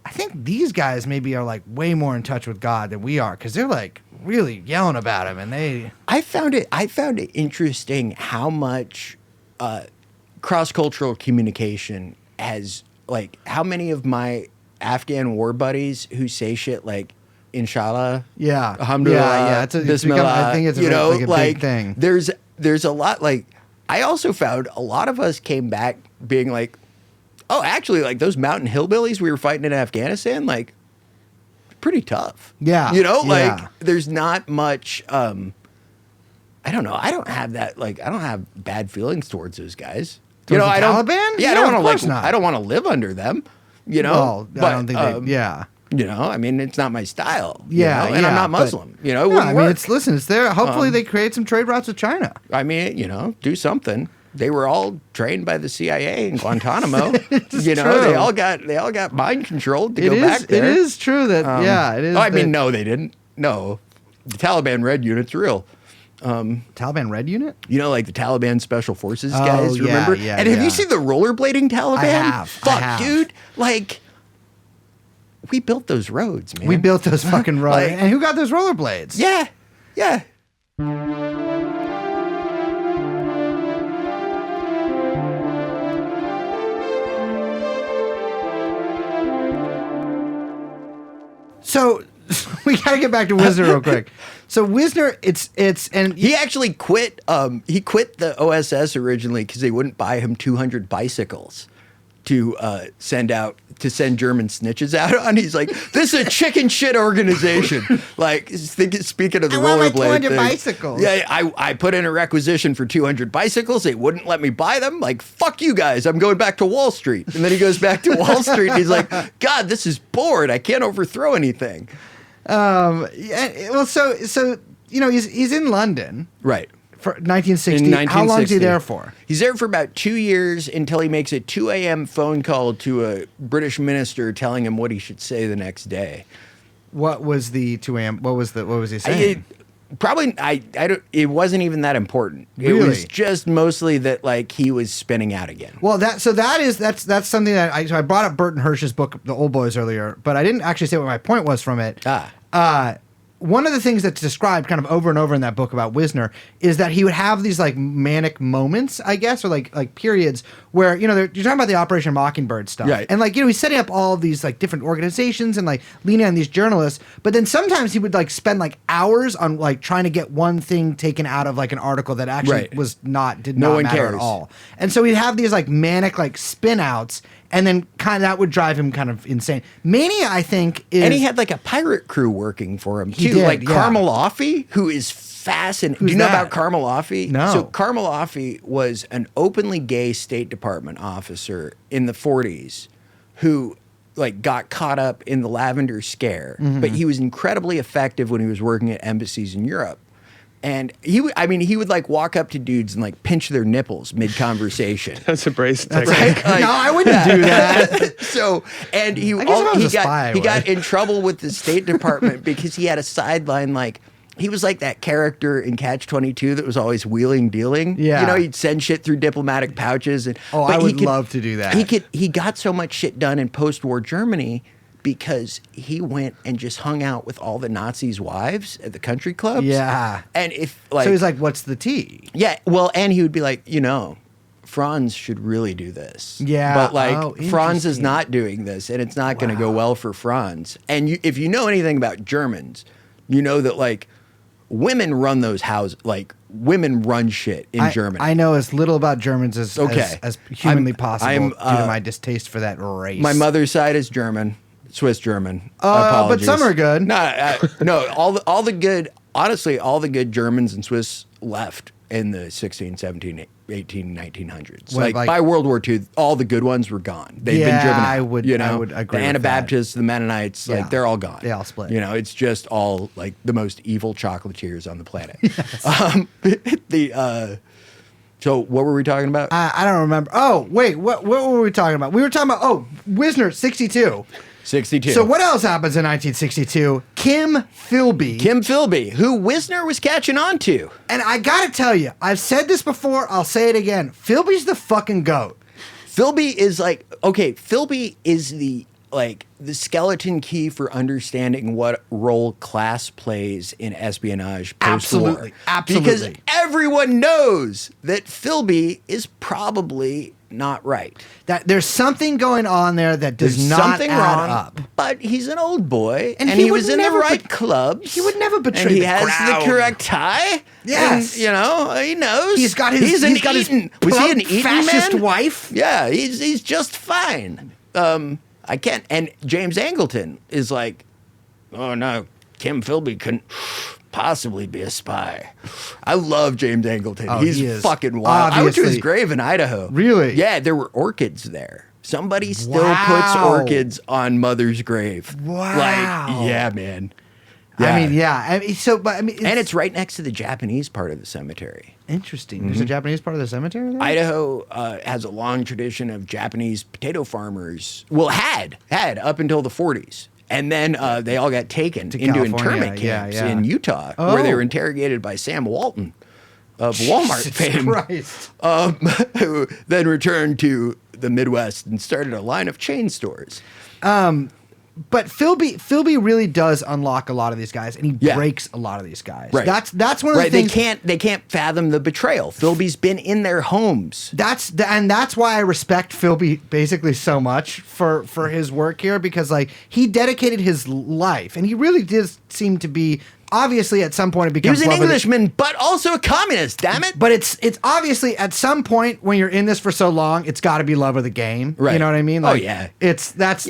I think these guys maybe are way more in touch with God than we are, because they're really yelling about him, and they. I found it interesting how much cross-cultural communication has how many of my Afghan war buddies who say shit inshallah, Yeah. alhamdulillah, Yeah. It's bismillah, become, I think it's a big thing. There's a lot I also found a lot of us came back being oh, actually those mountain hillbillies we were fighting in Afghanistan pretty tough. Yeah. Yeah. There's not much I don't know. I don't have that I don't have bad feelings towards those guys. Towards the I don't. Taliban? Yeah, I No, don't of want course not. I don't want to live under them. Well, but, I don't think they. Yeah. I mean, it's not my style. Yeah, and I'm yeah, not but- Muslim. It No, wouldn't I mean, work. it's there. Hopefully, they create some trade routes with China. I mean, do something. They were all trained by the CIA in Guantanamo. It's They true. all got mind controlled to go It back is. there. It is true that. Yeah, it is. Oh, I mean, that- no, they didn't. No, the Taliban Red Unit's real. Taliban Red Unit. The Taliban Special Forces Oh, guys, yeah, remember? yeah, and have yeah. you seen the rollerblading Taliban? I have, I Fuck, have. dude. We built those roads, man. We built those fucking roads. Like- And who got those rollerblades? Yeah, yeah. So we got to get back to Wisner real quick. So Wisner, and He actually quit. He quit the OSS originally because they wouldn't buy him 200 bicycles to send German snitches out on. He's like, this is a chicken shit organization. Like, speaking of the I want my rollerblade 200 thing. bicycles. Yeah, I put in a requisition for 200 bicycles. They wouldn't let me buy them. Like, fuck you guys. I'm going back to Wall Street. And then he goes back to Wall Street. And he's like, God, this is bored. I can't overthrow anything. yeah, well, so he's in London, Right. for 1960. In How long is he 1960. there for? He's there for about 2 years until he makes a 2 a.m. phone call to a British minister telling him what he should say the next day. What was the 2 a.m.? What was he saying? I don't. It wasn't even that important. It Really? was just mostly that like he was spinning out again. Well, that's something that I brought up Burton Hirsch's book, The Old Boys, earlier, but I didn't actually say what my point was from it. One of the things that's described kind of over and over in that book about Wisner is that he would have these like manic moments, I guess, or like periods where, you're talking about the Operation Mockingbird stuff. Right. And like, he's setting up all of these like different organizations and like leaning on these journalists. But then sometimes he would like spend like hours on like trying to get one thing taken out of like an article that actually Right. did No not one matter cares. at all. And so he'd have these like manic like spin outs. And then kind of that would drive him kind of insane. Mania, I think, is... And he had like a pirate crew working for him too, He did, like yeah. Karmeloffy, who is fascinating. Who's Do you know that? about Karmeloffy? No. So Karmeloffy was an openly gay State Department officer in the 40s who like got caught up in the Lavender Scare, but he was incredibly effective when he was working at embassies in Europe. And he would like walk up to dudes and like pinch their nipples mid conversation. That's a brace That's technique. right. No, I wouldn't do that. So, and I guess if I was a spy, I he got would. in trouble with the State Department because he had a sideline like he was like that character in Catch-22 that was always wheeling dealing. Yeah. He'd send shit through diplomatic pouches. And Oh, but I he would could- love to do that. He got so much shit done in post-war Germany because he went and just hung out with all the Nazis' wives at the country clubs. Yeah. And if like So he's like, what's the tea? yeah, well, and he would be like, Franz should really do this. Yeah. But like, Oh, Franz is interesting. not doing this, and it's not going to go well for Franz. And if you know anything about Germans, you know that like women run those houses, like women run shit in Germany. I know as little about Germans as Okay. as humanly I'm- possible I'm, due to my distaste for that race. My mother's side is German, Swiss German. But Apologies. some are good. No, all the good. Honestly, all the good Germans and Swiss left in the 16, 17, 18, 1900s. What, Like by World War II, all the good ones were gone. They've been driven out. I would agree The with that. Anabaptists, the Mennonites, Yeah. like they're all gone. They all split. It's just all like the most evil chocolatiers on the planet. So what were we talking about? I don't remember. Oh, wait. What were we talking about? We were talking about, Wisner, 62. 62. So what else happens in 1962? Kim Philby. Kim Philby, who Wisner was catching on to. And I gotta tell you, I've said this before, I'll say it again. Philby's the fucking GOAT. Philby is like, okay, Philby is the skeleton key for understanding what role class plays in espionage post-war. Absolutely. Because everyone knows that Philby is probably not right. That there's something going on there that does There's not something add wrong, up. but he's an old boy, And and he he would was in the never right bet- clubs. he would never betray and he the has crowd. the correct tie. Yes. And, he knows. He's got his He's an he's got his Eton. Was he an plump, Eton fascist man? wife. Yeah, he's just fine. I can't. And James Angleton is like, oh no, Kim Philby couldn't possibly be a spy. I love James Angleton. Oh, He's he is. fucking wild. I went to his Obviously. grave in Idaho. Really? Yeah, there were orchids there. Somebody still Wow. puts orchids on Mother's grave. Wow. Like, yeah, man. I mean, yeah. And it's right next to the Japanese part of the cemetery. interesting. There's a Japanese part of the cemetery there? Idaho has a long tradition of Japanese potato farmers. Well, had up until the 40s. And then they all got taken into California, internment yeah, camps yeah. in Utah, where they Oh. were interrogated by Sam Walton of Walmart Jesus fame, Christ. who then returned to the Midwest and started a line of chain stores. But Philby really does unlock a lot of these guys, and he Yeah. breaks a lot of these guys. Right. That's one of the Right, things. they can't fathom the betrayal. Philby's been in their homes. And that's why I respect Philby basically so much for his work here, because like he dedicated his life, and he really did seem to be. Obviously, at some point, it He becomes was an love of the- Englishman, but also a communist. Damn it! But it's obviously at some point when you're in this for so long, it's got to be love of the game. You Right. know what I mean? Oh, Like, yeah. That's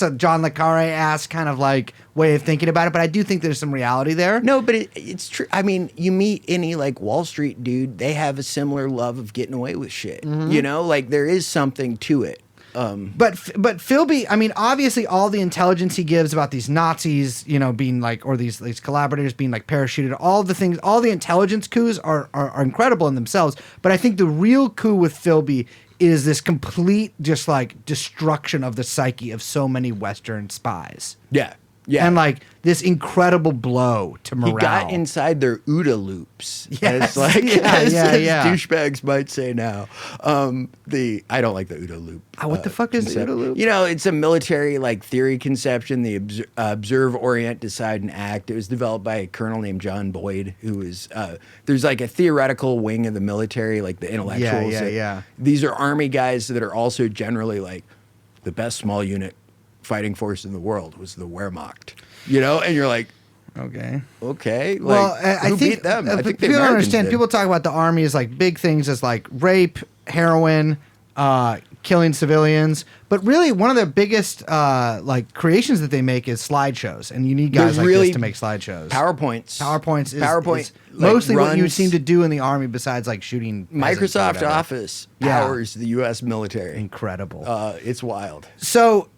a John le Carre ass kind of like way of thinking about it. But I do think there's some reality there. No, but it's true. I mean, you meet any like Wall Street dude, they have a similar love of getting away with shit. Mm-hmm. You know, like there is something to it. But Philby, I mean, obviously, all the intelligence he gives about these Nazis, you know, being like, or these collaborators being like parachuted, all the things, all the intelligence coups are incredible in themselves. But I think the real coup with Philby is this complete, just like destruction of the psyche of so many Western spies. Yeah. Yeah. And like this incredible blow to morale. He got inside their OODA loops. Yes. As like Yeah, as yeah. douchebags might say now. I don't like the OODA loop. What the fuck is the concept. OODA loop? You know, it's a military like theory conception. The observe, orient, decide, and act. It was developed by a colonel named John Boyd, who is there's like a theoretical wing of the military, like the intellectuals. Yeah. These are army guys that are also generally like the best small unit fighting force in the world was the Wehrmacht. You know, and you're like, Okay. okay, like, Well, I who think beat them? I think the people don't Americans understand. did. People talk about the army as like big things as like rape, heroin, killing civilians, but really one of the biggest like creations that they make is slideshows, and you need guys They're like really this to make slideshows. PowerPoints. Is like, mostly what you runs- seem to do in the army, besides like shooting peasants or Microsoft whatever. Office Yeah. powers the U.S. military. Incredible. It's wild. So,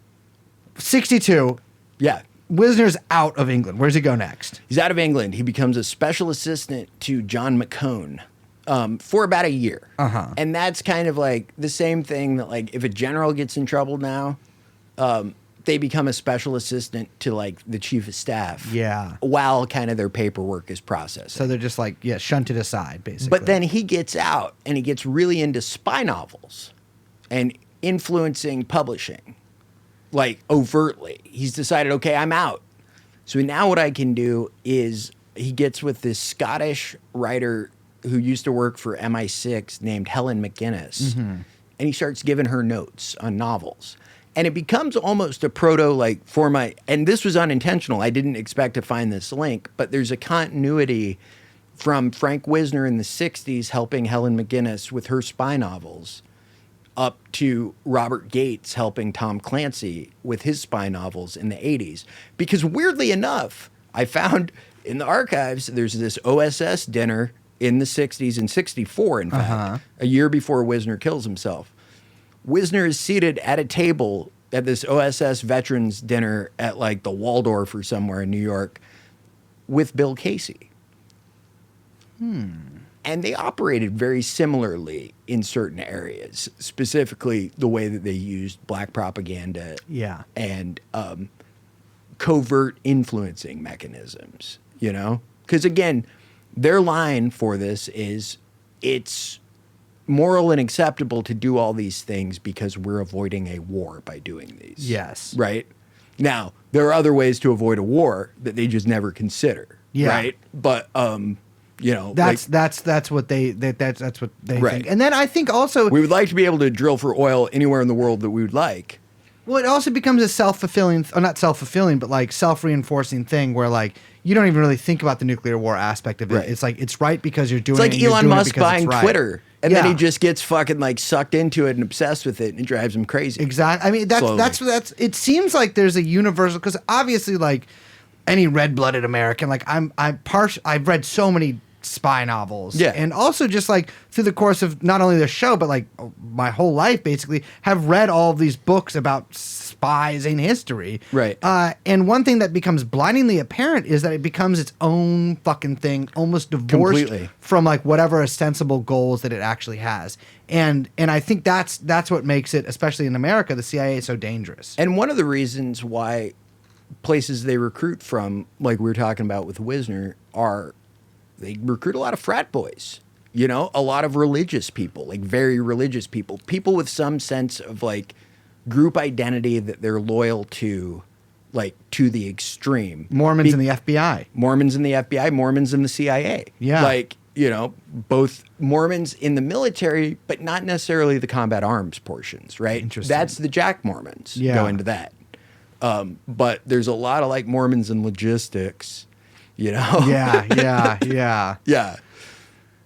62. Yeah. Wisner's out of England. Where's he go next? He's out of England. He becomes a special assistant to John McCone for about a year. Uh-huh. And that's kind of like the same thing that, like, if a general gets in trouble now, they become a special assistant to, like, the chief of staff. Yeah. While kind of their paperwork is processed. So they're just like, shunted aside, basically. But then he gets out and he gets really into spy novels and influencing publishing, like overtly. He's decided, okay, I'm out. So now what I can do is he gets with this Scottish writer who used to work for MI6 named Helen McGuinness, and he starts giving her notes on novels. And it becomes almost a proto like format. And this was unintentional. I didn't expect to find this link, but there's a continuity from Frank Wisner in the 60s helping Helen McGuinness with her spy novels up to Robert Gates helping Tom Clancy with his spy novels in the 80s. Because weirdly enough, I found in the archives, there's this OSS dinner in the 60s, in 64, in fact, a year before Wisner kills himself. Wisner is seated at a table at this OSS veterans dinner at like the Waldorf or somewhere in New York with Bill Casey. And they operated very similarly in certain areas, specifically the way that they used black propaganda Yeah. and covert influencing mechanisms, you know? Because again, their line for this is it's moral and acceptable to do all these things because we're avoiding a war by doing these. Yes. Right? Now, there are other ways to avoid a war that they just never consider. Yeah. Right? But you know, That's like, what they that's what they Right. think. And then I think also we would like to be able to drill for oil anywhere in the world that we would like. well, it also becomes a self-fulfilling, or not self-fulfilling, but like self-reinforcing thing where like you don't even really think about the nuclear war aspect of it. Right. It's like it's right because you're doing It's like it. and you're Elon doing it Musk because it's buying right. Twitter, and then Yeah. he just gets fucking like sucked into it and obsessed with it, and it drives him crazy. Exactly. I mean, that's. It seems like there's a universal because obviously, like any red-blooded American, like I've read so many spy novels, Yeah. and also just like through the course of not only the show but like my whole life, basically, have read all of these books about spies in history. Right. And one thing that becomes blindingly apparent is that it becomes its own fucking thing, almost divorced Completely. from like whatever ostensible goals that it actually has. And I think that's what makes it, especially in America, the CIA so dangerous. And one of the reasons why places they recruit from, like we were talking about with Wisner, are they recruit a lot of frat boys. You know, a lot of religious people, like very religious people, people with some sense of like group identity that they're loyal to, like to the extreme. Mormons in the FBI. Mormons in the FBI, Mormons in the CIA. Yeah. Like, you know, both Mormons in the military, but not necessarily the combat arms portions, right? Interesting. That's the Jack Mormons Yeah. go into that. But there's a lot of like Mormons in logistics, you know? Yeah. Yeah.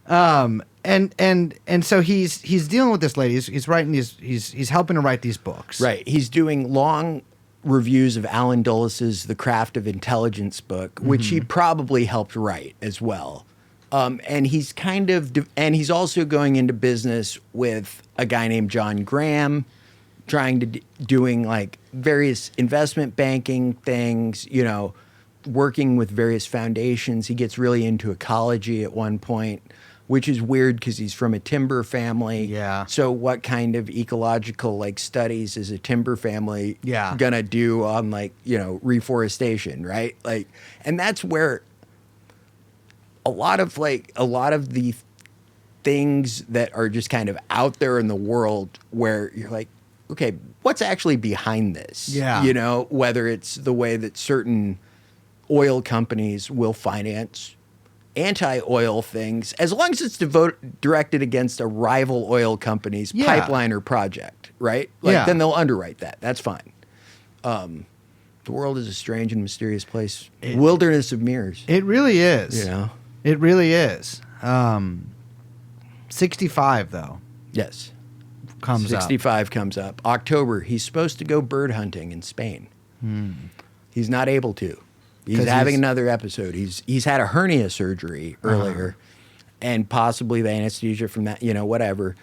And so he's dealing with this lady. He's writing these. He's helping to write these books. Right. He's doing long reviews of Alan Dulles' The Craft of Intelligence book, which he probably helped write as well. And he's and he's also going into business with a guy named John Graham, trying to doing like various investment banking things, you know, working with various foundations. He gets really into ecology at one point, which is weird because he's from a timber family. Yeah. So what kind of ecological like studies is a timber family Yeah. gonna do on like, you know, reforestation, right? Like, and that's where a lot of the things that are just kind of out there in the world where you're like, okay, what's actually behind this? Yeah. You know, whether it's the way that certain oil companies will finance anti-oil things, as long as it's directed against a rival oil company's Yeah. pipeline or project, right? Like, Yeah. then they'll underwrite that. That's fine. The world is a strange and mysterious place. Wilderness of mirrors. It really is. You know? It really is. 65 though Yes. comes up. 65 comes up. October, he's supposed to go bird hunting in Spain. He's not able to. He's 'Cause having he's- another episode. He's had a hernia surgery earlier, and possibly the anesthesia from that, you know, whatever.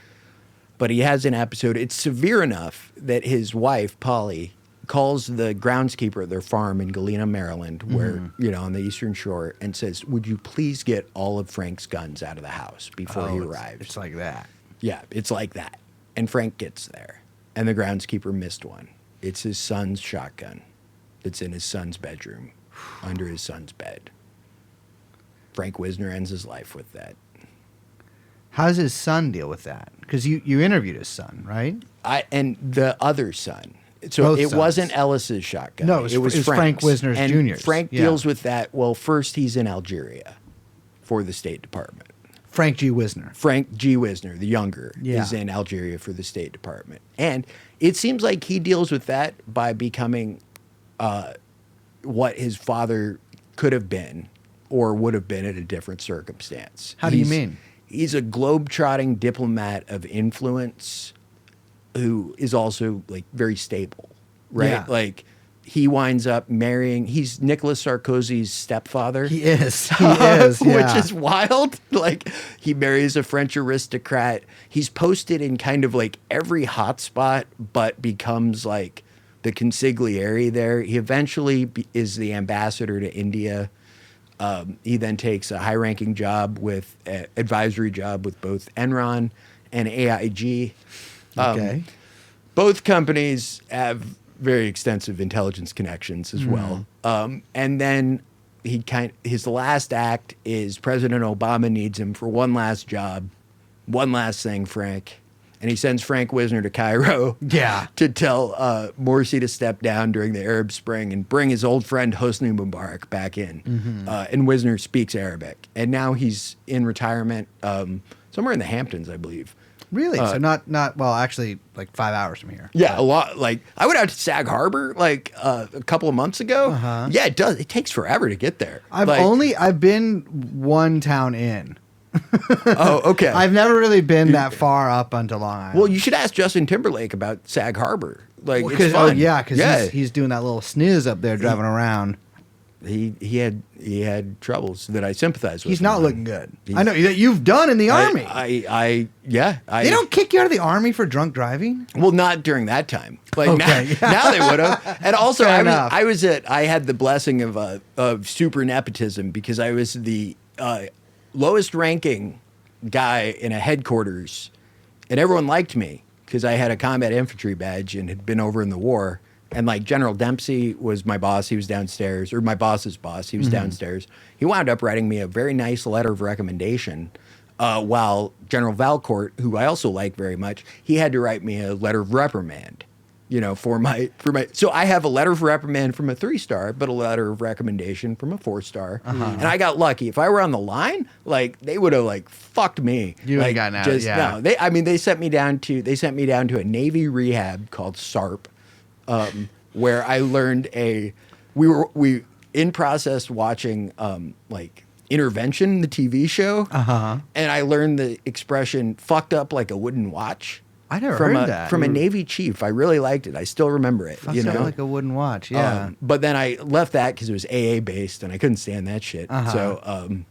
But he has an episode. It's severe enough that his wife, Polly, calls the groundskeeper at their farm in Galena, Maryland, where, you know, on the Eastern Shore, and says, "Would you please get all of Frank's guns out of the house before he arrives?" It's like that. Yeah, it's like that. And Frank gets there, and the groundskeeper missed one. It's his son's shotgun that's in his son's bedroom, under his son's bed. Frank Wisner ends his life with that. How does his son deal with that? Because you interviewed his son, right? And the other son. So Both it sons. wasn't Ellis's shotgun. No, it was Frank Frank's. Wisner's and Jr.'s. Frank Yeah. deals with that. Well, first he's in Algeria for the State Department. Frank G. Wisner. Frank G. Wisner, the younger, Yeah. is in Algeria for the State Department. And it seems like he deals with that by becoming what his father could have been or would have been in a different circumstance. How do you mean? He's a globe-trotting diplomat of influence who is also like very stable, right? Yeah. Like he winds up marrying, he's Nicolas Sarkozy's stepfather. He is. He is. Yeah. Which is wild. Like he marries a French aristocrat. He's posted in kind of like every hotspot, but becomes like the consigliere there. He eventually is the ambassador to India. He then takes a high-ranking job with advisory job with both Enron and AIG. Okay. Both companies have very extensive intelligence connections as well. And then his last act is President Obama needs him for one last job, one last thing, Frank. And he sends Frank Wisner to Cairo Yeah. to tell Morsi to step down during the Arab Spring and bring his old friend Hosni Mubarak back in. And Wisner speaks Arabic. And now he's in retirement somewhere in the Hamptons, I believe. Really? So not well, actually like 5 hours from here. Yeah, a lot. Like I went out to Sag Harbor like a couple of months ago. Yeah, it does. It takes forever to get there. I've been one town in. Oh, okay. I've never really been that far up onto Long Island. Well, you should ask Justin Timberlake about Sag Harbor. Like it's because fun. because he's doing that little sniz up there driving around. He had troubles that I sympathize with. He's him not on. looking good. I know that you've done in the army. They They don't kick you out of the army for drunk driving. Well, not during that time. Like Okay. now they would have. And also, Fair I enough. had the blessing of super nepotism because I was the lowest ranking guy in a headquarters, and everyone liked me because I had a combat infantry badge and had been over in the war. And like General Dempsey was my boss. He was downstairs, or my boss's boss. He was downstairs. He wound up writing me a very nice letter of recommendation. While General Valcourt, who I also like very much, he had to write me a letter of reprimand for my. So I have a letter of reprimand from a 3-star, but a letter of recommendation from a 4-star, and I got lucky. If I were on the line, like they would have like fucked me. You would have gotten out. Yeah. No, they sent me down to a Navy rehab called SARP, where I learned we in process watching like Intervention, the TV show, and I learned the expression "fucked up like a wooden watch." I never heard that. From a Navy chief. I really liked it. I still remember it. Fucked up like a wooden watch. Yeah. But then I left that because it was AA based, and I couldn't stand that shit. So,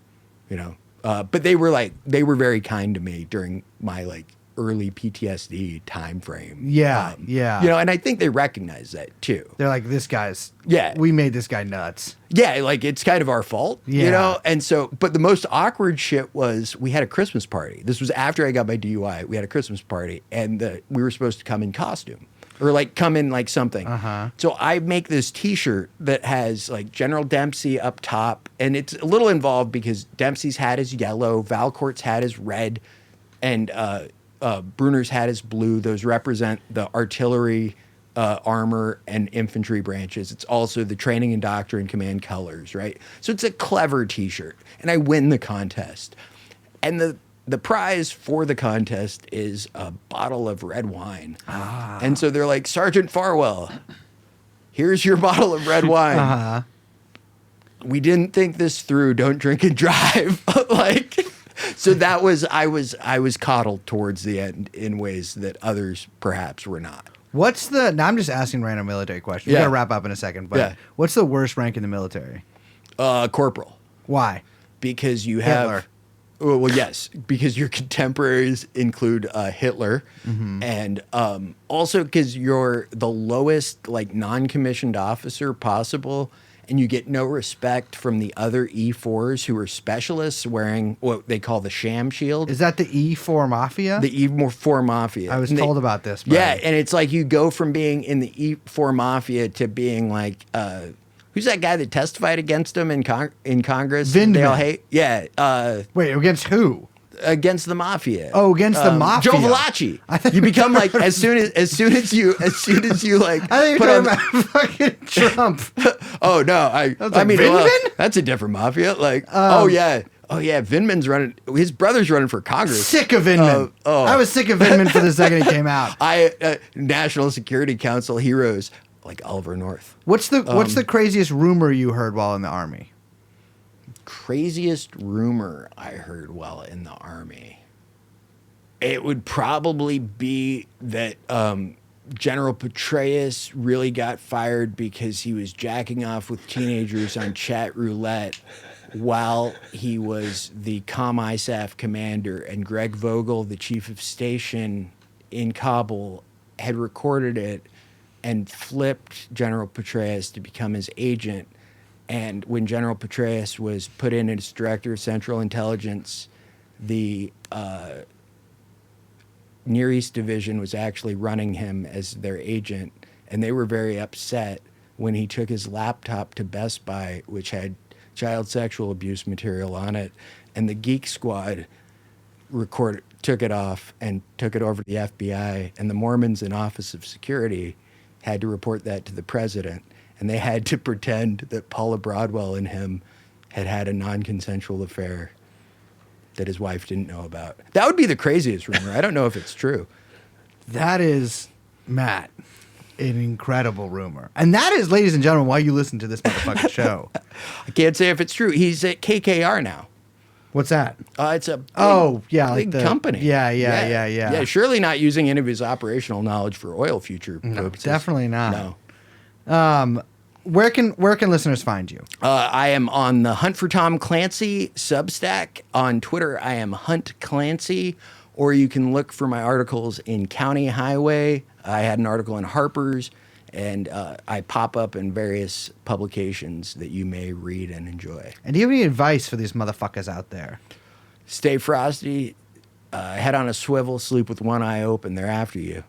but they were very kind to me during my like early PTSD time frame. Yeah, yeah. And I think they recognize that too. They're like, this guy's. Yeah. We made this guy nuts. Yeah, like it's kind of our fault, And so, but the most awkward shit was we had a Christmas party. This was after I got my DUI. We had a Christmas party, and we were supposed to come in costume or like come in like something. So I make this T-shirt that has like General Dempsey up top, and it's a little involved because Dempsey's hat is yellow, Valcourt's hat is red, and Bruner's hat is blue. Those represent the artillery, armor, and infantry branches. It's also the training and doctrine command colors, right? So it's a clever T-shirt, and I win the contest. And the prize for the contest is a bottle of red wine. And so they're like, Sergeant Farwell, here's your bottle of red wine. We didn't think this through. Don't drink and drive. So that was I was coddled towards the end in ways that others perhaps were not. Now I'm just asking random military questions. Yeah. We gotta wrap up in a second, but what's the worst rank in the military? Corporal. Why? Because you have Hitler. Well, yes, because your contemporaries include Hitler, and also because you're the lowest like non-commissioned officer possible, and you get no respect from the other E4s who are specialists wearing what they call the sham shield. Is that the E4 Mafia? The E4 Mafia. I was told about this. Buddy. Yeah, and it's like you go from being in the E4 Mafia to being like, who's that guy that testified against him in Congress? Vindman. They all hate. Yeah. Wait, against who? Against the mafia. Oh, against the mafia. Joe Valachi. You become like as soon as you like. I think you're talking about fucking Trump. Oh no, I mean Vindman? That's a different mafia. Like oh yeah, Vindman's running. His brother's running for Congress. Sick of Vindman. I was sick of Vindman for the second he came out. National Security Council heroes like Oliver North. What's the craziest rumor you heard while in the Army? Craziest rumor I heard while in the Army. It would probably be that General Petraeus really got fired because he was jacking off with teenagers on chat roulette while he was the COM-ISAF commander, and Greg Vogel, the chief of station in Kabul, had recorded it and flipped General Petraeus to become his agent. And when General Petraeus was put in as director of Central Intelligence, the Near East Division was actually running him as their agent. And they were very upset when he took his laptop to Best Buy, which had child sexual abuse material on it. And the Geek Squad took it off and took it over to the FBI. And the Mormons in Office of Security had to report that to the president. And they had to pretend that Paula Broadwell and him had a non-consensual affair that his wife didn't know about. That would be the craziest rumor. I don't know if it's true. That is, Matt, an incredible rumor. And that is, ladies and gentlemen, why you listen to this motherfucking show. I can't say if it's true. He's at KKR now. What's that? It's a big like company. Yeah. Yeah, surely not using any of his operational knowledge for oil future purposes. Definitely not. No. Where can listeners find you? I am on the Hunt for Tom Clancy Substack. On Twitter, I am Hunt Clancy. Or you can look for my articles in County Highway. I had an article in Harper's, and I pop up in various publications that you may read and enjoy. And do you have any advice for these motherfuckers out there? Stay frosty, head on a swivel, sleep with one eye open. They're after you.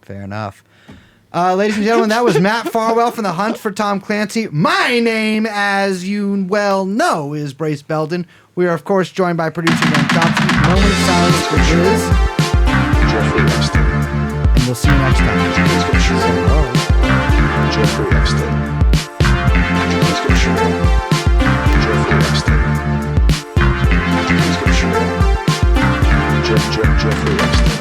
Fair enough. Ladies and gentlemen, that was Matt Farwell from the Hunt for Tom Clancy. My name, as you well know, is Brace Belden. We are, of course, joined by producer Dan Chomsky. Moment of silence for Liz. Jeffrey Epstein. And we'll see you next time. Jeffrey Epstein.